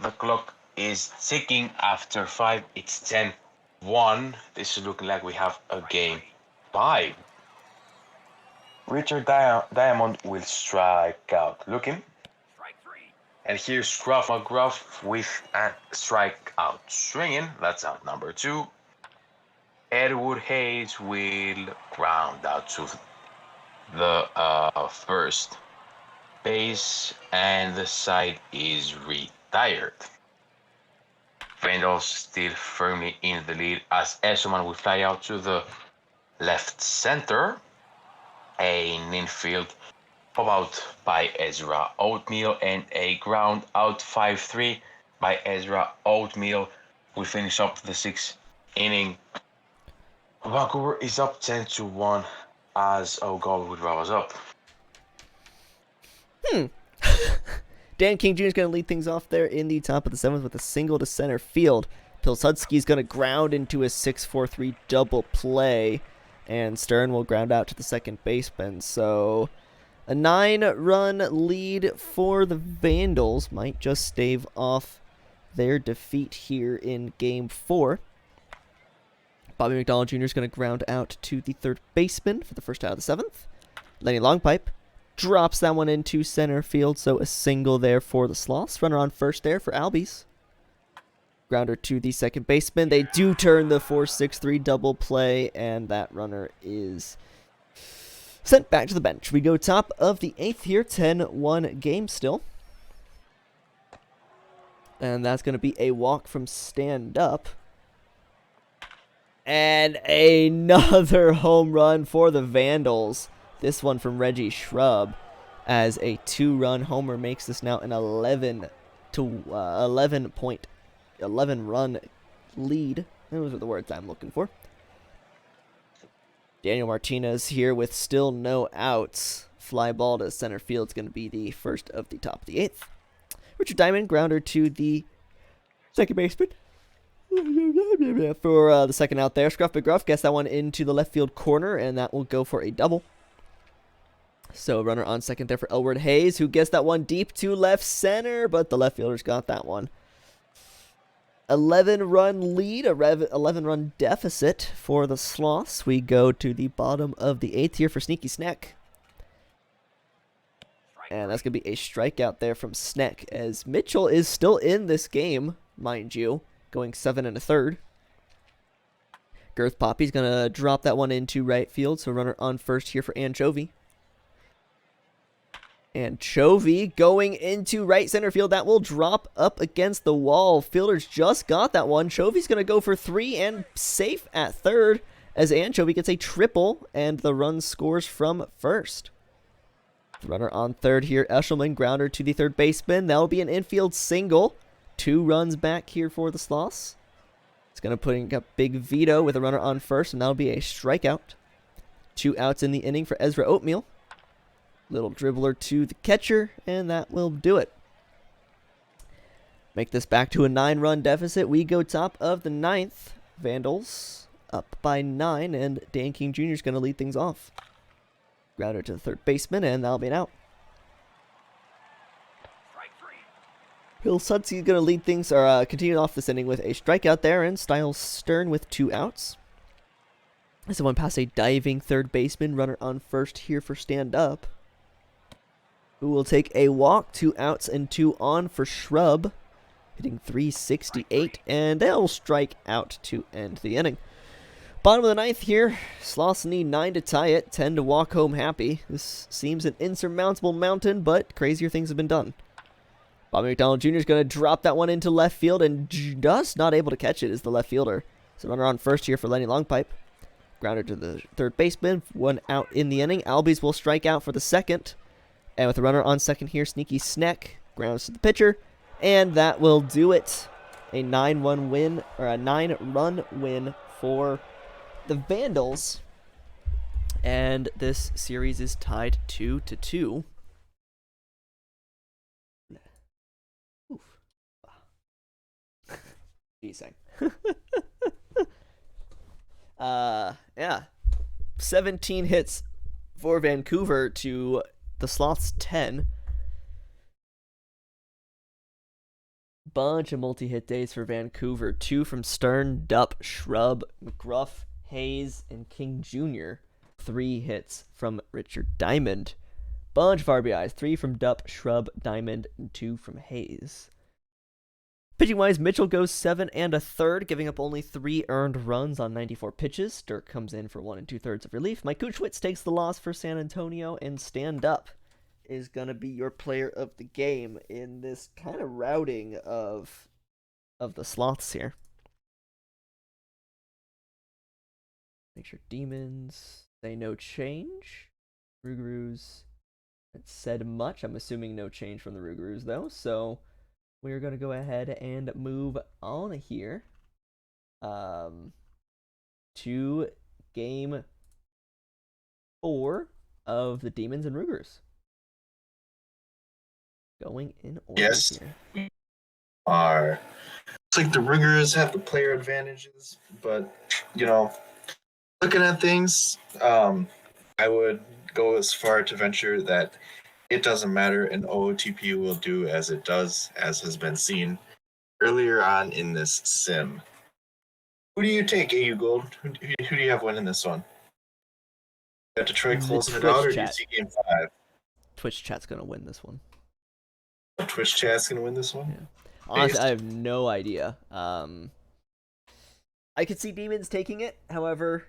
The clock is ticking after 5. It's 10-1. This is looking like we have a game 5. Richard Diamond will strike out looking. And here's Scruff McGruff with a strikeout swinging. That's out number 2. Edward Hayes will ground out to the first base, and the side is retired. Vandals still firmly in the lead as Esselman will fly out to the left center. An infield pop out by Ezra Oatmeal and a ground out 5-3 by Ezra Oatmeal. We finish up the 6th inning. Vancouver is up 10-1 as O'Gall would draw us up. Dan King Jr. is going to lead things off there in the top of the 7th with a single to center field. Pilsudski is going to ground into a 6-4-3 double play, and Stern will ground out to the second baseman. So a 9-run lead for the Vandals might just stave off their defeat here in Game 4. Bobby McDonald Jr. is going to ground out to the third baseman for the first out of the 7th. Lenny Longpipe drops that one into center field, so a single there for the Sloths. Runner on first there for Albies. Grounder to the second baseman. They do turn the 4-6-3 double play, and that runner is sent back to the bench. We go top of the 8th here, 10-1 game still. And that's going to be a walk from stand up. And another home run for the Vandals. This one from Reggie Shrub, as a 2-run homer makes this now an 11 run lead. Those are the words I'm looking for. Daniel Martinez here with still no outs. Fly ball to center field is going to be the first of the top of the 8th. Richard Diamond, grounder to the second baseman. For the second out there, Scruff McGruff gets that one into the left field corner, and that will go for a double. So runner on second there for Elward Hayes, who gets that one deep to left center, but the left fielder's got that one. 11-run lead, a 11-run deficit for the Sloths. We go to the bottom of the 8th here for Sneaky Snack. And that's going to be a strikeout there from Snack, as Mitchell is still in this game, mind you, going 7 1/3. Girth Poppy's going to drop that one into right field, so runner on first here for Anchovy. Anchovy going into right center field. That will drop up against the wall. Fielders just got that one. Chovy's going to go for 3 and safe at third, as Anchovy gets a triple, and the run scores from first. Runner on third here, Eshelman, grounder to the third baseman. That'll be an infield single. 2 runs back here for the Sloths. It's going to put up Big Vito with a runner on first, and that'll be a strikeout. 2 outs in the inning for Ezra Oatmeal. Little dribbler to the catcher, and that will do it. Make this back to a 9-run deficit. We go top of the 9th. Vandals up by 9, and Dan King Jr. is going to lead things off. Grounder to the third baseman, and that'll be an out. Bill Sudsey is going to lead things, or continue off this inning with a strikeout there, and Styles Stern with 2 outs. Someone pass a diving third baseman, runner on first here for stand up, who will take a walk, 2 outs and 2 on for Shrub, hitting .368, and they'll strike out to end the inning. Bottom of the 9th here, Sloths need 9 to tie it, 10 to walk home happy. This seems an insurmountable mountain, but crazier things have been done. Bobby McDonald Jr. is going to drop that one into left field, and just not able to catch it is the left fielder. So runner on first here for Lenny Longpipe. Grounder to the third baseman, 1 out in the inning. Albies will strike out for the second. And with the runner on second here, Sneaky Snack grounds to the pitcher, and that will do it. A 9-1 win, or a 9-run win for the Vandals, and this series is tied 2-2. Oof. Jeez. Yeah. 17 hits for Vancouver to the Sloths 10. Bunch of multi-hit days for Vancouver. 2 from Stern, Dupp, Shrub, McGruff, Hayes, and King Jr. 3 hits from Richard Diamond. Bunch of RBIs. 3 from Dupp, Shrub, Diamond, and 2 from Hayes. Pitching-wise, Mitchell goes 7 1/3, giving up only 3 earned runs on 94 pitches. Dirk comes in for 1 2/3 of relief. Mike Kuchwitz takes the loss for San Antonio, and Stand Up is going to be your player of the game in this kind of routing of the Sloths here. Make sure Demons say no change. Rougarous haven't said much. I'm assuming no change from the Rougarous, though, so we're going to go ahead and move on here to game 4 of the Demons and Rougarous. Going in order Yes. here. It's like the Rougarous have the player advantages, but, looking at things, I would go as far to venture that it doesn't matter, and OOTP will do as it does, as has been seen earlier on in this sim. Who do you take, AU Gold? Who do you have winning this one? Got Detroit closing it out, or do you see game 5? Twitch chat's gonna win this one. Twitch chat's gonna win this one. Yeah. Honestly, I have no idea. I could see Demons taking it. However,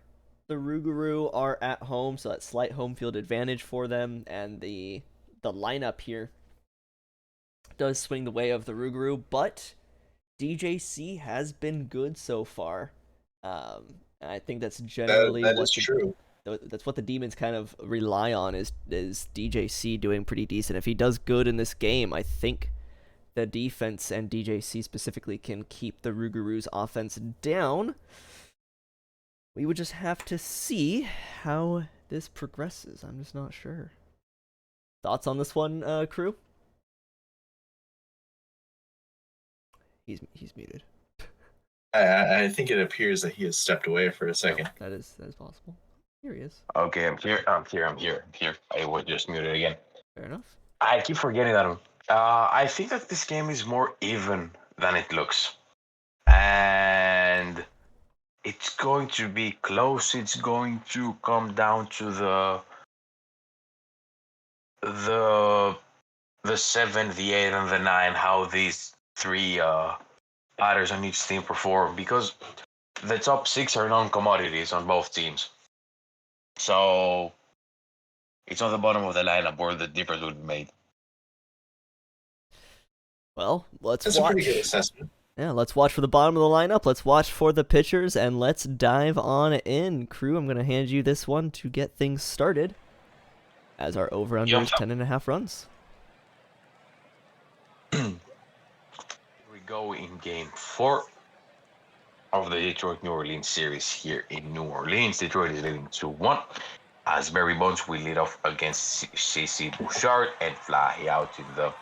the Rougarou are at home, so that's slight home field advantage for them, and the lineup here does swing the way of the Rougarou, but DJC has been good so far. I think that's generally that is true. That's what the Demons kind of rely on is DJC doing pretty decent. If he does good in this game, I think the defense and DJC specifically can keep the Rougarou's offense down. We would just have to see how this progresses. I'm just not sure. Thoughts on this one, crew? He's muted. I think it appears that he has stepped away for a second. That is possible. Here he is. Okay, I'm here. I was just muted again. Fair enough. I keep forgetting that. I think that this game is more even than it looks. And it's going to be close. It's going to come down to the 7, the 8, and the 9, how these three batters on each team perform, because the top 6 are non-commodities on both teams. So it's on the bottom of the lineup where the difference will be made. Well, let's That's watch. a pretty good assessment. Yeah, let's watch for the bottom of the lineup. Let's watch for the pitchers, and let's dive on in. Crew, I'm going to hand you this one to get things started, as our over-under is 10.5 runs. We go in game 4 of the Detroit-New Orleans series here in New Orleans. Detroit is leading 2-1, as Barry Bonds will lead off against CC Bouchard and fly out in the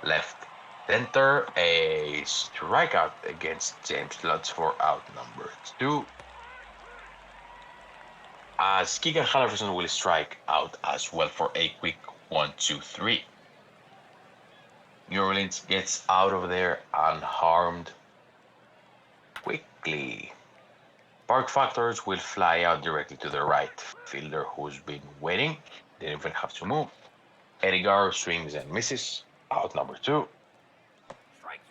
left center. A strikeout against James Lutz for out number 2. As Keegan Halverson will strike out as well for a quick 1-2-3. New Orleans gets out of there unharmed quickly. Park Factors will fly out directly to the right fielder who's been waiting. Didn't even have to move. Edgar swings and misses. Out number 2.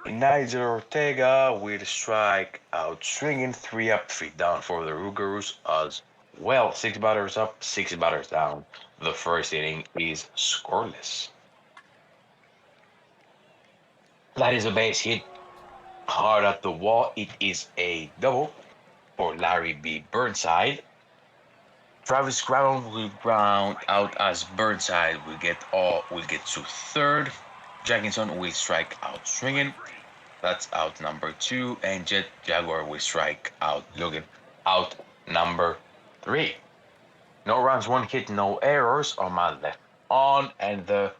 Nigel Ortega will strike out swinging. 3 up, 3 down for the Rougarous as well. 6 batters up, 6 batters down. The first inning is scoreless. That is a base hit hard at the wall. It is a double for Larry B. Burnside. Travis Brown will ground out as Burnside will get to third. Jackinson will strike out swinging. That's out number 2. And Jet Jaguar will strike out looking. Out number 3. No runs, 1 hit, no errors. Omar left on, and the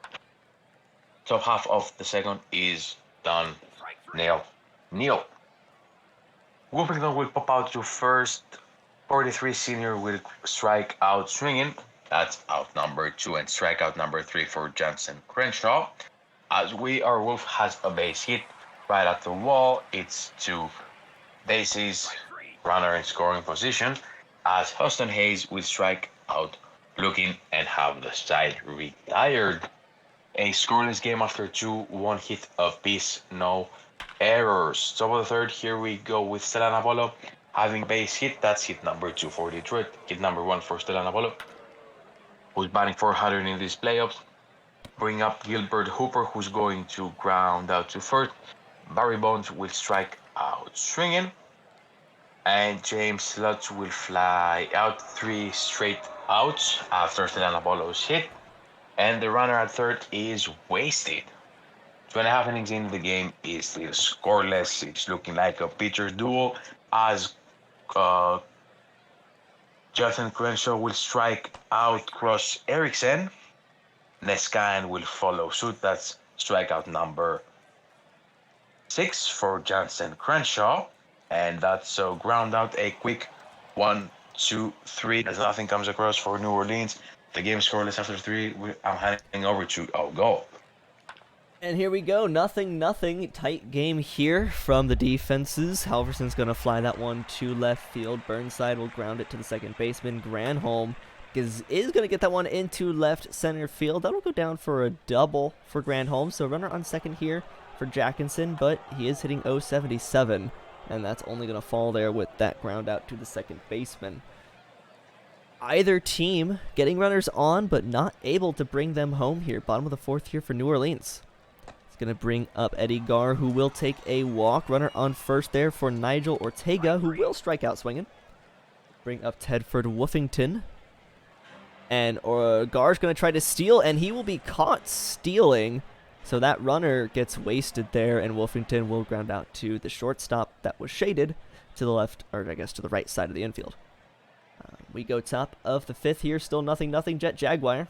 top half of the second is done. Neil. Wolfington will pop out to first. 43 senior will strike out swinging. That's out number 2, and strikeout number 3 for Johnson Crenshaw. As Wolf has a base hit right at the wall. It's 2 bases, runner in scoring position, as Huston Hayes will strike out looking and have the side retired. A scoreless game after 2, 1 hit apiece, no errors. Top of the third, here we go with Stellan Apollo having base hit. That's hit number 2 for Detroit. Hit number 1 for Stellan Apollo, who's batting 400 in these playoffs. Bring up Gilbert Hooper, who's going to ground out to first. Barry Bonds will strike out swinging. And James Lutz will fly out. 3 straight outs after Stellan Apollo's hit. And the runner at third is wasted. 2.5 innings into the game is still scoreless. It's looking like a pitcher's duel as Jonathan Crenshaw will strike out Cross Erickson. Nescan will follow suit. That's strikeout number 6 for Johnson Crenshaw. And that's ground out a quick 1-2-3 as nothing comes across for New Orleans. The game scoreless after 3. I'm handing over to Go. And here we go, 0-0, tight game here from the defenses. Halverson's going to fly that one to left field. Burnside will ground it to the second baseman. Granholm is going to get that one into left center field. That'll go down for a double for Granholm. So runner on second here for Jackinson, but he is hitting 077, and that's only going to fall there with that ground out to the second baseman. Either team getting runners on, but not able to bring them home here. Bottom of the fourth here for New Orleans. It's going to bring up Eddie Gar, who will take a walk. Runner on first there for Nigel Ortega, who will strike out swinging. Bring up Tedford Woofington. And Gar's going to try to steal, and he will be caught stealing. So that runner gets wasted there, and Woofington will ground out to the shortstop that was shaded to the left, or I guess to the right side of the infield. We go top of the fifth here, still 0-0. Jet Jaguar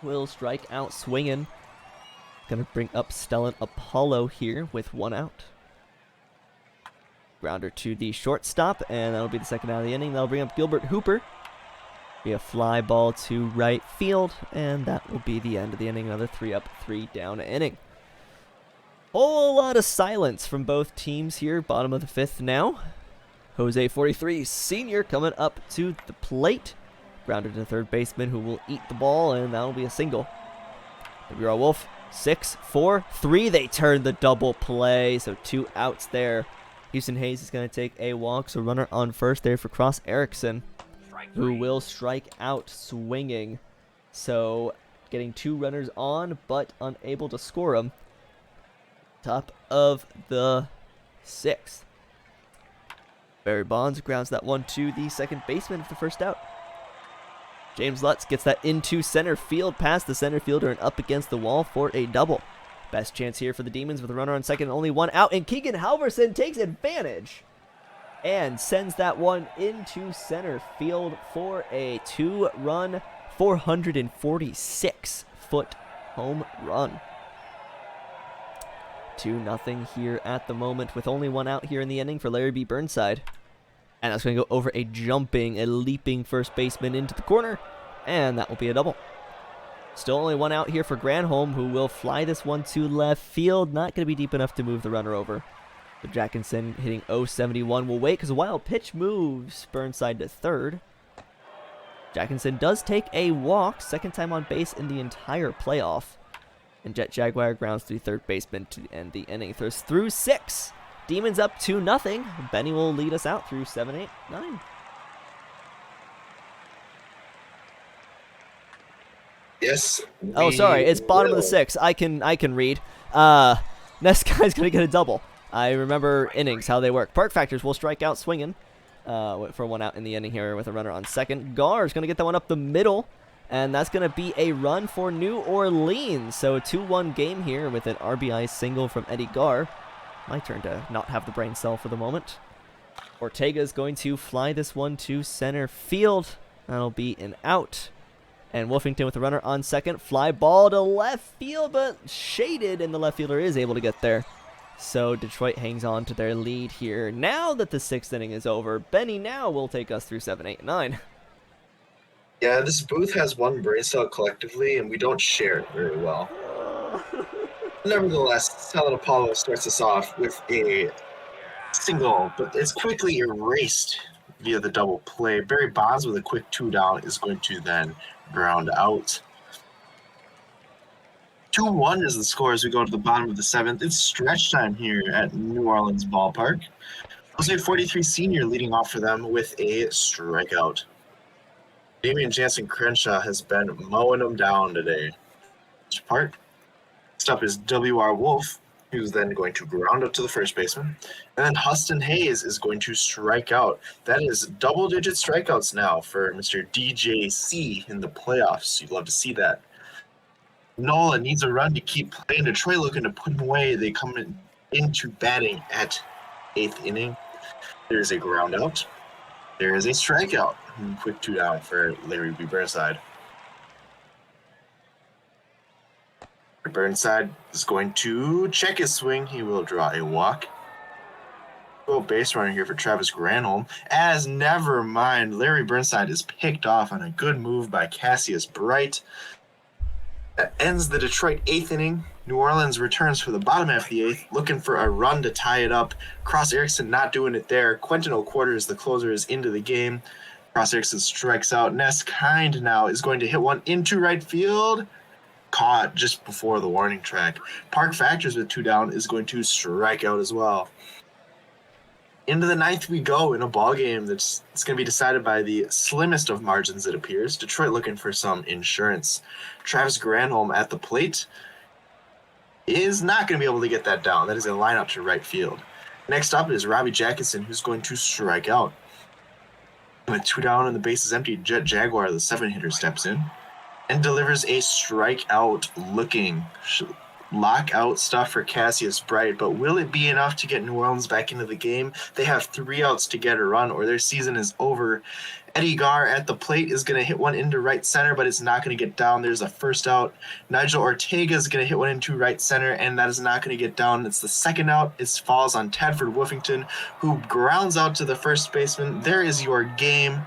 will strike out swinging. Going to bring up Stellan Apollo here with one out. Grounder to the shortstop, and that'll be the second out of the inning. That'll bring up Gilbert Hooper. Be a fly ball to right field, and that will be the end of the inning. Another 3 up, 3 down inning. Whole lot of silence from both teams here. Bottom of the fifth now. Jose 43 Sr. coming up to the plate. Grounded to the third baseman, who will eat the ball, and that'll be a single. W.R. Wolf 6-4-3. They turn the double play, so 2 outs there. Houston Hayes is going to take a walk, so runner on first there for Cross Erickson, who will strike out swinging. So getting 2 runners on, but unable to score them. Top of the 6th. Barry Bonds grounds that one to the second baseman for the first out. James Lutz gets that into center field, past the center fielder and up against the wall for a double. Best chance here for the Demons with a runner on second and only 1 out, and Keegan Halverson takes advantage and sends that one into center field for a 2-run, 446-foot home run. 2-0 here at the moment with only 1 out here in the inning for Larry B. Burnside. And that's going to go over a leaping first baseman into the corner, and that will be a double. Still only 1 out here for Granholm, who will fly this one to left field. Not going to be deep enough to move the runner over. So Jackinson hitting 071 will wait because a wild pitch moves Burnside to third. Jackinson does take a walk, second time on base in the entire playoff. And Jet Jaguar grounds to the third baseman to end the inning. Throws through 6. Demons up 2-0. Benny will lead us out through 7, 8, 9. Yes. Oh, sorry. It's bottom of the 6th. I can read. Next guy's going to get a double. I remember innings, how they work. Park Factors will strike out swinging for 1 out in the inning here with a runner on second. Gar is going to get that one up the middle, and that's going to be a run for New Orleans. So a 2-1 game here with an RBI single from Eddie Gar. My turn to not have the brain cell for the moment. Ortega is going to fly this one to center field. That'll be an out. And Woofington with a runner on second. Fly ball to left field, but shaded, and the left fielder is able to get there. So Detroit hangs on to their lead here. Now that the 6th inning is over, Benny now will take us through 7, 8, 9. Yeah, this booth has 1 brain cell collectively, and we don't share it very well. Nevertheless, Stellan Apollo starts us off with a single, but it's quickly erased via the double play. Barry Bonds with a quick 2 down is going to then ground out. 2-1 is the score as we go to the bottom of the 7th. It's stretch time here at New Orleans Ballpark. Jose 43 Sr. leading off for them with a strikeout. Damian Jansen Crenshaw has been mowing them down today. Which part? Next up is W.R. Wolf, who's then going to ground up to the first baseman. And then Huston Hayes is going to strike out. That is double-digit strikeouts now for Mr. DJC in the playoffs. You'd love to see that. Nola needs a run to keep playing. Detroit looking to put him away. They come into batting at 8th inning. There's a ground out. There is a strikeout. Quick 2 down for Larry B. Burnside. Burnside is going to check his swing. He will draw a walk. Base runner here for Travis Granholm. As never mind, Larry Burnside is picked off on a good move by Cassius Bright. That ends the Detroit 8th inning. New Orleans returns for the bottom half of the 8th, looking for a run to tie it up. Cross Erickson not doing it there. Quentin O'Quarters, the closer, is into the game. Cross strikes out. Ness Kind now is going to hit one into right field. Caught just before the warning track. Park Factors with 2 down is going to strike out as well. Into the 9th we go in a ball game it's going to be decided by the slimmest of margins, it appears. Detroit looking for some insurance. Travis Granholm at the plate is not going to be able to get that down. That is a line out to right field. Next up is Robbie Jackson, who's going to strike out. With 2 down and the base is empty, Jet Jaguar, the 7-hitter, steps in and delivers a strikeout looking lockout stuff for Cassius Bright. But will it be enough to get New Orleans back into the game? They have 3 outs to get a run or their season is over. Eddie Garr at the plate is going to hit one into right center, but it's not going to get down. There's a first out. Nigel Ortega is going to hit one into right center, and that is not going to get down. It's the second out. It falls on Tadford Woofington, who grounds out to the first baseman. There is your game.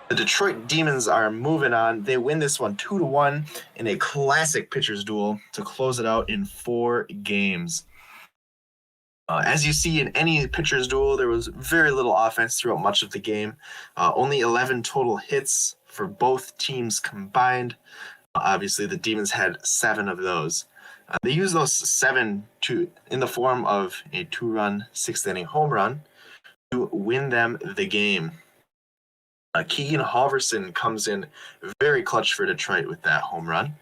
The Detroit Demons are moving on. They win this one 2-1 in a classic pitcher's duel to close it out in 4 games. As you see in any pitcher's duel, there was very little offense throughout much of the game. Only 11 total hits for both teams combined. Obviously, the Demons had 7 of those. They used those 7 in the form of a 2-run, 6th-inning home run to win them the game. Keegan Halverson comes in very clutch for Detroit with that home run.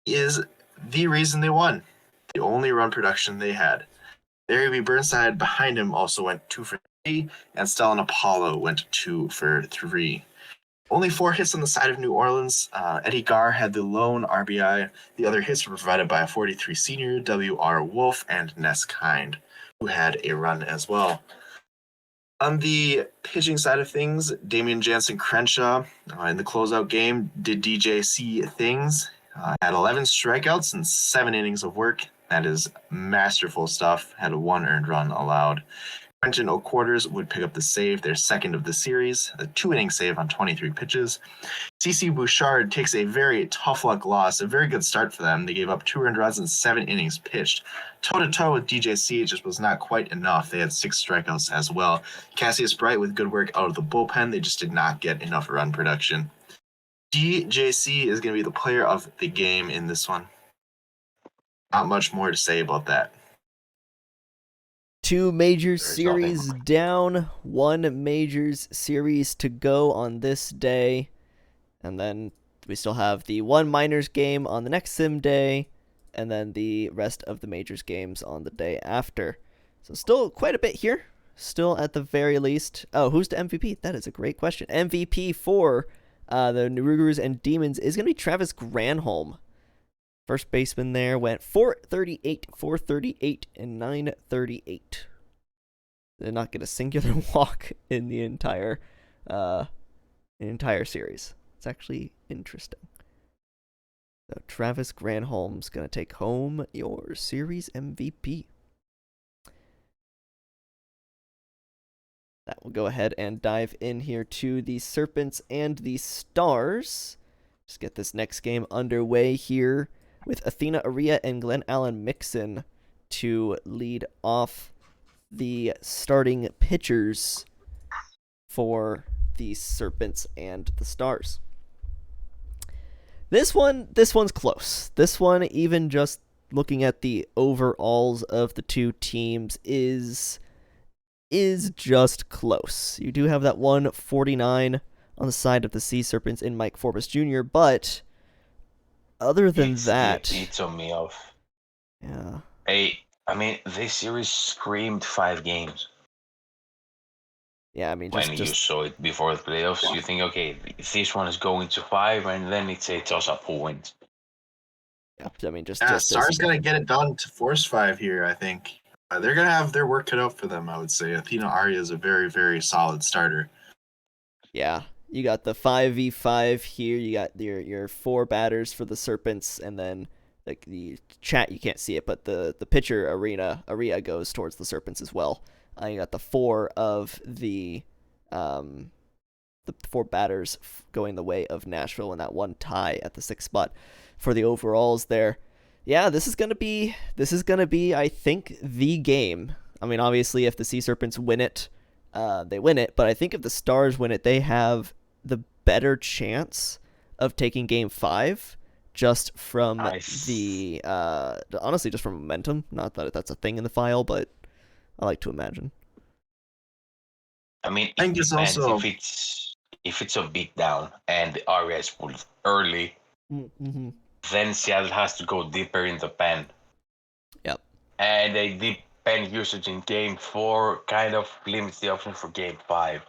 He is the reason they won. The only run production they had. Larry B. Burnside behind him also went 2 for 3, and Stellan Apollo went 2 for 3. Only 4 hits on the side of New Orleans. Eddie Garr had the lone RBI. The other hits were provided by a 43 senior, W.R. Wolf, and Ness Kind, who had a run as well. On the pitching side of things, Damian Jansen Crenshaw in the closeout game did DJC things. Had 11 strikeouts and 7 innings of work. That is masterful stuff. Had a 1 earned run allowed. Quentin O'Quarters would pick up the save, their second of the series, a 2-inning save on 23 pitches. CC Bouchard takes a very tough luck loss, a very good start for them. They gave up 2 earned runs and 7 innings pitched. Toe-to-toe with DJC just was not quite enough. They had 6 strikeouts as well. Cassius Bright with good work out of the bullpen. They just did not get enough run production. DJC is going to be the player of the game in this one. Not much more to say about that. 2 major series down, 1 majors series to go on this day. And then we still have the 1 minors game on the next sim day, and then the rest of the majors games on the day after. So still quite a bit here. Still at the very least. Oh, who's the MVP? That is a great question. MVP for the Rougarous and Demons is going to be Travis Granholm. First baseman there went 438, 438, and 938. Did not get a singular walk in the entire series. It's actually interesting. So Travis Granholm's going to take home your series MVP. That will go ahead and dive in here to the Serpents and the Stars. Just get this next game underway here with Athena Aria and Glenn Allen Mixon to lead off the starting pitchers for the Serpents and the Stars. This one's close. This one, even just looking at the overalls of the 2 teams, is just close. You do have that 149 on the side of the Sea Serpents in Mike Forbes Jr., but other than that, it beats me off. Yeah. I mean, this series screamed 5 games. Yeah, I mean, when you saw it before the playoffs, you think, okay, this one is going to 5, and then it's a toss-up who wins. Yeah, I mean, Stars gonna get it done to force 5 here. I think they're gonna have their work cut out for them. I would say Athena Aria is a very, very solid starter. Yeah. You got the 5v5 here. You got your 4 batters for the Serpents, and then like the chat, you can't see it, but the pitcher Aria goes towards the Serpents as well. You got the 4 of the 4 batters going the way of Nashville, and that 1 tie at the 6th spot for the overalls there. Yeah, this is gonna be I think the game. I mean, obviously, if the Sea Serpents win it, they win it. But I think if the Stars win it, they have the better chance of taking Game 5 just from the honestly just from momentum. Not that that's a thing in the file, but I like to imagine. I mean, I it think it's depends also if it's a beatdown and the area is pulled early, Mm-hmm. then Seattle has to go deeper in the pen. Yep. And a deep pen usage in Game 4 kind of limits the option for Game 5.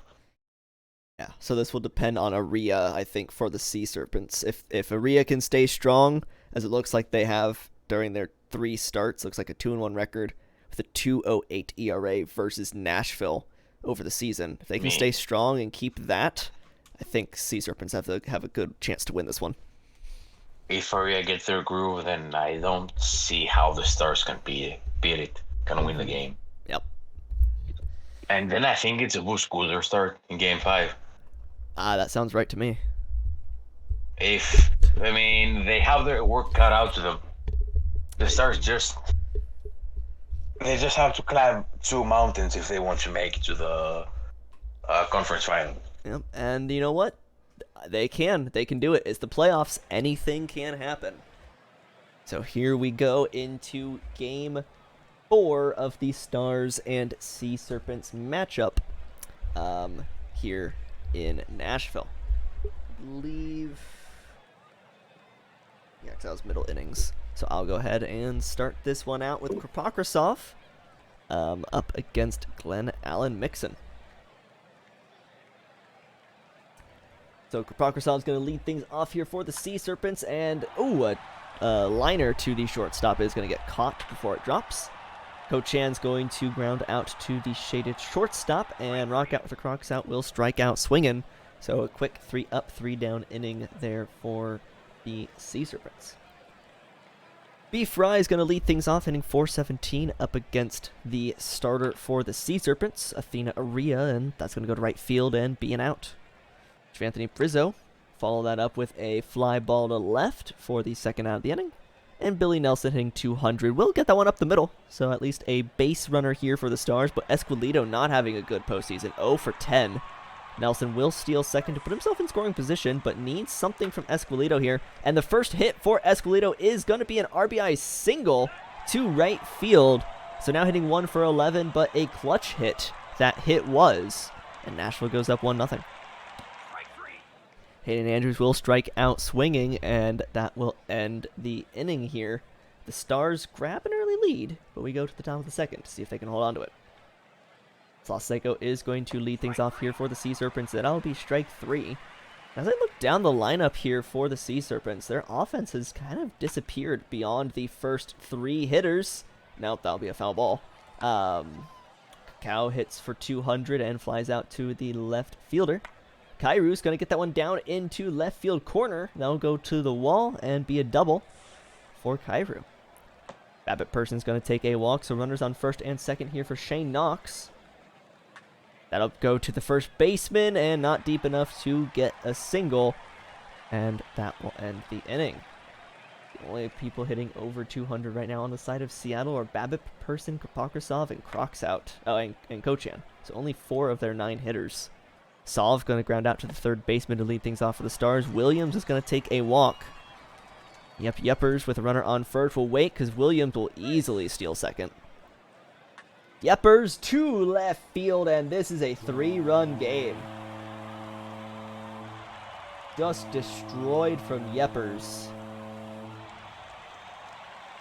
Yeah, so this will depend on Aria, I think, for the Sea Serpents. If Aria can stay strong, as it looks like they have during their 3 starts, looks like a 2-1 record with a 2.08 ERA versus Nashville over the season. If they can stay strong and keep that, I think Sea Serpents have a good chance to win this one. If Aria gets their groove, then I don't see how the Stars can beat it, can win the game. Yep. And then I think it's a Bush Cooler start in Game 5. That sounds right to me. They have their work cut out to them. The Stars they just have to climb 2 mountains if they want to make it to the conference final. Yep. And you know what? They can do it. It's the playoffs. Anything can happen. So here we go into Game 4 of the Stars and Sea Serpents matchup here in Nashville. I believe... yeah, because that was middle innings. So I'll go ahead and start this one out with Kropokrasov up against Glenn Allen Mixon. So Kropokrasov's going to lead things off here for the Sea Serpents, and a liner to the shortstop is going to get caught before it drops. Ko Chan's going to ground out to the shaded shortstop, and rock out with the Crocs out will strike out swinging. So a quick 3-up, 3-down inning there for the Sea Serpents. B. Fry is going to lead things off, inning 417 up against the starter for the Sea Serpents, Athena Aria, and that's going to go to right field and be an out. Anthony Prizzo follow that up with a fly ball to left for the second out of the inning. And Billy Nelson hitting 200. Will get that one up the middle, so at least a base runner here for the Stars, but Esquilito not having a good postseason, 0 for 10. Nelson will steal second to put himself in scoring position, but needs something from Esquilito here. And the first hit for Esquilito is going to be an RBI single to right field. So now hitting 1 for 11, but a clutch hit that hit was. And Nashville goes up 1-0. Hayden Andrews will strike out swinging, and that will end the inning here. The Stars grab an early lead, but we go to the top of the second to see if they can hold on to it. Salseco is going to lead things off here for the Sea Serpents. That'll be strike 3. As I look down the lineup here for the Sea Serpents, their offense has kind of disappeared beyond the first 3 hitters. Nope, that'll be a foul ball. Cow hits for 200 and flies out to the left fielder. Kairu's going to get that one down into left field corner. That'll go to the wall and be a double for Kairu. Babbitt Person's going to take a walk, so runners on first and second here for Shane Knox. That'll go to the first baseman, and not deep enough to get a single, and that will end the inning. The only people hitting over 200 right now on the side of Seattle are Babbitt, Person, Kropokrasov, and Crocs out. Oh, and Kochan. So only 4 of their 9 hitters. Solve going to ground out to the third baseman to lead things off for the Stars. Williams is going to take a walk. Yepers with a runner on first will wait because Williams will easily steal second. Yepers to left field, and this is a 3-run game. Just destroyed from Yepers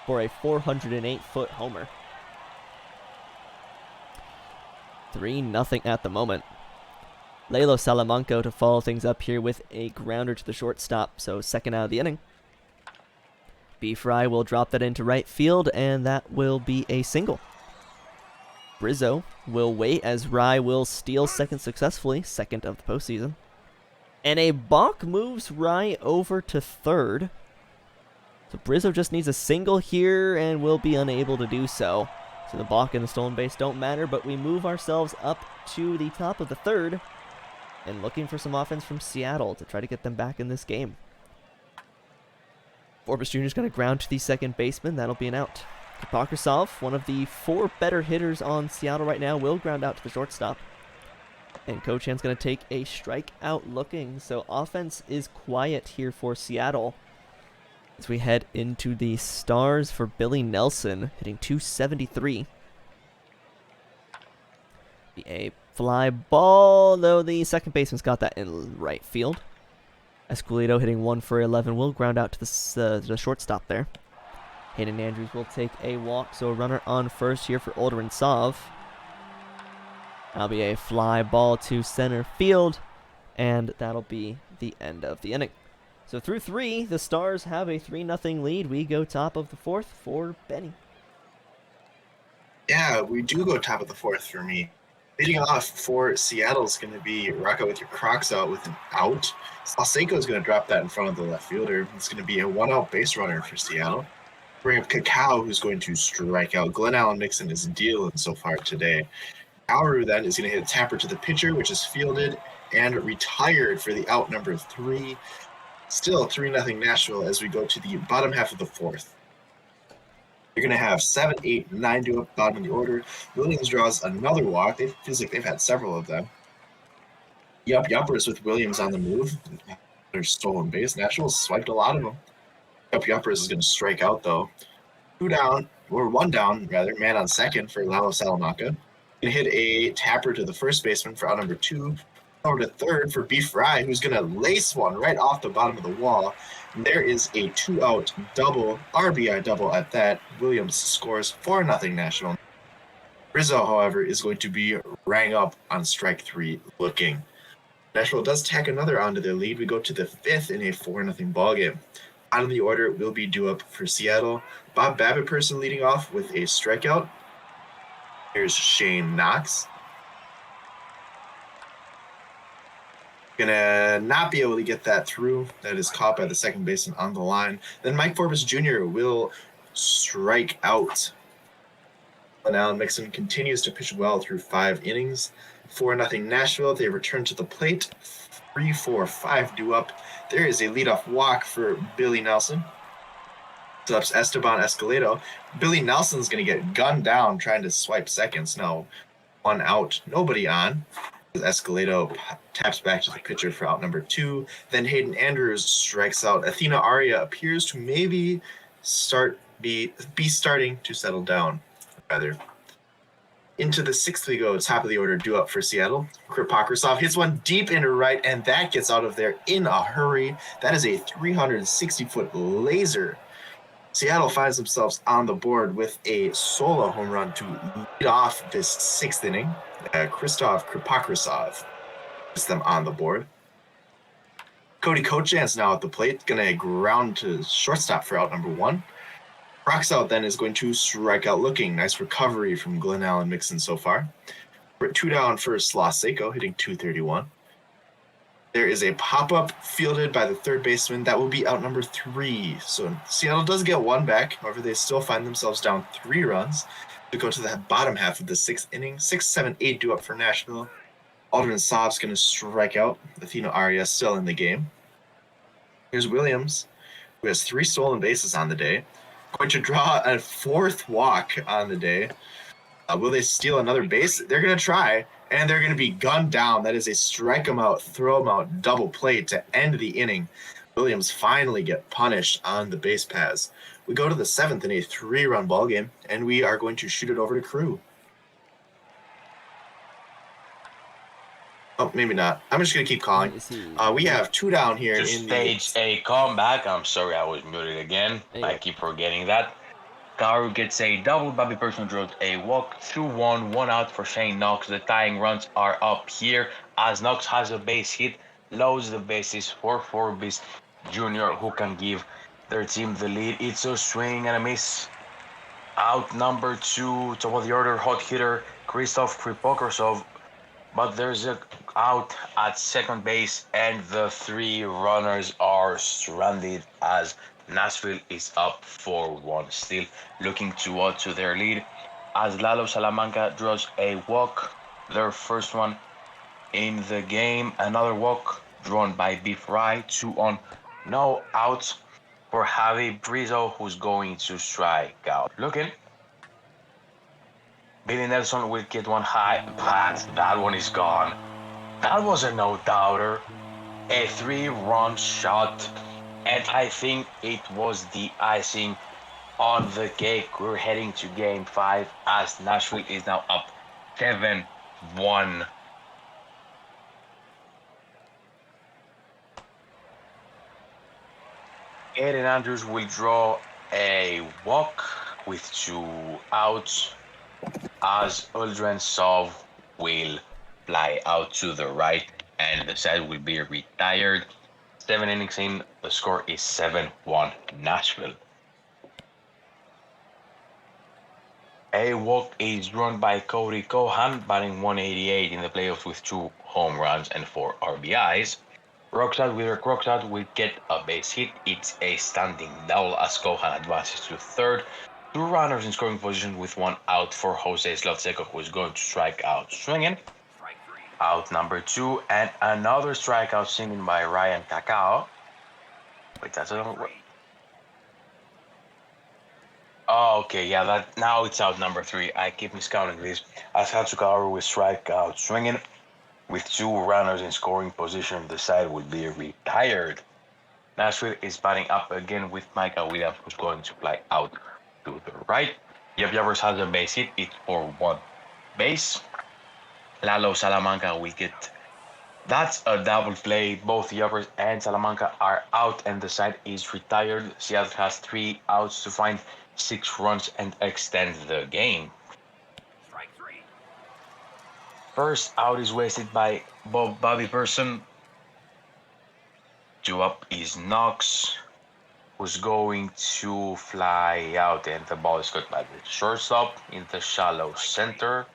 for a 408-foot homer. 3-0 at the moment. Lalo Salamanca to follow things up here with a grounder to the shortstop, so second out of the inning. B. Fry will drop that into right field, and that will be a single. Brizzo will wait as Rye will steal second successfully, second of the postseason. And a balk moves Rye over to third. So Brizzo just needs a single here and will be unable to do so. So the balk and the stolen base don't matter, but we move ourselves up to the top of the third and looking for some offense from Seattle to try to get them back in this game. Forbes Jr. is going to ground to the second baseman. That'll be an out. Kropokrasov, one of the 4 better hitters on Seattle right now, will ground out to the shortstop. And Kochan's going to take a strikeout looking. So offense is quiet here for Seattle. As we head into the Stars for Billy Nelson, hitting .273. A fly ball, though the second baseman's got that in right field. Escoleto hitting 1 for 11 will ground out to the shortstop there. Hayden Andrews will take a walk, so a runner on first here for Olderin Sov. That'll be a fly ball to center field, and that'll be the end of the inning. So through 3, the Stars have a 3-0 lead. We go top of the 4th for Benny. Yeah, we do go top of the 4th for me. Leading off for Seattle is going to be Rocco with your Crocs out with an out. Salseco is going to drop that in front of the left fielder. It's going to be a 1-out base runner for Seattle. Bring up Cacao, who's going to strike out. Glenn Allen Mixon is dealing so far today. Auru then is going to hit a tapper to the pitcher, which is fielded and retired for the out number 3. Still 3-0 Nashville as we go to the bottom half of the 4th. You're going to have 7, 8, 9 due up bottom of the order. Williams draws another walk. It feels like they've had several of them. Yuppers with Williams on the move. They're stolen base. Nashville swiped a lot of them. Yuppers is going to strike out, though. 2 down, or 1 down, rather. Man on second for Lalo Salamanca. Going to hit a tapper to the first baseman for out number 2. Over to third for B. Fry, who's going to lace one right off the bottom of the wall. And there is a 2-out double, RBI double at that. Williams scores 4-0 Nashville. Rizzo, however, is going to be rang up on strike 3 looking. Nashville does tack another onto their lead. We go to the 5th in a 4-0 ballgame. Out of the order will be due up for Seattle. Bob Babbitt leading off with a strikeout. Here's Shane Knox. Gonna not be able to get that through. That is caught by the second baseman on the line. Then Mike Forbes Jr. will strike out. And Allen Mixon continues to pitch well through 5 innings. 4-0 Nashville. They return to the plate. 3, 4, 5 due up. There is a leadoff walk for Billy Nelson. Ups Esteban Escoleto. Billy Nelson's going to get gunned down trying to swipe seconds. No, 1 out, nobody on. Escoleto taps back to the pitcher for out number 2. Then Hayden Andrews strikes out. Athena Aria appears to maybe be starting to settle down. Rather. Into the 6th we go, top of the order, due up for Seattle. Kripakosov hits one deep into right, and that gets out of there in a hurry. That is a 360-foot laser. Seattle finds themselves on the board with a solo home run to lead off this 6th inning. Krzysztof Kripakosov puts them on the board. Cody Kochan's now at the plate, going to ground to shortstop for out number 1. Rocks out then is going to strike out looking. Nice recovery from Glenn Allen Mixon so far. We're 2 down for Salseco, hitting .231. There is a pop-up fielded by the third baseman. That will be out number 3. So Seattle does get 1 back. However, they still find themselves down 3 runs to go to the bottom half of the 6th inning. 6, 7, 8 due up for Nashville. Alderman Saab's going to strike out. Athena Aria still in the game. Here's Williams, who has 3 stolen bases on the day. Going to draw a 4th walk on the day. Will they steal another base? They're going to try, and they're going to be gunned down. That is a strike 'em out, throw 'em out double play to end the inning. Williams finally get punished on the base paths. We go to the 7th in a 3-run ball game, and we are going to shoot it over to Crew. Oh, maybe not. I'm just going to keep calling. We have 2 down here. To stage a comeback. I'm sorry I was muted again. I keep forgetting that. Karu gets a double. Bobby Person draws a walk. 2-1, 1 out for Shane Knox. The tying runs are up here as Knox has a base hit, loads the bases for Forbes Jr., who can give their team the lead. It's a swing and a miss. Out number 2, top of the order, hot hitter Krzysztof Kripakosov. But there's a out at second base, and the 3 runners are stranded as Nashville is up 4-1, still looking to add to their lead as Lalo Salamanca draws a walk, their first one in the game. Another walk drawn by B. Fry. 2 on, no outs for Javi Brizo, who's going to strike out. Looking. Billy Nelson will get one high, but that one is gone. That was a no-doubter. A 3-run shot, and I think it was the icing on the cake. We're heading to game 5 as Nashville is now up 7-1. Aiden Andrews will draw a walk with 2 outs as Uldren Sov will fly out to the right and the side will be retired. 7 innings in, the score is 7-1 Nashville. A walk is drawn by Cody Cohan, batting 188 in the playoffs with 2 home runs and 4 RBIs. Roxat will get a base hit. It's a standing double as Cohan advances to third. 2 runners in scoring position with 1 out for Jose Slotseco, who is going to strike out swinging. Out number 2, and another strikeout swinging by Ryan Cacao. Wait, that's a... Oh, okay, yeah, that now it's out number 3. I keep miscounting this. As Hatsukaru will strike out swinging. With 2 runners in scoring position, the side will be retired. Nashville is batting up again with Micah Williams, who's going to fly out to the right. Jeff Javers has a base hit. It's for 1 base. Lalo Salamanca will get... That's a double play. Both Javers and Salamanca are out and the side is retired. Seattle has 3 outs to find 6 runs and extend the game. First out is wasted by Bobby Person. 2 up is Knox, who's going to fly out, and the ball is caught by the shortstop in the shallow center.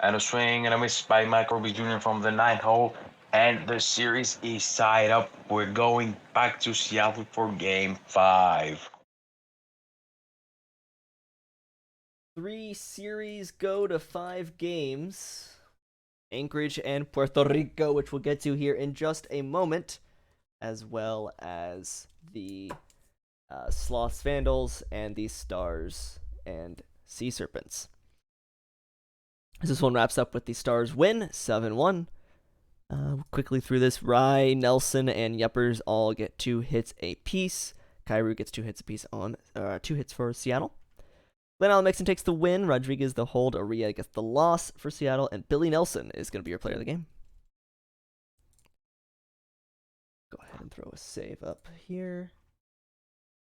And a swing and a miss by Mike Roby Jr. from the 9th hole, and the series is tied up. We're going back to Seattle for game 5. 3 series go to 5 games. Anchorage and Puerto Rico, which we'll get to here in just a moment, as well as the Sloths Vandals and the Stars and Sea Serpents. As this one wraps up with the Stars win, 7-1. Quickly through this, Rye, Nelson, and Yuppers all get 2 hits apiece. Kairu gets 2 hits apiece on 2 hits for Seattle. Glenn Allen Mixon takes the win. Rodriguez the hold. Aria gets the loss for Seattle. And Billy Nelson is going to be your player of the game. Go ahead and throw a save up here.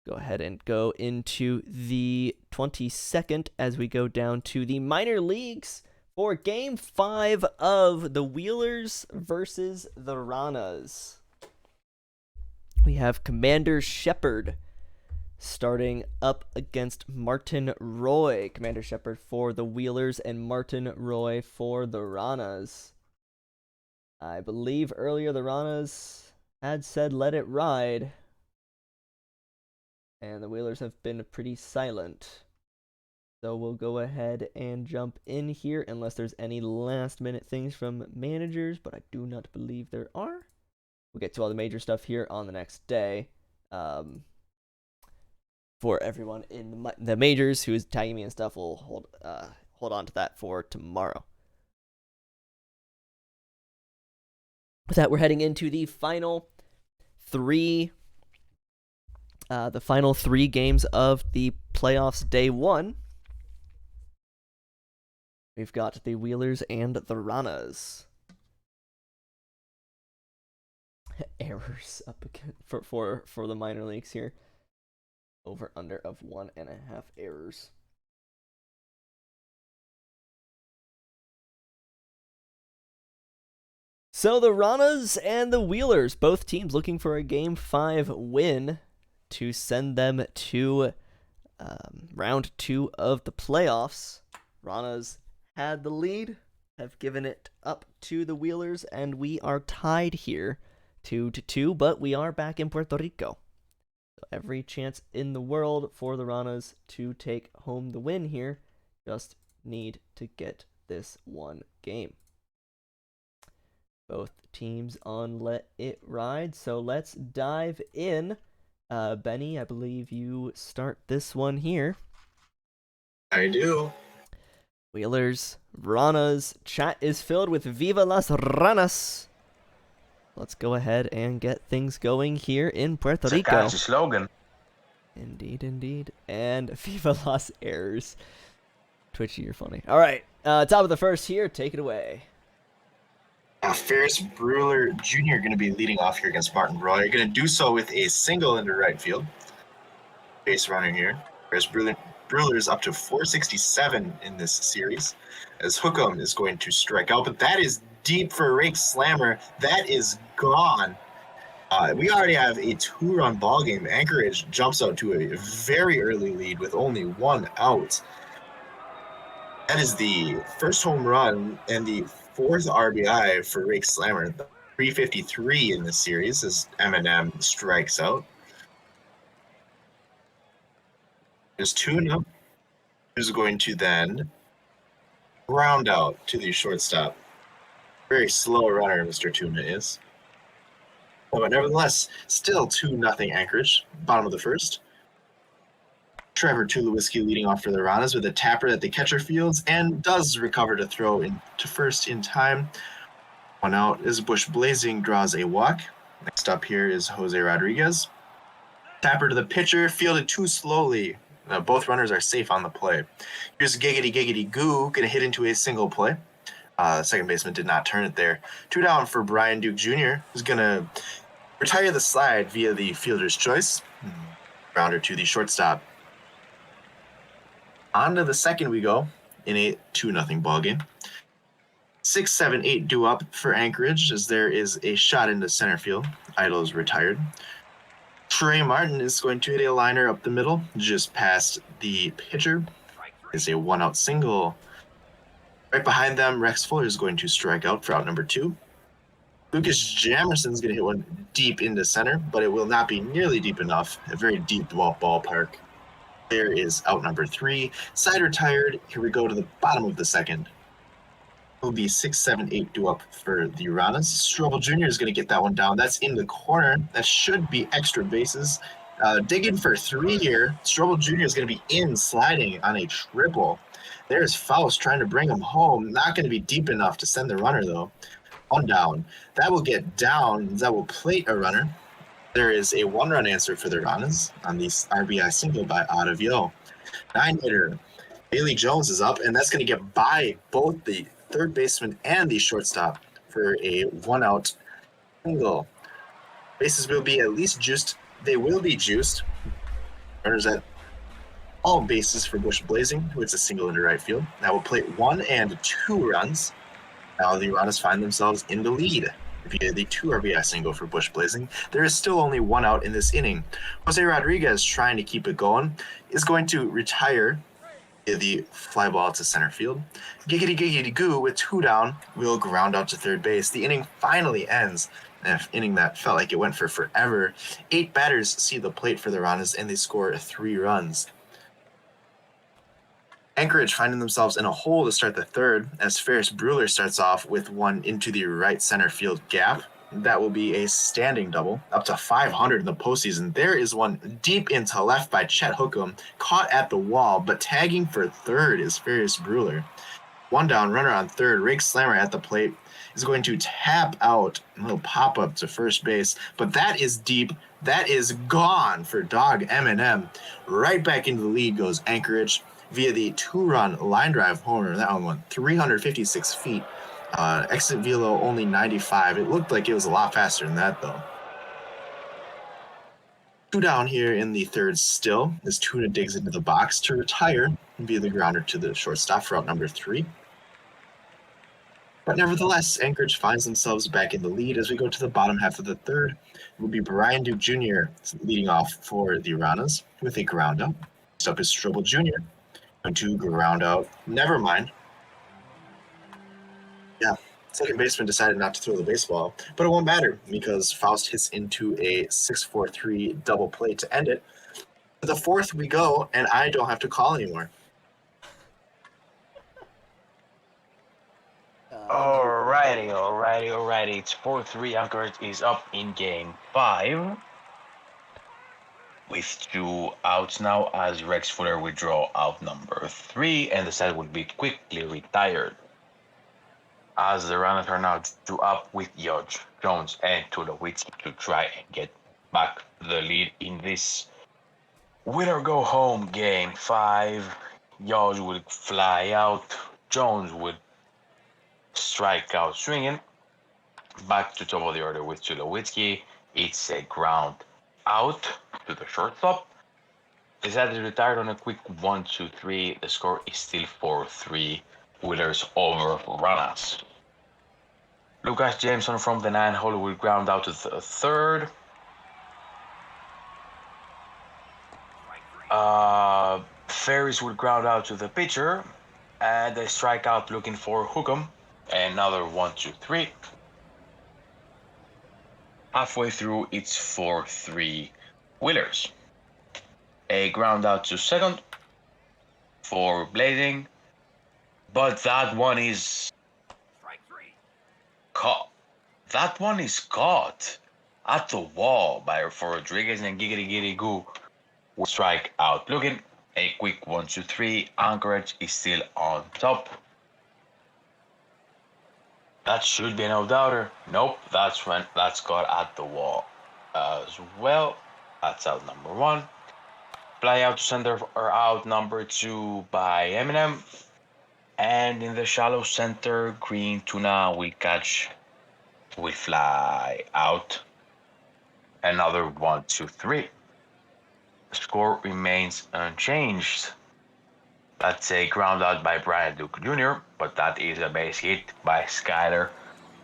Go ahead and go into the 22nd as we go down to the minor leagues for Game 5 of the Wheelers versus the Ranas. We have Commander Shepard starting up against Martin Roy. Commander Shepard for the Wheelers and Martin Roy for the Ranas. I believe earlier the Ranas had said let it ride, and the Wheelers have been pretty silent. So we'll go ahead and jump in here unless there's any last minute things from managers, but I do not believe there are. We'll get to all the major stuff here on the next day. For everyone in the majors who is tagging me and stuff, we'll hold on to that for tomorrow. With that, we're heading into the final 3 games of the playoffs day 1. We've got the Wheelers and the Ranas. Errors up again for the minor leagues here. Over under of 1.5 errors. So the Ranas and the Wheelers, both teams looking for a Game 5 win to send them to round 2 of the playoffs. Ranas had the lead, have given it up to the Wheelers, and we are tied here 2-2, but we are back in Puerto Rico. So every chance in the world for the Ranas to take home the win here. Just need to get this one game. Both teams on Let It Ride, so let's dive in. Benny, I believe you start this one here. I do. Wheelers, Ranas. Chat is filled with Viva las Ranas. Let's go ahead and get things going here in Puerto It's a Rico. catchy slogan. Indeed, indeed. And Viva las Errors. Twitchy, you're funny. All right, top of the first here. Take it away. Ferris Brewer Jr. going to be leading off here against Martin Roy. Going to do so with a single into right field. Base runner here. Ferris Brewer is up to 467 in this series, as Hookham is going to strike out, but that is deep for a rake slammer. That is gone. We already have a 2-run ball game. Anchorage jumps out to a very early lead with only 1 out. That is the first home run and the 4th RBI for Rake Slammer. 353 in this series as Eminem strikes out. There's Tuna, who's going to then ground out to the shortstop. Very slow runner, Mr. Tuna is. But nevertheless, still 2-0 Anchorage, bottom of the first. Trevor Tulowitzki leading off for the Ranas with a tapper that the catcher fields and does recover to throw into first in time. 1 out is Bush Blazing, draws a walk. Next up here is Jose Rodriguez. Tapper to the pitcher, fielded too slowly. Both runners are safe on the play. Here's Giggity Giggity Goo, going to hit into a single play. Second baseman did not turn it there. 2 down for Brian Duke Jr., who's going to retire the slide via the fielder's choice. Grounder to the shortstop. On to the second we go in a 2-0 ball game. 6, 7, 8 due up for Anchorage as there is a shot into center field. Idle is retired. Trey Martin is going to hit a liner up the middle, just past the pitcher. Is a 1-out single. Right behind them, Rex Fuller is going to strike out for out number 2. Lucas Jamerson is going to hit one deep into center, but it will not be nearly deep enough. A very deep ballpark. There is out number 3. Side retired. Here we go to the bottom of the second. It will be 6, 7, 8 due up for the Ranas. Strobel Jr. is going to get that one down. That's in the corner. That should be extra bases. Digging for 3 here. Strobel Jr. is going to be in sliding on a triple. There's Faust trying to bring him home. Not going to be deep enough to send the runner, though. 1 down. That will get down. That will plate a runner. There is a 1-run answer for the Ranas on the RBI single by Ottavio. 9-hitter Bailey Jones is up, and that's going to get by both the third baseman and the shortstop for a 1-out single. Bases will be at least juiced. They will be juiced. Runners at all bases for Bush Blazing, who hits a single into right field. That will plate 1 and 2 runs. Now the Ranas find themselves in the lead via the 2 RBI single for Bush Blazing. There is still only 1 out in this inning. Jose Rodriguez, trying to keep it going, is going to retire via the fly ball to center field. Giggity Giggity Goo with 2 down will ground out to third base. The inning finally ends. An inning that felt like it went for forever. 8 batters see the plate for the Ranas, and they score 3 runs. Anchorage finding themselves in a hole to start the third as Ferris Brewer starts off with one into the right center field gap. That will be a standing double, up to 500 in the postseason. There is one deep into left by Chet Hookham, caught at the wall, but tagging for third is Ferris Brewer. 1 down, runner on third. Rake Slammer at the plate is going to tap out a little pop-up to first base, but that is deep. That is gone for Dog Eminem. Right back into the lead goes Anchorage via the 2-run line drive homer. That one went 356 feet. Exit velo only 95. It looked like it was a lot faster than that, though. 2 down here in the third still as Tuna digs into the box to retire via the grounder to the shortstop for out number 3. But nevertheless, Anchorage finds themselves back in the lead as we go to the bottom half of the third. It will be Brian Duke Jr. leading off for the Ranas with a ground up. Next up is Strobel Jr. going to ground out. Never mind. Yeah, second baseman decided not to throw the baseball, but it won't matter because Faust hits into a 6-4-3 double play to end it. To the fourth we go, and I don't have to call anymore. Alrighty. It's 4-3. Anchorage is up in game 5. with 2 outs now, as Rex Fuller will draw out number 3, and the side will be quickly retired. As the runners are now two up with Judge, Jones, and Tulowitzki to try and get back the lead in this winner go home game 5. Judge will fly out, Jones will strike out swinging. Back to top of the order with Tulowitzki. It's a ground out to the shortstop. The side is retired on a quick 1-2-3. The score is still 4-3. Wheelers over Ranas. Lucas Jameson from the 9 hole will ground out to the third. Ferris will ground out to the pitcher. And a strikeout looking for Hookham. Another 1-2-3. Halfway through, it's 4-3 Wheelers. A ground out to second for Blading. But that one is caught. That one is caught at the wall for Rodriguez, and Giggity Gitty Goo will strike out. Looking a quick 1-2-3. Anchorage is still on top. That should be no doubter. Nope, that's caught at the wall as well. That's out number 1. Fly out to center or out number 2 by Eminem. And in the shallow center, Green Tuna will fly out. Another 1-2-3. The score remains unchanged. That's a ground out by Brian Duke Jr., but that is a base hit by Skyler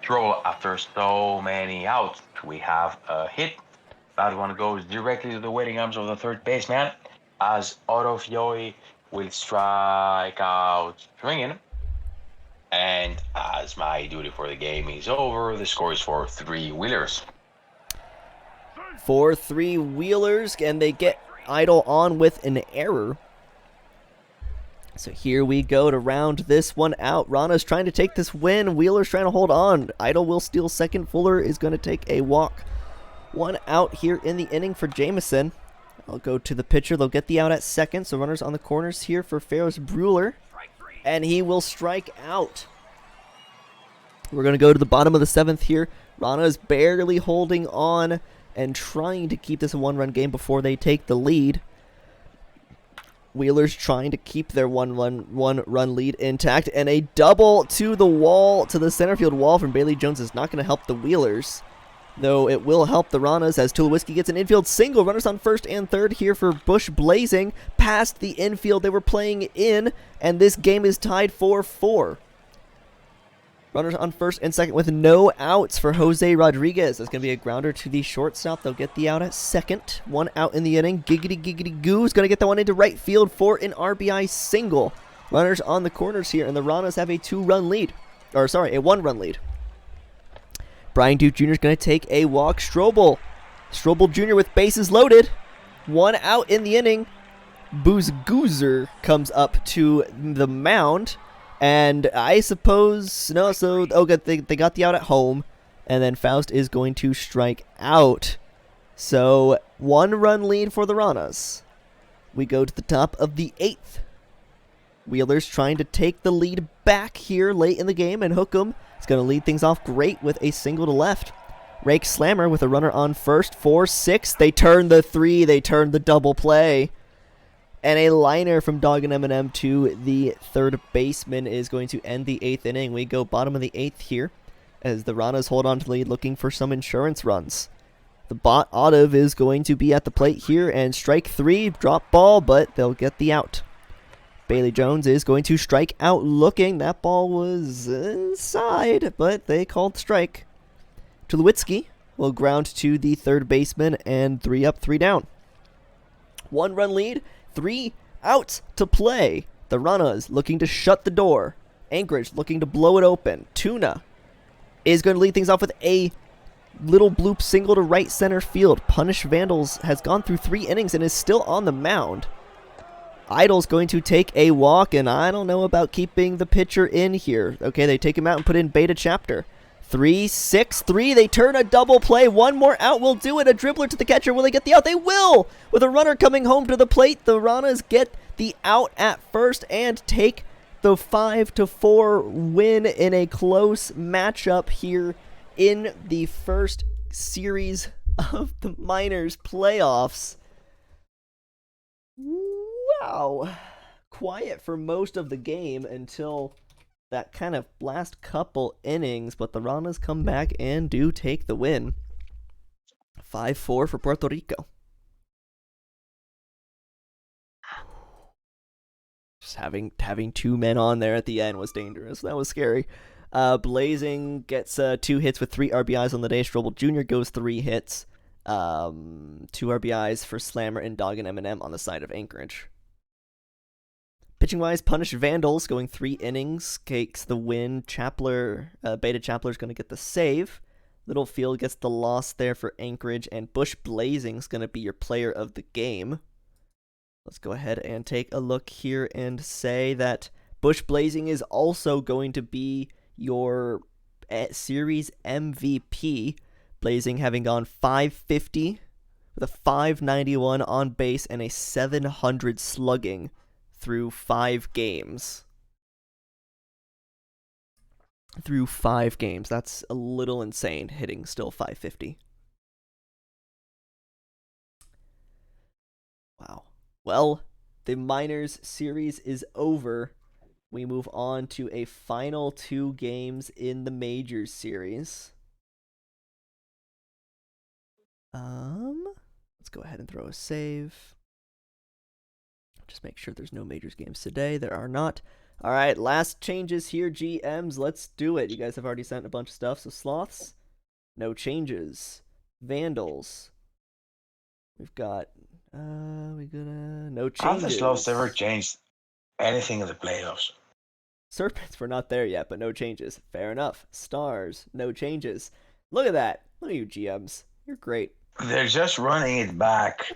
Troll. After so many outs, we have a hit. That one goes directly to the waiting arms of the third baseman, as Otto Fioi will strike out swinging. And as my duty for the game is over, the score is 4-3 Wheelers. 4-3 Wheelers, and they get Idle on with an error. So here we go to round this one out. Rana's trying to take this win. Wheeler's trying to hold on. Idle will steal second. Fuller is going to take a walk. 1 out here in the inning for Jameson. I'll go to the pitcher. They'll get the out at second. So runners on the corners here for Ferris Brewer. And he will strike out. We're going to go to the bottom of the 7th here. Rana's barely holding on and trying to keep this a 1-run game before they take the lead. Wheelers trying to keep their one-run lead intact, and a double to the wall, to the center field wall from Bailey Jones is not going to help the Wheelers, though it will help the Ranas as Tulowitzki gets an infield single. Runners on first and third here for Bush Blazing, past the infield they were playing in, and this game is tied 4-4. Runners on first and second with no outs for Jose Rodriguez. That's going to be a grounder to the shortstop. They'll get the out at second. 1 out in the inning. Giggity Goo is going to get that one into right field for an RBI single. Runners on the corners here, and the Ranas have a 2-run lead. Or, sorry, a 1-run lead. Brian Duke Jr. is going to take a walk. Strobel Jr. with bases loaded. 1 out in the inning. Booze Goozer comes up to the mound. And I suppose, no, so, they got the out at home, and then Faust is going to strike out. So, 1-run lead for the Ranas. We go to the top of the 8th. Wheelers trying to take the lead back here late in the game, and Hookham is going to lead things off great with a single to left. Rake Slammer with a runner on first, 4-6. They turn the 3, they turn the double play. And a liner from Dog and M&M to the third baseman is going to end the 8th inning. We go bottom of the 8th here as the Ranas hold on to the lead looking for some insurance runs. The bot Ottav is going to be at the plate here, and strike 3, drop ball, but they'll get the out. Bailey Jones is going to strike out looking. That ball was inside, but they called strike. Tulowitzki will ground to the third baseman, and 3 up, 3 down. 1-run lead. 3 outs to play. The Ranas looking to shut the door. Anchorage looking to blow it open. Tuna is going to lead things off with a little bloop single to right center field. Punish Vandals has gone through 3 innings and is still on the mound. Idle's going to take a walk, and I don't know about keeping the pitcher in here. Okay, they take him out and put in Beta Chapter. 3-6-3. They turn a double play. One more out will do it. A dribbler to the catcher. Will they get the out? They will! With a runner coming home to the plate, the Ranas get the out at first and take the 5-4 win in a close matchup here in the first series of the Minors playoffs. Wow. Quiet for most of the game until that kind of last couple innings, but the Ranas come back and do take the win. 5-4 for Puerto Rico. Just having two men on there at the end was dangerous. That was scary. Blazing gets 2 hits with 3 RBIs on the day. Strobel Jr. goes 3 hits. 2 RBIs for Slammer and Dog and Eminem on the side of Anchorage. Pitching-wise, Punished Vandals going 3 innings, takes the win. Beta Chapler's going to get the save. Littlefield gets the loss there for Anchorage, and Bush Blazing's going to be your player of the game. Let's go ahead and take a look here and say that Bush Blazing is also going to be your series MVP. Blazing having gone 550 with a 591 on base and a 700 slugging through 5 games. That's a little insane, hitting still 550. Wow. Well, the Minors series is over. We move on to a final 2 games in the Majors series. Let's go ahead and throw a save. Just make sure there's no Majors games today. There are not. All right, last changes here, GMs. Let's do it. You guys have already sent a bunch of stuff. So Sloths, no changes. Vandals, we've got no changes. Have the Slows ever changed anything in the playoffs? Serpents, we're not there yet, but no changes. Fair enough. Stars, no changes. Look at that. Look at you, GMs. You're great. They're just running it back.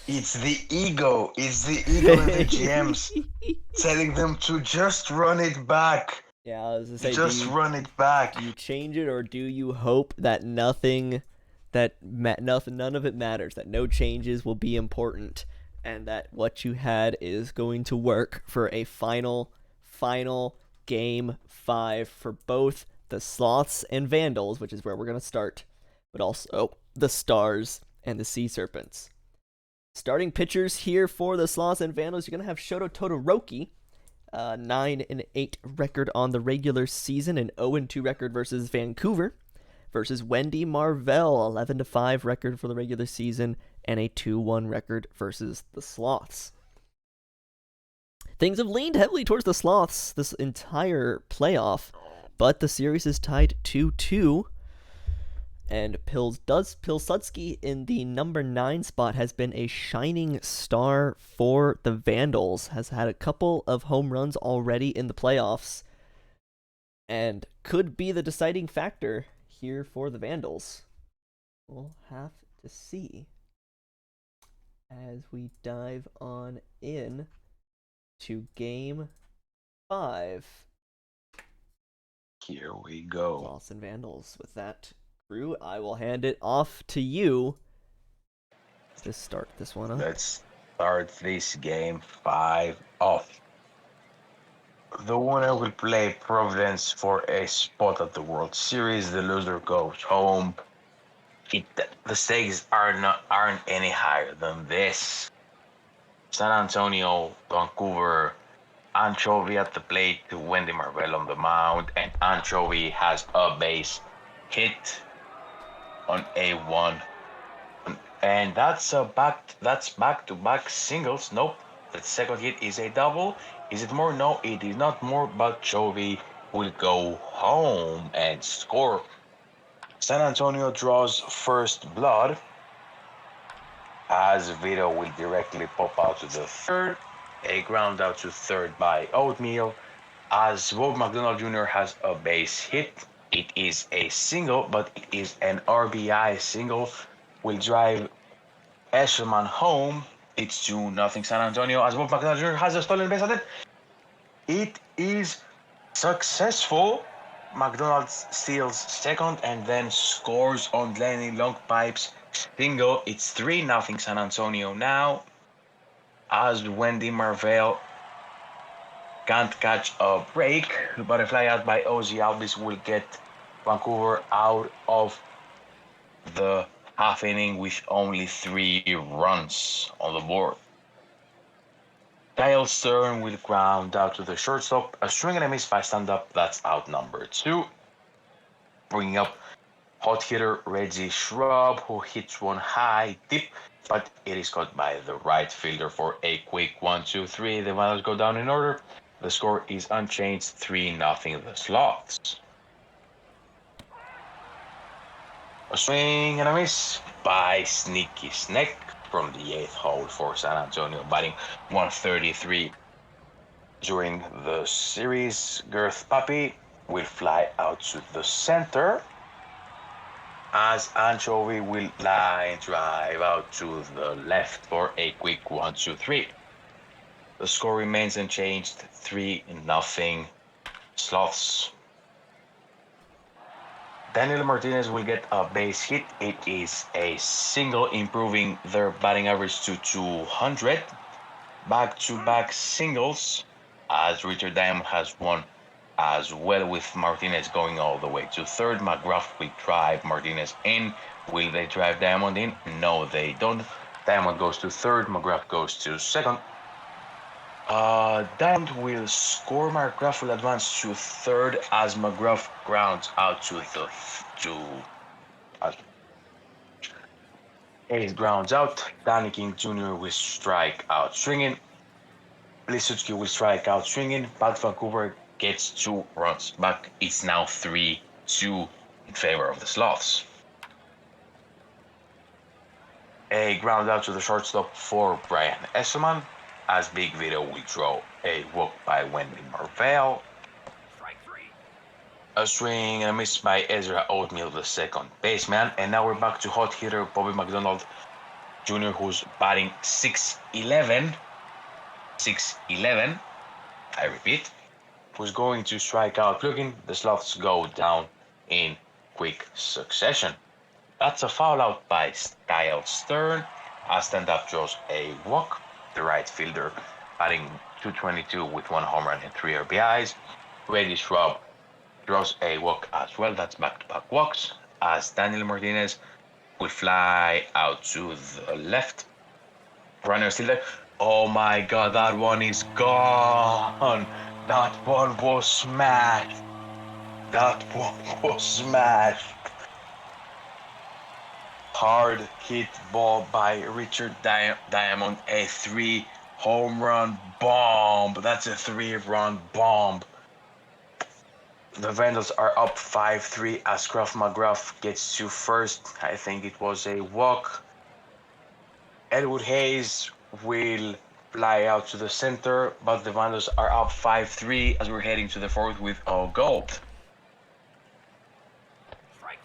It's the ego. It's the ego in the GMs telling them to just run it back. Yeah, I was gonna say, just run it back. Do you change it, or do you hope that none of it matters, that no changes will be important, and that what you had is going to work for a final game 5 for both the Sloths and Vandals, which is where we're going to start, but also the Stars and the Sea Serpents. Starting pitchers here for the Sloths and Vandals, you're going to have Shoto Todoroki, 9-8 record on the regular season, an 0-2 record versus Vancouver, versus Wendy Marvell, 11-5 record for the regular season, and a 2-1 record versus the Sloths. Things have leaned heavily towards the Sloths this entire playoff, but the series is tied 2-2. And Pilsudski in the number 9 spot has been a shining star for the Vandals, has had a couple of home runs already in the playoffs, and could be the deciding factor here for the Vandals. We'll have to see as we dive on in to Game 5. Here we go. Sloths and Vandals. With that, Drew, I will hand it off to you to start this one up. Let's start this Game 5 off. The winner will play Providence for a spot at the World Series. The loser goes home. The stakes aren't any higher than this. San Antonio, Vancouver, Anchovy at the plate to Wendy Marvell on the mound, and Anchovy has a base hit on A1, and that's back-to-back singles. Nope, the second hit is a double. Is it more? No, it is not more, but Chovy will go home and score. San Antonio draws first blood, as Vito will directly pop out to the third. A ground out to third by Oatmeal, as Bob McDonald Jr. has a base hit. It is a single, but it is an RBI single. Will drive Eshelman home. It's 2-0 San Antonio, as Bob McDonald Jr. has a stolen base at it. It is successful. McDonald steals second and then scores on Lenny Longpipe's single. It's 3-0 San Antonio now, as Wendy Marvell can't catch a break, but a fly out by Ozzy Alvis will get Vancouver out of the half inning with only 3 runs on the board. Kyle Stern will ground out to the shortstop. A swing and a miss by stand-up. That's out number 2. Bringing up hot hitter Reggie Shrub, who hits one high tip, but it is caught by the right fielder for a quick 1-2-3. The Vandals go down in order. The score is unchanged, 3-0 the Sloths. A swing and a miss by Sneaky Snake from the 8th hole for San Antonio, batting 133. During the series, Girth Puppy will fly out to the center, as Anchovy will line drive out to the left for a quick 1-2-3. The score remains unchanged, 3-0 Sloths. Daniel Martinez will get a base hit. It is a single, improving their batting average to 200. Back-to-back singles, as Richard Diamond has won as well, with Martinez going all the way to third. McGrath will drive Martinez in. Will they drive Diamond in? No, they don't. Diamond goes to third. McGrath goes to second. Diamond will score. McGrath will advance to third as McGrath grounds out to the Hayes grounds out. Danny King Jr. will strike out swinging. Lisutski will strike out swinging, but Vancouver gets 2 runs back. It's now 3-2 in favor of the Sloths. A ground out to the shortstop for Brian Esselman, as Big Vito will draw a walk by Wendy Marvell. A swing and a miss by Ezra Oatmeal, the second baseman. And now we're back to hot hitter Bobby McDonald Jr., who's batting 6'11", I repeat, who's going to strike out looking. The Sloths go down in quick succession. That's a foul out by Kyle Stern, as stand-up draws a walk. The right fielder batting 222 with 1 home run and 3 RBIs. Reggie Shrub draws a walk as well. That's back-to-back walks, as Daniel Martinez will fly out to the left. Runner still there. Oh my god, that one is gone. That one was smashed. Hard hit ball by Richard Diamond, a 3 home run bomb. That's a 3-run bomb. The Vandals are up 5-3 as Kraft McGrath gets to first. I think it was a walk. Edward Hayes will fly out to the center, but the Vandals are up 5-3 as we're heading to the fourth with all gold.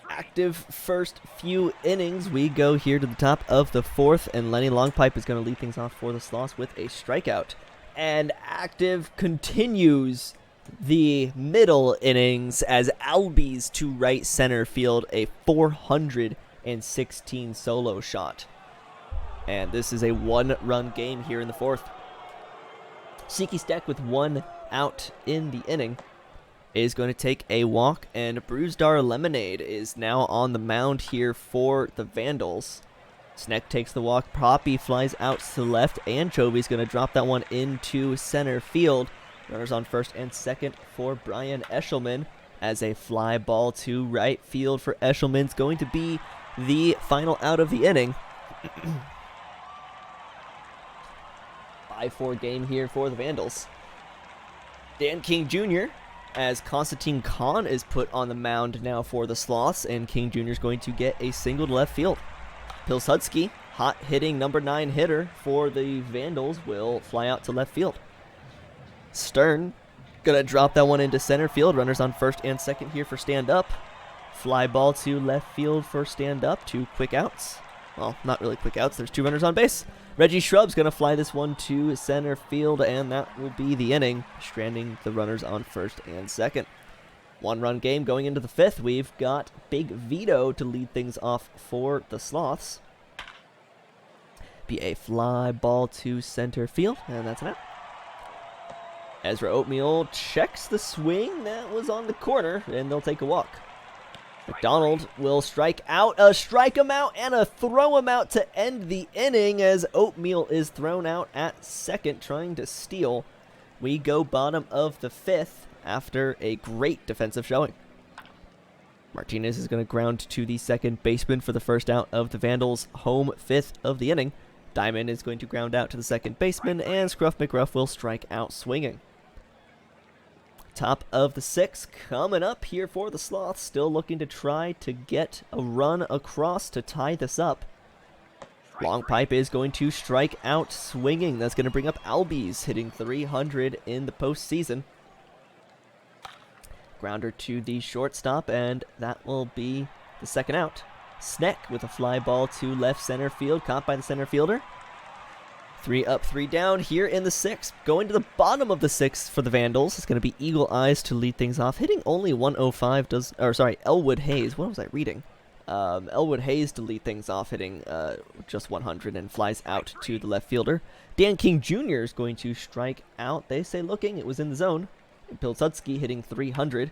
Active first few innings. We go here to the top of the 4th, and Lenny Longpipe is going to lead things off for the Sloths with a strikeout. And active continues the middle innings as Albies to right center field, a 416 solo shot. And this is a 1-run game here in the 4th. Siki Steck with 1 out in the inning is going to take a walk, and Bruisdar Lemonade is now on the mound here for the Vandals. Sneck takes the walk. Poppy flies out to left. Anchovy's going to drop that one into center field. Runners on first and second for Brian Eshelman, as a fly ball to right field for Eshelman's going to be the final out of the inning. 5-4 game here for the Vandals. Dan King Jr., as Konstantin Kahn is put on the mound now for the Sloths, and King Jr. is going to get a single to left field. Pilsudski, hot hitting number 9 hitter for the Vandals, will fly out to left field. Stern gonna drop that one into center field. Runners on first and second here for stand up. Fly ball to left field for stand up. 2 quick outs. Well, not really quick outs. There's 2 runners on base. Reggie Shrub's going to fly this one to center field, and that will be the inning, stranding the runners on first and second. One-run game going into the 5th. We've got Big Vito to lead things off for the Sloths. Be a fly ball to center field, and that's an out. Ezra Oatmeal checks the swing. That was on the corner, and they'll take a walk. McDonald will strike him out, and a throw him out to end the inning as Oatmeal is thrown out at second, trying to steal. We go bottom of the 5th after a great defensive showing. Martinez is going to ground to the second baseman for the first out of the Vandals' home 5th of the inning. Diamond is going to ground out to the second baseman, and Scruff McGruff will strike out swinging. Top of the 6th coming up here for the Sloths, still looking to try to get a run across to tie this up. Long Pipe is going to strike out swinging. That's going to bring up Albies, hitting 300 in the postseason. Grounder to the shortstop, and that will be the second out. Sneck with a fly ball to left center field, caught by the center fielder. 3 up, 3 down here in the 6th. Going to the bottom of the 6th for the Vandals. It's going to be Eagle Eyes to lead things off, hitting only 105. Elwood Hayes. What was I reading? Elwood Hayes to lead things off, hitting just 100 and flies out to the left fielder. Dan King Jr. is going to strike out. They say looking, it was in the zone. Pilsudski hitting 300.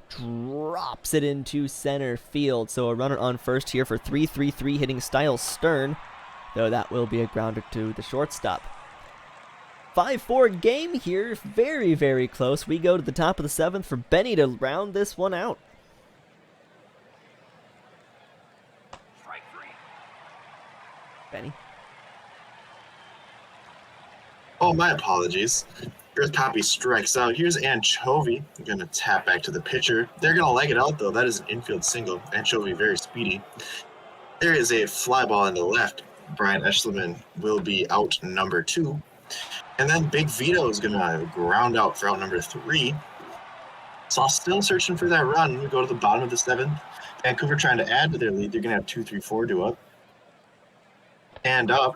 Drops it into center field. So a runner on first here for 3-3-3 hitting Styles Stern. Though that will be a grounder to the shortstop. 5-4 game here. Very, very close. We go to the top of the 7th for Benny to round this one out. Benny. Oh, my apologies. Earth Poppy strikes out. Here's Anchovy. I'm going to tap back to the pitcher. They're going to leg it out, though. That is an infield single. Anchovy very speedy. There is a fly ball in the left. Brian Eschleman will be out number 2. And then Big Vito is going to ground out for out number 3. So still searching for that run. We go to the bottom of the 7th. Vancouver trying to add to their lead. They're going to have 2-3-4 due up. And up.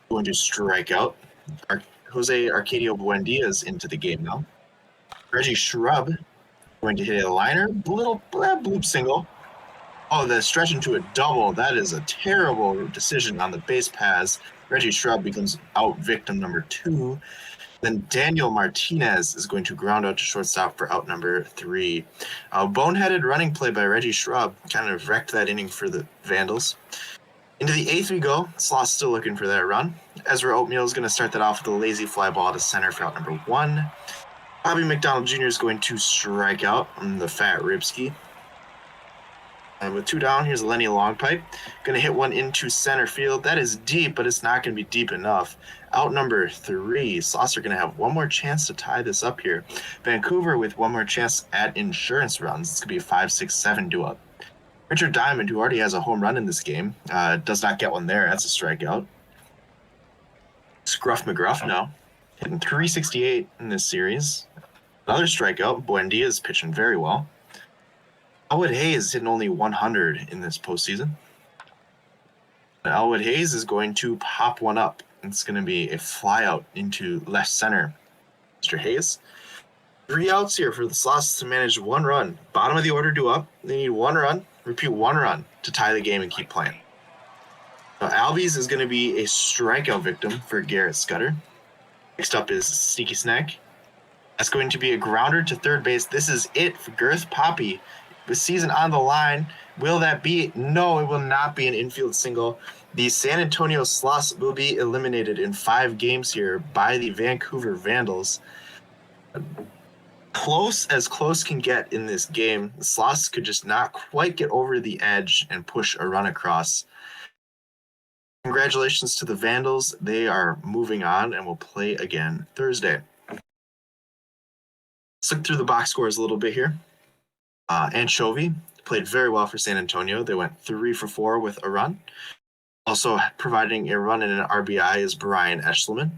Going to strike out. Jose Arcadio Buendia is into the game now. Reggie Shrub going to hit a liner. Little bloop single. Oh, the stretch into a double. That is a terrible decision on the base pass. Reggie Shrub becomes out victim number 2. Then Daniel Martinez is going to ground out to shortstop for out number 3. Boneheaded running play by Reggie Shrub kind of wrecked that inning for the Vandals. Into the 8th we go. Sloth's still looking for that run. Ezra Oatmeal is going to start that off with a lazy fly ball to center for out number 1. Bobby McDonald Jr. is going to strike out on the fat Ribski. And with 2 down, here's Lenny Longpipe. Going to hit one into center field. That is deep, but it's not going to be deep enough. Out number 3. Sloths are going to have one more chance to tie this up here. Vancouver with one more chance at insurance runs. It's going to be 5-6-7 due up. Richard Diamond, who already has a home run in this game, does not get one there. That's a strikeout. Scruff McGruff now, hitting 368 in this series. Another strikeout. Buendia is pitching very well. Elwood Hayes hitting only 100 in this postseason. Elwood Hayes is going to pop one up. It's going to be a fly out into left center. Mr. Hayes. 3 outs here for the Sloths to manage 1 run. Bottom of the order due up. They need 1 run. Repeat 1 run to tie the game and keep playing. Now, Albies is going to be a strikeout victim for Garrett Scudder. Next up is Sneaky Snack. That's going to be a grounder to third base. This is it for Girth Poppy. The season on the line. Will that be? No, it will not be an infield single. The San Antonio Sloths will be eliminated in 5 games here by the Vancouver Vandals. Close as close can get in this game. The Sloths could just not quite get over the edge and push a run across. Congratulations to the Vandals. They are moving on and will play again Thursday. Let's look through the box scores a little bit here. Anchovy played very well for San Antonio. They went 3 for 4 with a run. Also providing a run and an RBI is Brian Eschleman.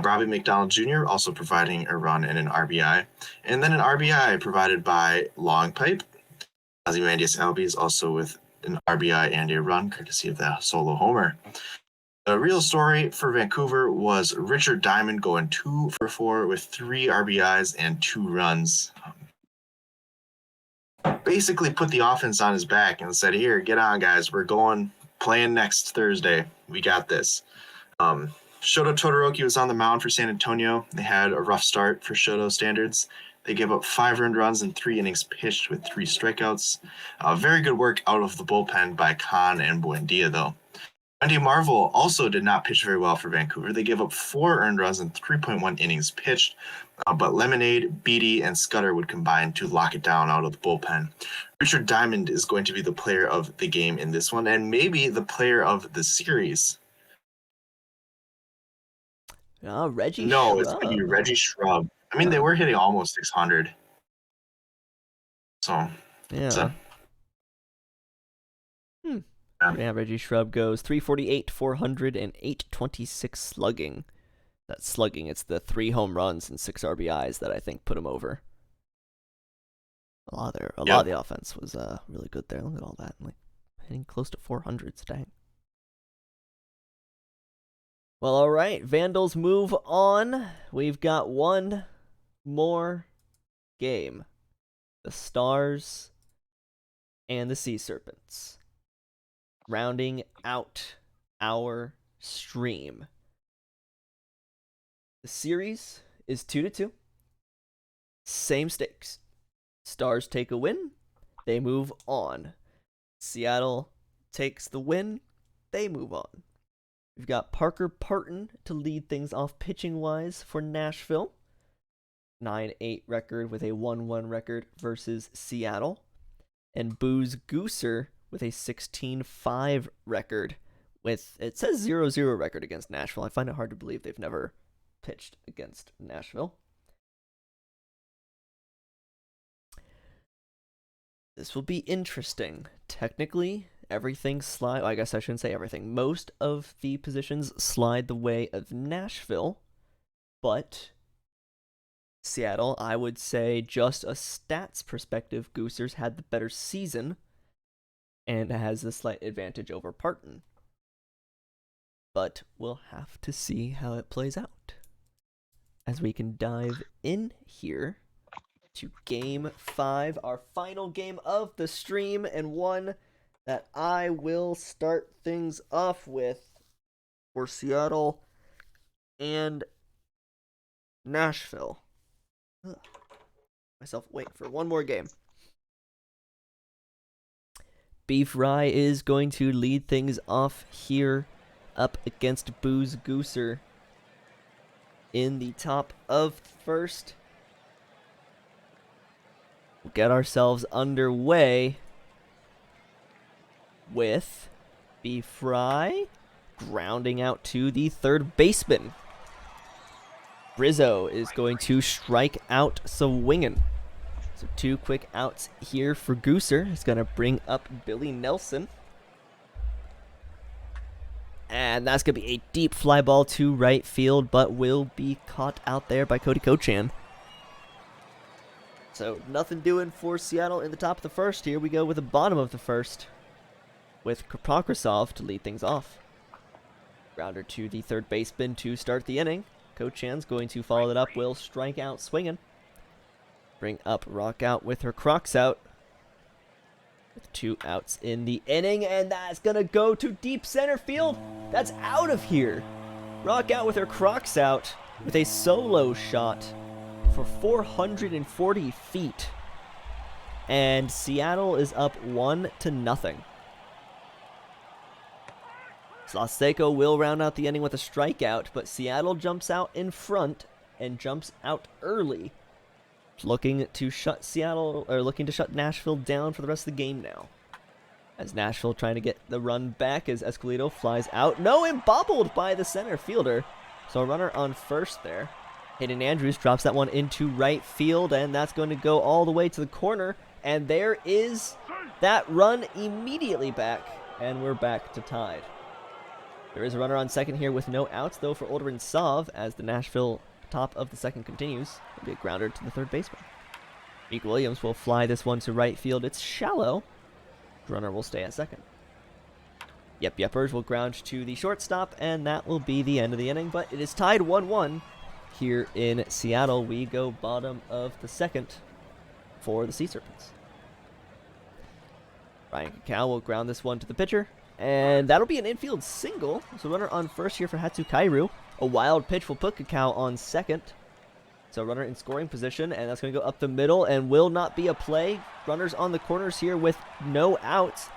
Bobby McDonald Jr. also providing a run and an RBI. And then an RBI provided by Longpipe. Ozymandias Albies also with an RBI and a run, courtesy of the solo homer. The real story for Vancouver was Richard Diamond going 2 for 4 with 3 RBIs and 2 runs. basically put the offense on his back and said, "Here, get on, guys. We're playing next Thursday. We got this." Shoto Todoroki was on the mound for San Antonio. They had a rough start for Shoto standards. They gave up 5 earned runs in 3 innings pitched with 3 strikeouts. Very good work out of the bullpen by Khan and Buendia, though. Wendy Marvel also did not pitch very well for Vancouver. They gave up 4 earned runs in 3.1 innings pitched, but Lemonade, Beatty, and Scudder would combine to lock it down out of the bullpen. Richard Diamond is going to be the player of the game in this one, and maybe the player of the series. Reggie No, Shrub. it's going to be Reggie Shrub. I mean, they were hitting almost 600. So, yeah. Yeah, Reggie Shrub goes 348, 400, and 826 slugging. That slugging, it's the 3 home runs and 6 RBIs that I think put him over. A lot of the offense was really good there. Look at all that, like hitting close to 400s. Dang. Well, all right, Vandals move on. We've got one more game: the Stars and the Sea Serpents, rounding out our stream. The series is 2-2. Same stakes. Stars take a win, they move on. Seattle takes the win, they move on. We've got Parker Parton to lead things off pitching-wise for Nashville. 9-8 record with a 1-1 record versus Seattle. And Booze Gooser with a 16-5 record with, it says 0-0 record against Nashville. I find it hard to believe they've never pitched against Nashville. This will be interesting. Technically, everything I guess I shouldn't say everything. Most of the positions slide the way of Nashville, but Seattle, I would say, just a stats perspective, Goosers had the better season and has a slight advantage over Parton. But we'll have to see how it plays out as we can dive in here to Game 5, our final game of the stream, and one that I will start things off with for Seattle and Nashville. Myself wait for one more game. Beef Rye is going to lead things off here up against Booze Gooser in the top of first. We'll get ourselves underway with Beef Rye grounding out to the third baseman. Rizzo is going to strike out swinging. So 2 quick outs here for Gooser. He's going to bring up Billy Nelson. And that's going to be a deep fly ball to right field, but will be caught out there by Cody Kochan. So nothing doing for Seattle in the top of the first. Here we go with the bottom of the first, with Pokrasov to lead things off. Grounder to the third baseman to start the inning. Kochan's going to follow it up, will strike out swinging. Bring up Rock out with her Crocs out. With 2 outs in the inning, and that's going to go to deep center field. That's out of here. Rock out with her Crocs out with a solo shot for 440 feet. And Seattle is up 1-0. Slaseco will round out the inning with a strikeout, but Seattle jumps out in front and jumps out early, looking to shut Nashville down for the rest of the game now. As Nashville trying to get the run back as Escoleto flies out. No, and bobbled by the center fielder. So a runner on first there. Hayden Andrews drops that one into right field, and that's going to go all the way to the corner. And there is that run immediately back, and we're back to tied. There is a runner on second here with no outs, though, for Olderin Sov, as the Nashville top of the second continues. It'll be a grounder to the third baseman. Meek Williams will fly this one to right field. It's shallow. The runner will stay at second. Yeppers will ground to the shortstop, and that will be the end of the inning, but it is tied 1-1 here in Seattle. We go bottom of the second for the Sea Serpents. Ryan Kakao will ground this one to the pitcher. And that'll be an infield single. So runner on first here for Hatsukairu. A wild pitch will put Kakao on second. So runner in scoring position, and that's going to go up the middle and will not be a play. Runners on the corners here with no outs.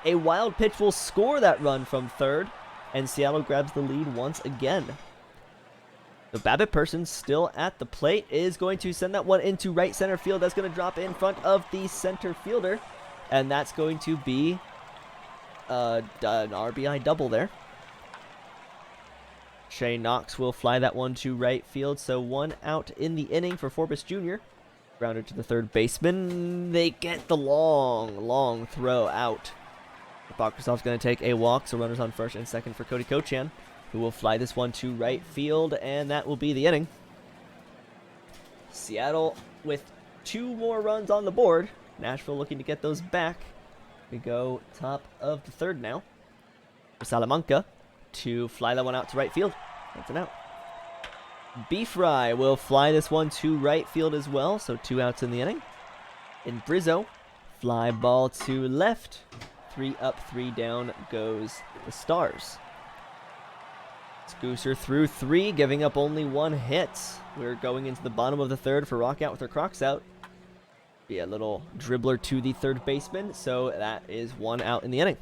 A wild pitch will score that run from third, and Seattle grabs the lead once again. The Babbitt person still at the plate is going to send that one into right center field. That's going to drop in front of the center fielder, and that's going to be an RBI double there. Shea Knox will fly that one to right field, so 1 out in the inning for Forbes Jr. Grounded to the third baseman. They get the long throw out. Bakrasov's going to take a walk, so runners on first and second for Cody Kochan, who will fly this one to right field, and that will be the inning. Seattle with 2 more runs on the board. Nashville looking to get those back. We go top of the third now for Salamanca to fly that one out to right field. That's an out. B-Fry will fly this one to right field as well, so 2 outs in the inning. In Brizzo, fly ball to left. 3 up, 3 down goes the Stars. Scooser through 3, giving up only 1 hit. We're going into the bottom of the third for Rockout with her Crocs out. Be a little dribbler to the third baseman, so that is 1 out in the inning.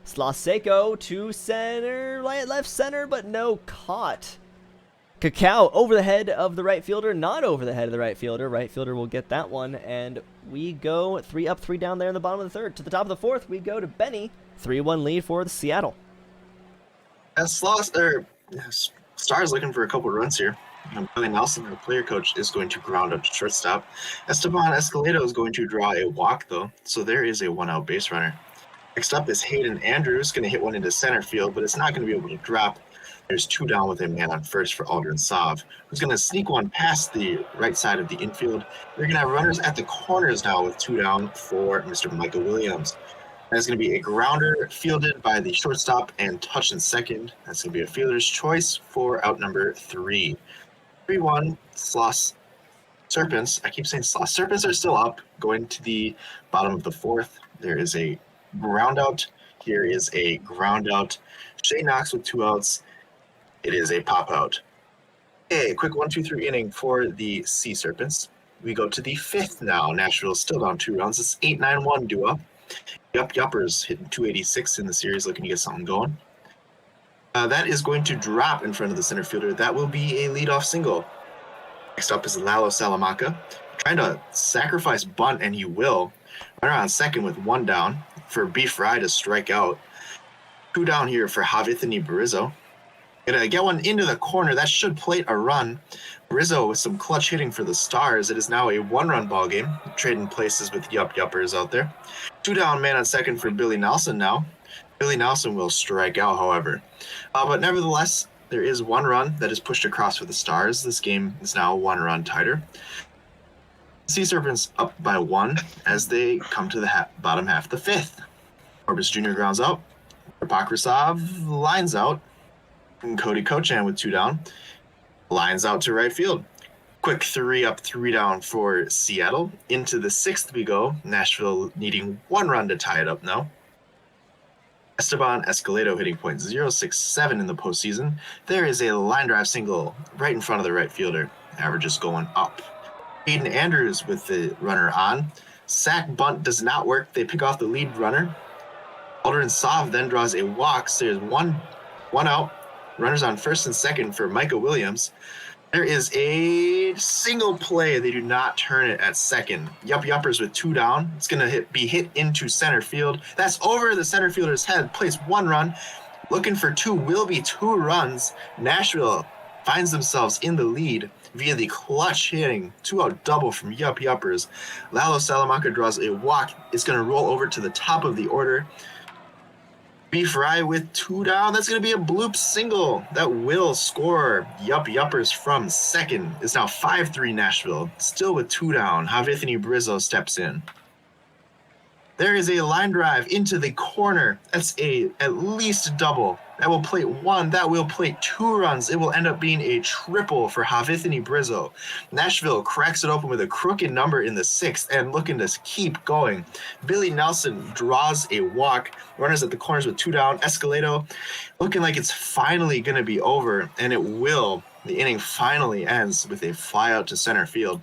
Slaseco to center, left center, but no caught. Kakao over the head of the right fielder, not over the head of the right fielder. Right fielder will get that one, and we go 3 up, 3 down there in the bottom of the third. To the top of the fourth, we go to Benny. 3-1 lead for the Seattle. Stars looking for a couple runs here. Billy Nelson, our player coach, is going to ground up to shortstop. Esteban Escalado is going to draw a walk, though, so there is a 1-out base runner. Next up is Hayden Andrews, going to hit one into center field, but it's not going to be able to drop. There's 2 down with a man on first for Aldrin Sav, who's going to sneak one past the right side of the infield. We're going to have runners at the corners now with 2 down for Mr. Michael Williams. That's going to be a grounder fielded by the shortstop and touched in second. That's going to be a fielder's choice for out number 3. 3-1, Sloss Serpents. I keep saying Sloss Serpents are still up, going to the bottom of the fourth. There is a ground out. Here is a ground out. Shea Knox with 2 outs. It is a pop out. A quick 1-2-3 inning for the Sea Serpents. We go to the 5th now. Nashville still down 2 runs. It's 8-9-1 duo. Yuppers hitting 286 in the series, looking to get something going. That is going to drop in front of the center fielder. That will be a leadoff single. Next up is Lalo Salamanca, trying to sacrifice bunt, and he will. Runner on second with 1 down for B-Fry to strike out. 2 down here for Javithani Barizzo. Gonna get one into the corner. That should plate a run. Barizzo with some clutch hitting for the Stars. It is now a 1-run ball game. Trading places with Yuppers out there. 2 down, man on second for Billy Nelson now. Billy Nelson will strike out, however. But nevertheless, there is 1 run that is pushed across for the Stars. This game is now a 1-run tighter. Sea Serpents up by 1 as they come to the bottom half of the 5th. Forbes Jr. grounds out. Bakrasov lines out. And Cody Kochan with 2 down. Lines out to right field. Quick 3 up, 3 down for Seattle. Into the 6th we go. Nashville needing 1 run to tie it up now. Esteban Escalado hitting .067 in the postseason. There is a line drive single right in front of the right fielder. Averages going up. Hayden Andrews with the runner on. Sack bunt does not work. They pick off the lead runner. Aldrin Sav then draws a walk. So there's one out. Runners on first and second for Micah Williams. There is a single play. They do not turn it at second. Yuppers with 2 down. It's going to be hit into center field. That's over the center fielder's head. Plays 1 run. Looking for 2 will be 2 runs. Nashville finds themselves in the lead via the clutch hitting 2-out double from Yuppers. Lalo Salamanca draws a walk. It's going to roll over to the top of the order. B-Fry with 2 down. That's going to be a bloop single that will score. Yuppers from second. It's now 5-3 Nashville. Still with 2 down. Javithani Barizzo steps in. There is a line drive into the corner. That's at least a double. That will plate 1. That will plate 2 runs. It will end up being a triple for Javithany Brizzo. Nashville cracks it open with a crooked number in the 6th and looking to keep going. Billy Nelson draws a walk. Runners at the corners with 2 down. Escalado looking like it's finally going to be over, and it will. The inning finally ends with a fly out to center field.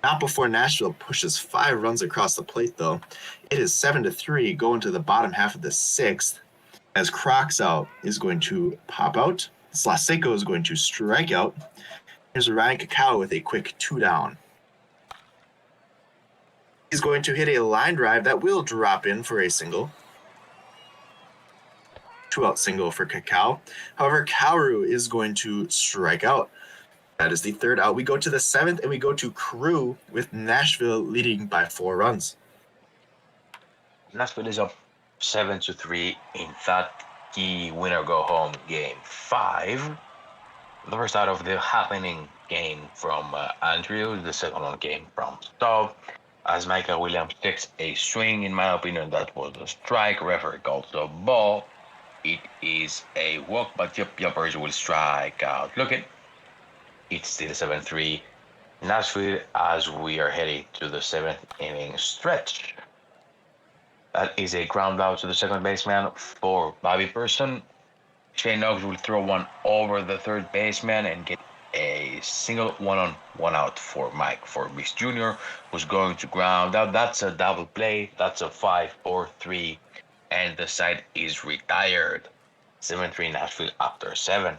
Not before Nashville pushes 5 runs across the plate, though. It is 7-3 going to the bottom half of the 6th, as Croxout is going to pop out. Slaseco is going to strike out. Here's Ryan Cacao with a quick 2 down. He's going to hit a line drive that will drop in for a single. 2-out single for Cacao. However, Kauru is going to strike out. That is the 3rd out. We go to the 7th, and we go to Crew with Nashville leading by 4 runs. Nashville is up 7-3 in that key winner-go-home game 5. The first out of the happening game from Andrew, the second one game from Staub. As Micah Williams takes a swing, in my opinion, that was a strike. Referee calls the ball. It is a walk, but Yuppers will strike out. Looking. It's still 7-3 Nashville as we are heading to the 7th inning stretch. That is a ground out to the second baseman for Bobby Person. Shane Knox will throw one over the third baseman and get a single 1-on-1 out for Mike Forbes Jr., who's going to ground out. That's a double play. That's a 5-4-3, and the side is retired. 7-3 Nashville after 7.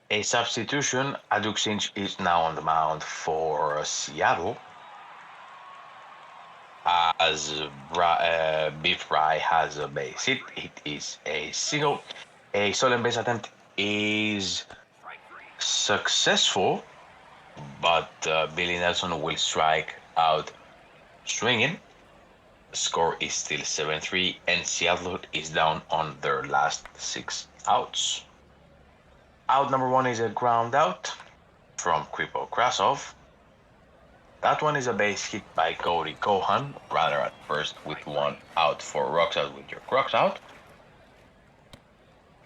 A substitution, Aduk Sinch is now on the mound for Seattle. As Beef Rye has a base hit, it is a single. A stolen base attempt is successful, but Billy Nelson will strike out swinging. The score is still 7-3, and Seattle is down on their last 6 outs. Out number 1 is a ground out from Kripo Krasov. That one is a base hit by Cody Cohan, runner at first with 1 out for rocks out with your crocs out.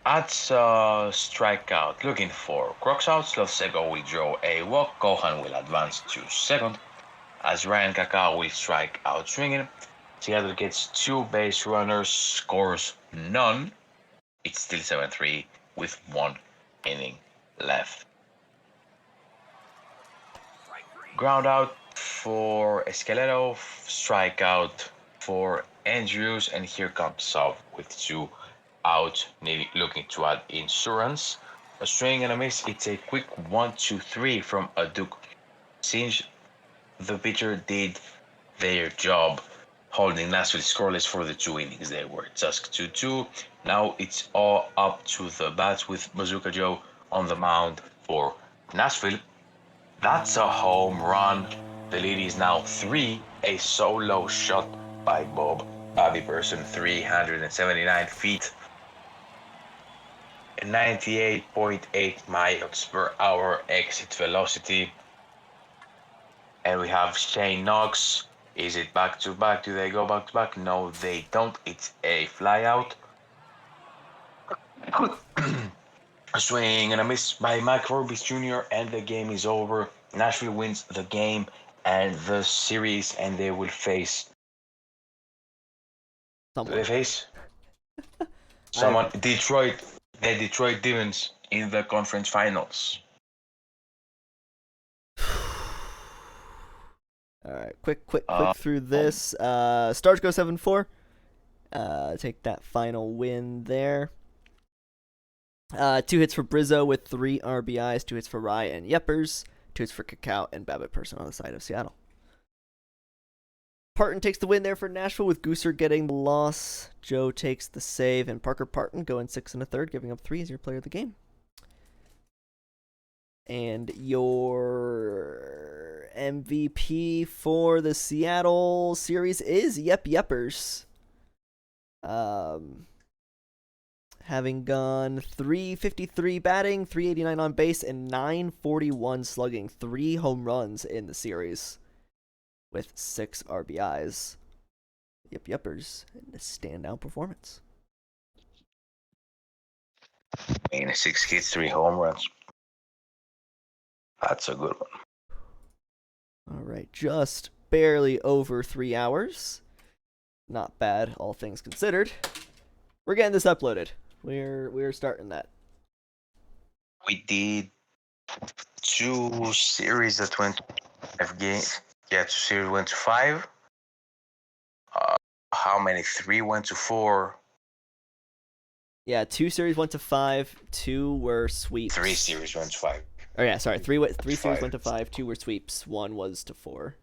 That's a strikeout looking for crocs out. Slovsego will draw a walk. Cohan will advance to second as Ryan Cacao will strike out swinging. Seattle gets 2 base runners, scores none. It's still 7-3 with 1 inning left. Ground out for Escalero, strikeout for Andrews, and here comes Sov with 2 out, looking to add insurance. A swing and a miss. It's a quick 1-2-3 from Aduk Sinch. The pitcher did their job, holding Nashville scoreless for the 2 innings. They were just 2-2. Now it's all up to the bats with Bazooka Joe on the mound for Nashville. That's a home run. The lead is now 3. A solo shot by Bobby Person, 379 feet. 98.8 miles per hour exit velocity. And we have Shane Knox. Is it back to back? Do they go back to back? No, they don't. It's a fly out. A swing and a miss by Mike Forbes Jr. and the game is over. Nashville wins the game and the series, and they will face. Someone. They face someone. Detroit. The Detroit Demons in the conference finals. All right, quick through this. Stars go 7-4. Take that final win there. 2 hits for Brizzo with 3 RBIs, 2 hits for Rye and Yepers, 2 hits for Cacao and Babbitt Person on the side of Seattle. Parton takes the win there for Nashville with Gooser getting the loss. Joe takes the save, and Parker Parton going 6 1/3, giving up 3 as your player of the game. And your MVP for the Seattle series is Yepers. Having gone 353 batting, 389 on base, and 941 slugging. 3 home runs in the series with 6 RBIs. Yuppers, and a standout performance. 6 hits, 3 home runs. That's a good one. All right, just barely over 3 hours. Not bad, all things considered. We're getting this uploaded. We're starting that. We did 2 series that went 5 games. Yeah, 2 series went to 5. How many? 3 went to 4. Yeah, 2 series went to 5. 2 were sweeps. 3 series went to 5. Oh yeah, sorry. 3 series 5. went to 5. 2 were sweeps. 1 was to 4.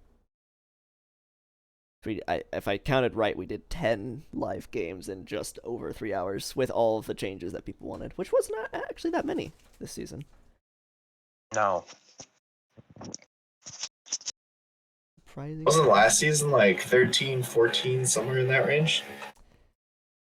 If I counted right, we did 10 live games in just over 3 hours with all of the changes that people wanted, which was not actually that many this season. No. Surprising. Wasn't last season like 13, 14, somewhere in that range?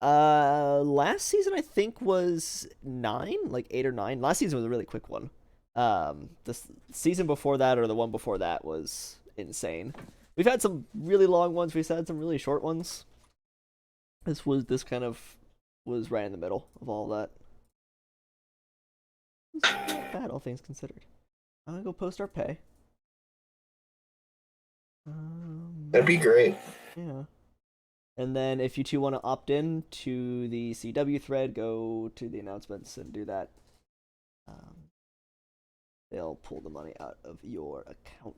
Last season I think was 9, like 8 or 9. Last season was a really quick one. The season before that or the one before that was insane. We've had some really long ones. We've had some really short ones. This kind of was right in the middle of all that. It's not bad, all things considered. I'm gonna go post our pay. That'd be great. Yeah. And then if you two want to opt in to the CW thread, go to the announcements and do that. They'll pull the money out of your account.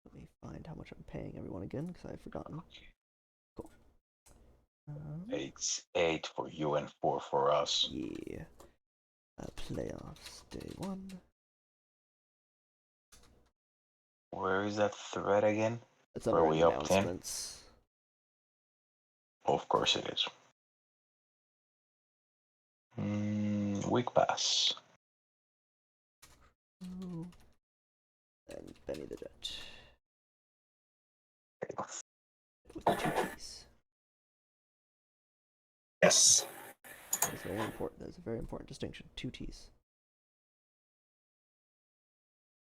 Let me find how much I'm paying everyone again because I've forgotten. Cool. It's 8 for you and 4 for us. Yeah. Playoffs day 1. Where is that thread again? That's under we opt in? announcements. Of course it is. Week pass. And Benny the Jet. With 2 keys. Yes. That's very important. That's a very important distinction. 2 T's.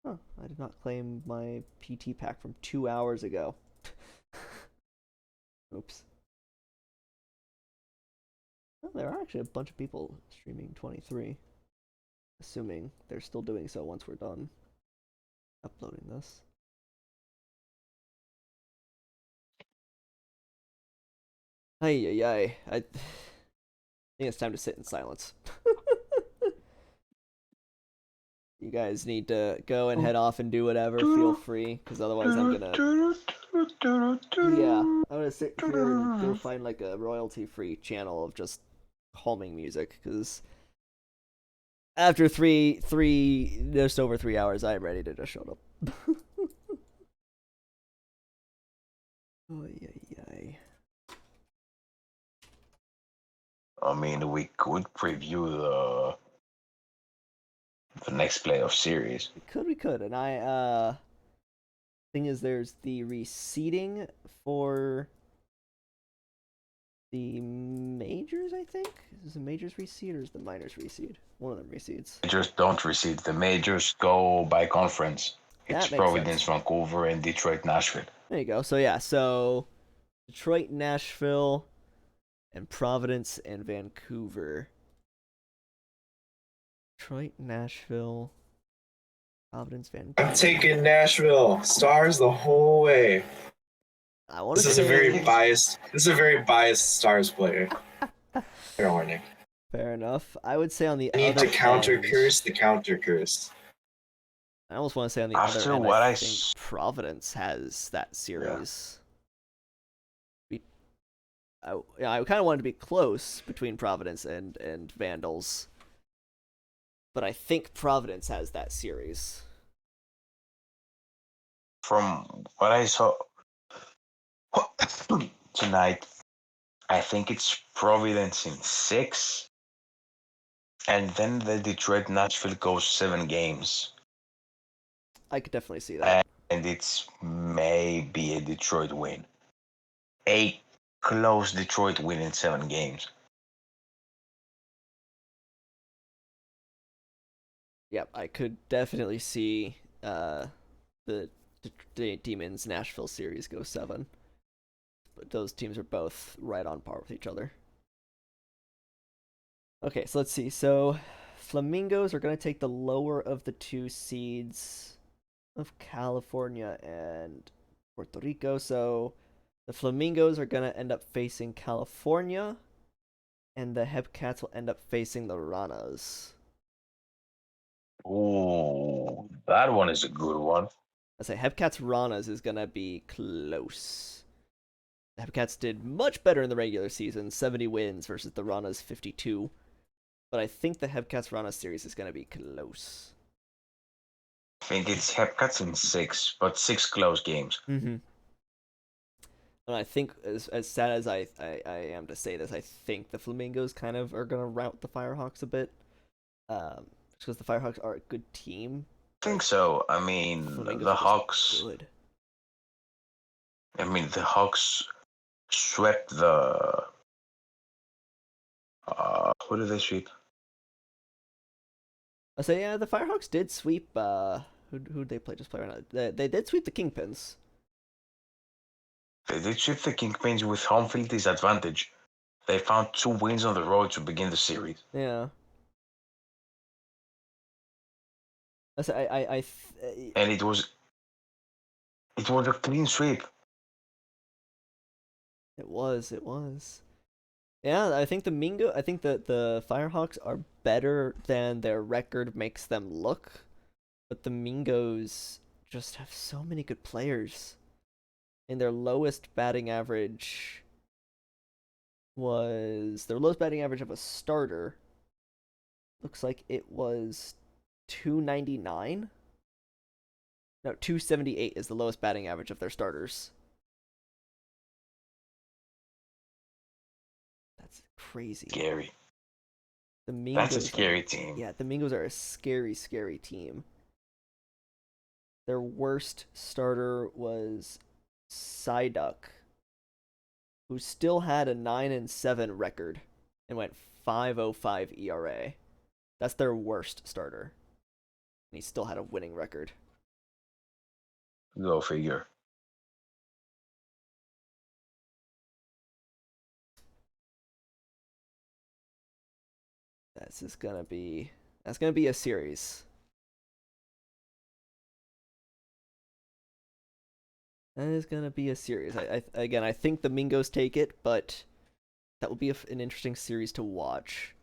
Huh. I did not claim my PT pack from 2 hours ago. Oops. Well, there are actually a bunch of people streaming 23. Assuming they're still doing so once we're done uploading this. Ay, ay, ay. I think it's time to sit in silence. You guys need to go and head off and do whatever. Feel free, because otherwise I'm gonna... Yeah, I'm gonna sit here and go find like a royalty-free channel of just calming music, because after just over 3 hours, I'm ready to just shut up. Oh, yeah. I mean, we could preview the next playoff series. We could, and thing is, there's the reseeding for the majors, I think. Is the majors reseed or is the minors reseed? One of them reseeds. Majors don't reseed. The majors go by conference. That It's makes Providence, sense. Vancouver, and Detroit, Nashville. There you go. So yeah, so Detroit, Nashville, and Providence and Vancouver. Detroit, Nashville, Providence, Vancouver. I'm taking Nashville Stars the whole way. I want to This is a very biased Stars player. Fair warning. Fair enough. I would say on the I need other to counter end, curse the counter curse. I almost want to say on the After other end, what I I think Providence has that series. I kind of wanted to be close between Providence and Vandals, but I think Providence has that series. From what I saw tonight, I think it's Providence in 6, and then the Detroit Nashville goes 7 games, I could definitely see that. and it's maybe a Detroit win, a close Detroit win in 7 games. Yep, I could definitely see the Demons Nashville series go 7. But those teams are both right on par with each other. Okay, so let's see. So Flamingos are going to take the lower of the 2 seeds of California and Puerto Rico. So the Flamingos are going to end up facing California, and the Hepcats will end up facing the Ranas. Ooh, that one is a good one. I say Hepcats Ranas is going to be close. The Hepcats did much better in the regular season, 70 wins versus the Ranas 52. But I think the Hepcats Rana series is going to be close. I think it's Hepcats in 6, but 6 close games. Mm-hmm. And I think, as sad as I am to say this, I think the Flamingos kind of are going to rout the Firehawks a bit. Because the Firehawks are a good team. I think so. I mean, Flamingos the are just Hawks. good. I mean, the Hawks swept the. Who did they sweep? I say, yeah, the Firehawks did sweep. Who'd they play? Just play right now. They did sweep the Kingpins. They did sweep the Kingpins with home field disadvantage. They found 2 wins on the road to begin the series. Yeah. I say, And it was a clean sweep. It was. Yeah, I think the Firehawks are better than their record makes them look, but the Mingos just have so many good players. And their lowest batting average of a starter. Looks like it was 299. No, 278 is the lowest batting average of their starters. That's crazy. Scary. The Mingos That's a scary team. Yeah, the Mingos are a scary, scary team. Their worst starter was Psyduck, who still had a 9-7 record and went 5.05 ERA. That's their worst starter. And he still had a winning record. Go figure. That's gonna be a series. That is gonna be a series. I think the Mingos take it, but that will be an interesting series to watch.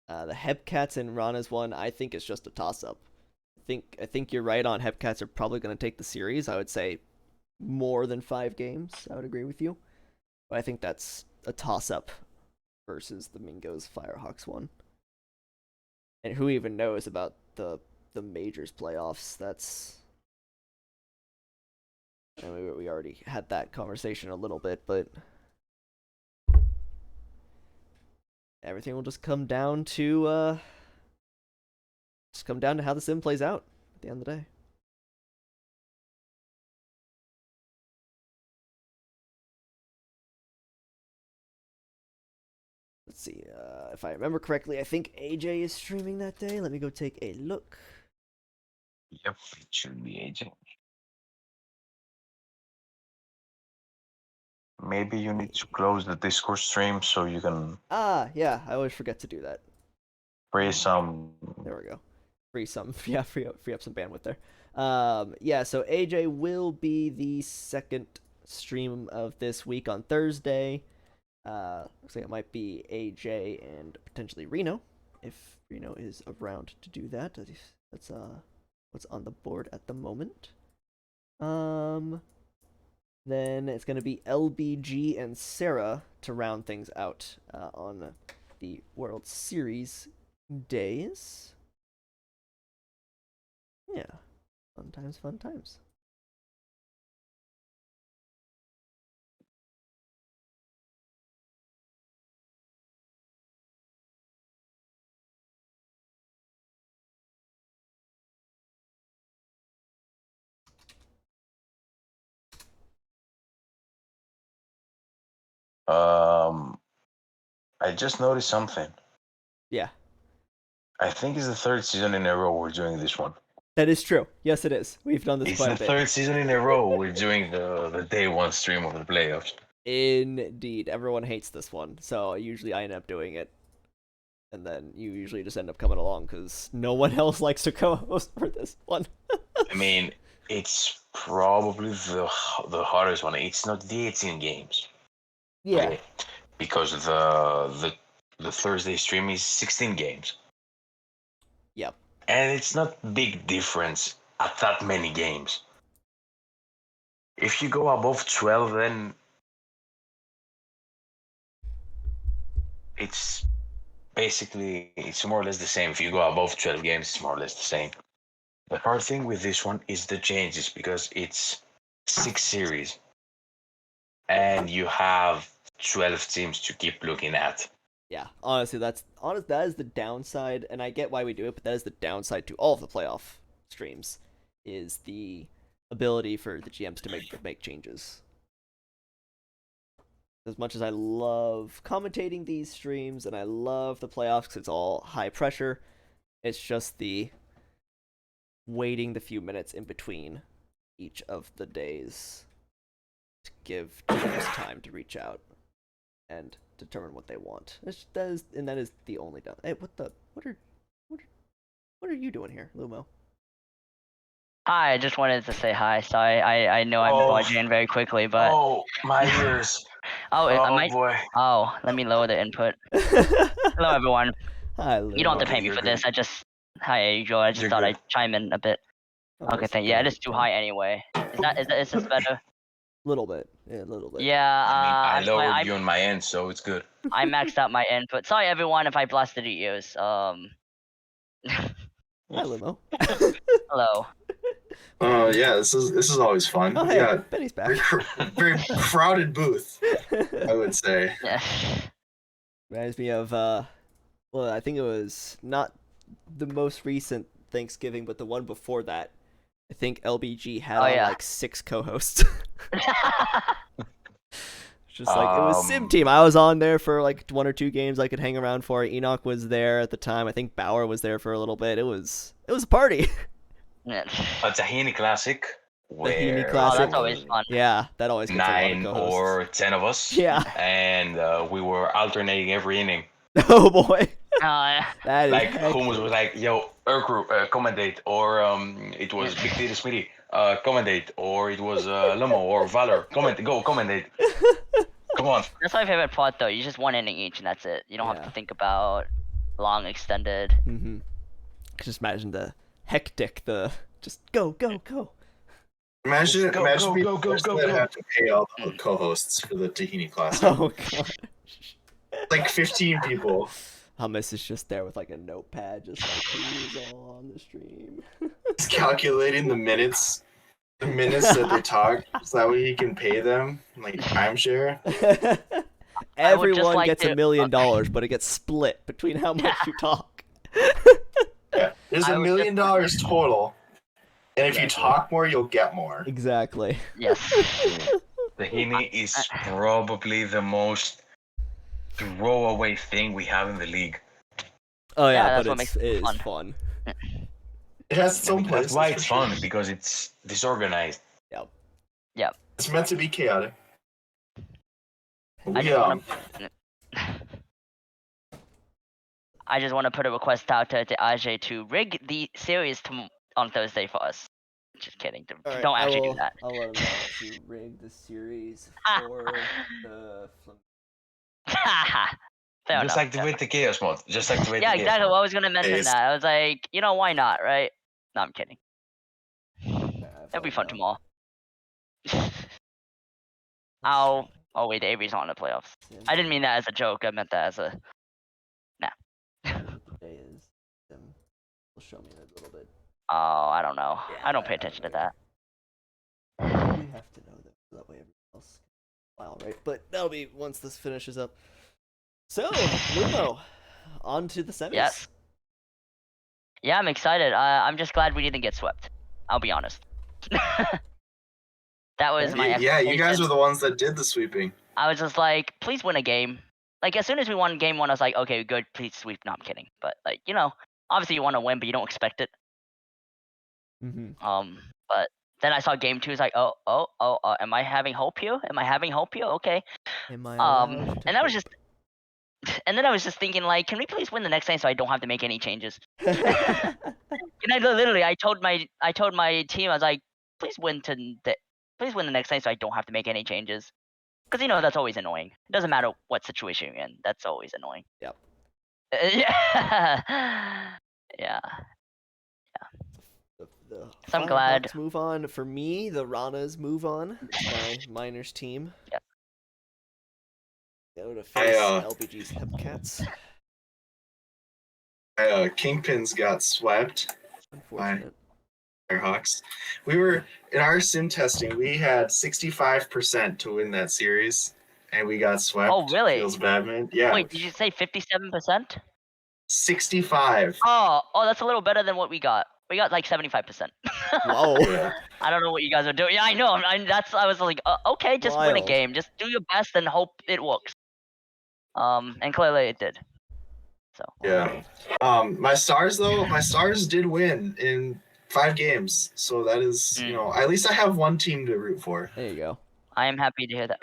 The Hepcats and Rana's one, I think, is just a toss-up. I think you're right on. Hepcats are probably going to take the series. I would say more than 5 games. I would agree with you, but I think that's a toss-up versus the Mingos Firehawks one. And who even knows about the majors playoffs? We already had that conversation a little bit, but everything will just come down to how the sim plays out at the end of the day. Let's see. If I remember correctly, I think AJ is streaming that day. Let me go take a look. Yep, it should be AJ. Maybe you need to close the Discord stream so you can Yeah, I always forget to do that. free some. There we go. Free up some bandwidth there. Yeah, so AJ will be the second stream of this week on Thursday. Looks like it might be AJ and potentially Reno, if Reno is around to do that. That's what's on the board at the moment. Then it's going to be LBG and Sarah to round things out on the World Series days. Yeah, fun times, fun times. I just noticed something. Yeah. I think it's the 3rd season in a row we're doing this one. That is true. Yes, it is. We've done this It's quite the a bit. third season in a row we're doing the day one stream of the playoffs. Indeed. Everyone hates this one, so usually I end up doing it. And then you usually just end up coming along because no one else likes to co-host for this one. I mean, it's probably the hardest one. It's not the 18 games. Yeah. Okay? Because the Thursday stream is 16 games. Yep. And it's not big difference at that many games. If you go above 12, then it's basically, it's more or less the same. If you go above 12 games, it's more or less the same. The hard thing with this one is the changes because it's 6 series and you have 12 teams to keep looking at. Yeah, honestly, that is the downside, and I get why we do it, but that is the downside to all of the playoff streams, is the ability for the GMs to make changes. As much as I love commentating these streams and I love the playoffs because it's all high pressure, it's just the waiting the few minutes in between each of the days to give GMs time to reach out and determine what they want. That is the only down. Hey, what are you doing here, Lumo? Hi, I just wanted to say hi. Sorry, I know I'm barging in very quickly, but Oh, my ears. oh, I Oh, might. boy. Oh, let me lower the input. Hello, everyone. Hi, Lumo. You don't have to pay me You're for good. this. Hi, Angel. I just You're thought good. I'd chime in a bit. Oh, Okay, that's thank you. Yeah, it good. is too high anyway. Is this better? Little bit, yeah, a little bit. Yeah. I I'm sorry. lowered you on my end, so it's good. I maxed out my input. Sorry, everyone, if I blasted at you. Hi, Lumo. Hello. Yeah, this is always fun. Oh, hey, Yeah, Benny's back. very crowded booth, I would say. Yeah. Reminds me of well, I think it was not the most recent Thanksgiving, but the one before that. I think LBG had Oh, on yeah. like 6 co-hosts. Just like it was Sim Team. I was on there for like 1 or 2 games I could hang around for. Enoch was there at the time. I think Bauer was there for a little bit. It was a party. Yeah. A Tahini Classic. Tahini Oh, Classic. that's always fun. Yeah, that always gets a lot of 9 co-hosts. or 10 of us. Yeah. And we were alternating every inning. Oh boy. Yeah. That is Like, hectic. Humus was like, yo, Urkru, commentate. Or it was Big Tita Smitty, commentate. Or it was Lomo or Valor, commentate. Come on. That's my favorite part, though. You just 1 inning each, and that's it. You don't have Yeah. to think about long extended. Mm-hmm. Just imagine the hectic, just go. Imagine Go, imagine go, being go, the go, person go, that go. have to pay all the co-hosts for the Tahini Classic. Oh gosh. Like 15 people. Hummus is just there with like a notepad, just like who's all on the stream. He's calculating the minutes that they talk, so that way he can pay them like timeshare. Everyone like gets to- $1 million, but it gets split between how much you talk. Yeah, there's I $1 would million total, and if you talk more, you'll get more. Exactly. Yes. Tahini is probably the most throwaway thing we have in the league. Oh Yeah, yeah, that's but what it makes it is fun. fun. It has its own place. That's why it's fun, because it's disorganized. It's meant to be chaotic. I just want to put a request out to Ajay to rig the series on Thursday for us. Just kidding. Don't actually do that. I'll let him know to rig the series for the. Fair Just enough. activate the chaos mod. Just activate Yeah, the chaos exactly. mod. Well, I was gonna mention Yes. that. I was like, why not, right? No, I'm kidding. It'll be fun tomorrow. Oh wait, Avery's on the playoffs. I didn't mean that as a joke. I meant that as a. Today is. Will show me in a little bit. Oh, I don't know. Yeah, I don't pay attention to that. We have to know that way everyone else. Wow, right? But that'll be once this finishes up. So, Lumo, on to the semis. Yes. Yeah, I'm excited. I'm just glad we didn't get swept. I'll be honest. That was my Yeah, you guys expectation. were the ones that did the sweeping. I was just like, please win a game. Like, as soon as we won game 1, I was like, okay, good, please sweep. No, I'm kidding. But, like, obviously you want to win, but you don't expect it. But then I saw game 2. It's like, am I having hope here? Am I having hope here? Okay. Am I allowed to And I was hope? just, and then I was just thinking, like, can we please win the next game so I don't have to make any changes? And I literally, I told my team, I was like, please win the next game so I don't have to make any changes. Because that's always annoying. It doesn't matter what situation you're in. That's always annoying. Yep. Yeah. Yeah. The So I'm glad. Firehawks move on. For me, the Ranas move on. It's my minors team. Yeah. Go to face LBG's Hepcats. Kingpins got swept Unfortunate. by Firehawks. We were in our sim testing. We had 65% to win that series, and we got swept. Oh, really? Feels bad, man. Yeah. Wait, did you say 57%? 65. Oh, that's a little better than what we got. We got like 75%. Whoa. Yeah. I don't know what you guys are doing. Yeah, I know. I was like, okay, just win a Wild. game. Just do your best and hope it works. And clearly it did. So. Yeah. My Stars did win in 5 games. So that is, at least I have one team to root for. There you go. I am happy to hear that.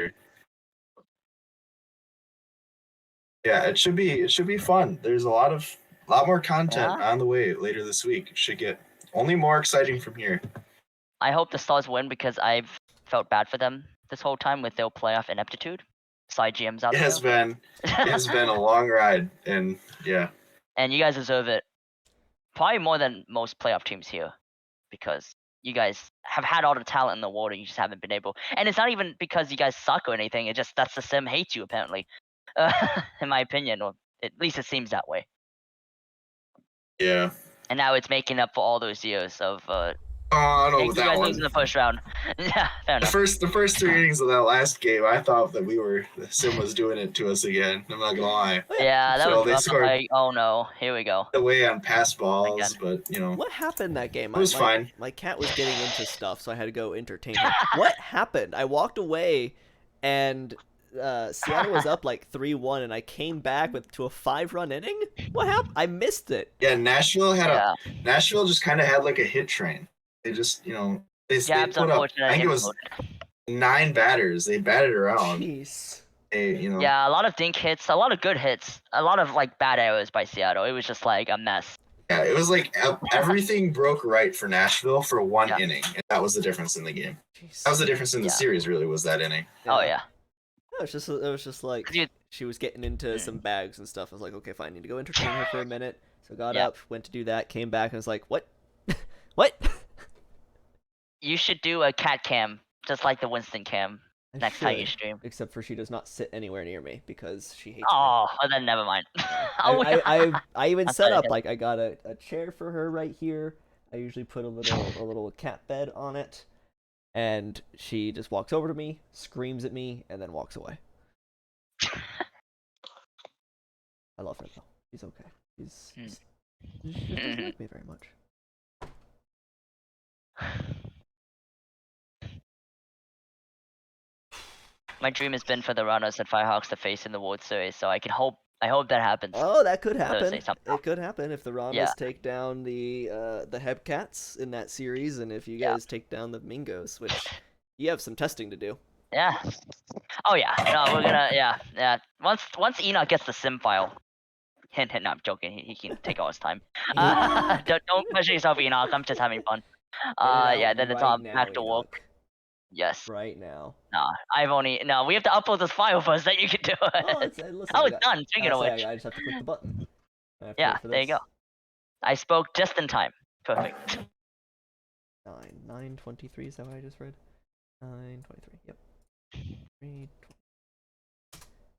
Yeah, it should be fun. There's a lot more content on the way later this week. It should get only more exciting from here. I hope the Stars win because I've felt bad for them this whole time with their playoff ineptitude. Side GMs out It there. has been a long ride, and yeah. And you guys deserve it. Probably more than most playoff teams here, because you guys have had all the talent in the world and you just haven't been able. And it's not even because you guys suck or anything. It's just that's the sim hates you apparently, in my opinion, or at least it seems that way. Yeah. And now it's making up for all those years of I don't know you that guys one. losing the first round. Yeah, fair enough. The first 3 innings of that last game, I thought that the sim was doing it to us again. I'm not gonna lie. Yeah, that So was they rough. scored- Like, oh no, here we go. Away on pass balls, Again. but What happened that game? It was fine. My cat was getting into stuff, so I had to go entertain her. What happened? I walked away, and Seattle was up like 3-1, and I came back to a 5-run inning. What happened? I missed it. Yeah, Nashville just kind of had like a hit train. They just they Gab's put up, unfortunate. I think it was 9 batters. They batted around. Jeez. Yeah, a lot of dink hits, a lot of good hits, a lot of like bad errors by Seattle. It was just like a mess. Yeah, it was like everything broke right for Nashville for 1 inning, and that was the difference in the game. Jeez. That was the difference in the series. Really, was that inning. Oh yeah. It was just like she was getting into some bags and stuff. I was like, okay, fine, I need to go entertain her for a minute. So got up, went to do that, came back, and was like, what? What? You should do a cat cam, just like the Winston cam, next time you stream. Except for she does not sit anywhere near me because she hates me. Oh, then never mind. I even set up like I got a chair for her right here. I usually put a little cat bed on it, and she just walks over to me, screams at me, and then walks away. I love her though. She's okay. She doesn't like me very much. My dream has been for the Runners and Firehawks to face in the World Series, so I hope that happens. Oh, that could happen. Thursday somehow. It could happen if the Rondas take down the Hebcats in that series, and if you guys take down the Mingos, which you have some testing to do. Yeah. Oh yeah. No, we're gonna. Yeah. Once Enoch gets the sim file. Hint. No, I'm joking. He can take all his time. Don't measure yourself, Enoch. I'm just having fun. Yeah. Then it's all back to work. Yes. Right now. No, we have to upload this file first, then you can do it. It's done. Speaking of which. I just have to click the button. Yeah, there you go. I spoke just in time. Perfect. 9:23, is that what I just read? 9:23, yep. 3:20.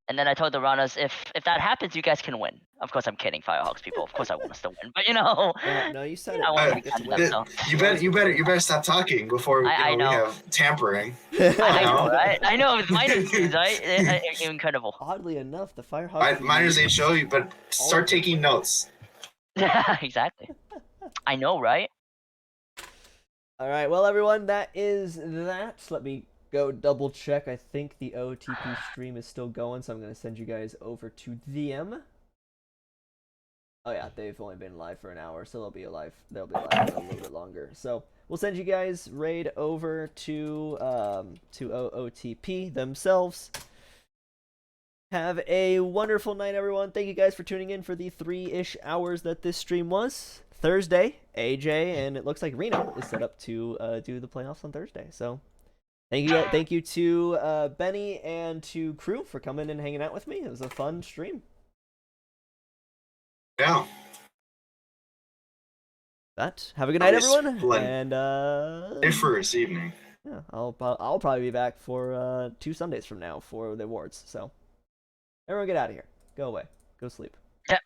And then I told the runners, if that happens, you guys can win. Of course, I'm kidding, Firehawks people. Of course, I want us to win, but No, you said it. I want to get them, so. You better stop talking before we have tampering. I know, right? I know, it's minus teams, right? Incredible. Oddly enough, the Firehawks. Miners ain't show you, but start taking notes. Exactly. I know, right? All right, well, everyone, that is that. Let me go double check. I think the OTP stream is still going, so I'm going to send you guys over to them. Oh yeah, they've only been live for an hour, so they'll be alive. They'll be alive for a little bit longer. So we'll send you guys raid over to OOTP themselves. Have a wonderful night, everyone. Thank you guys for tuning in for the 3-ish hours that this stream was. Thursday, AJ, and it looks like Reno is set up to do the playoffs on Thursday. So thank you to Benny and to Crew for coming and hanging out with me. It was a fun stream. Yeah. But have a good night, everyone, Splendid. and For this evening. yeah, I'll probably be back for 2 Sundays from now for the awards. So everyone, get out of here. Go away. Go sleep. Yeah.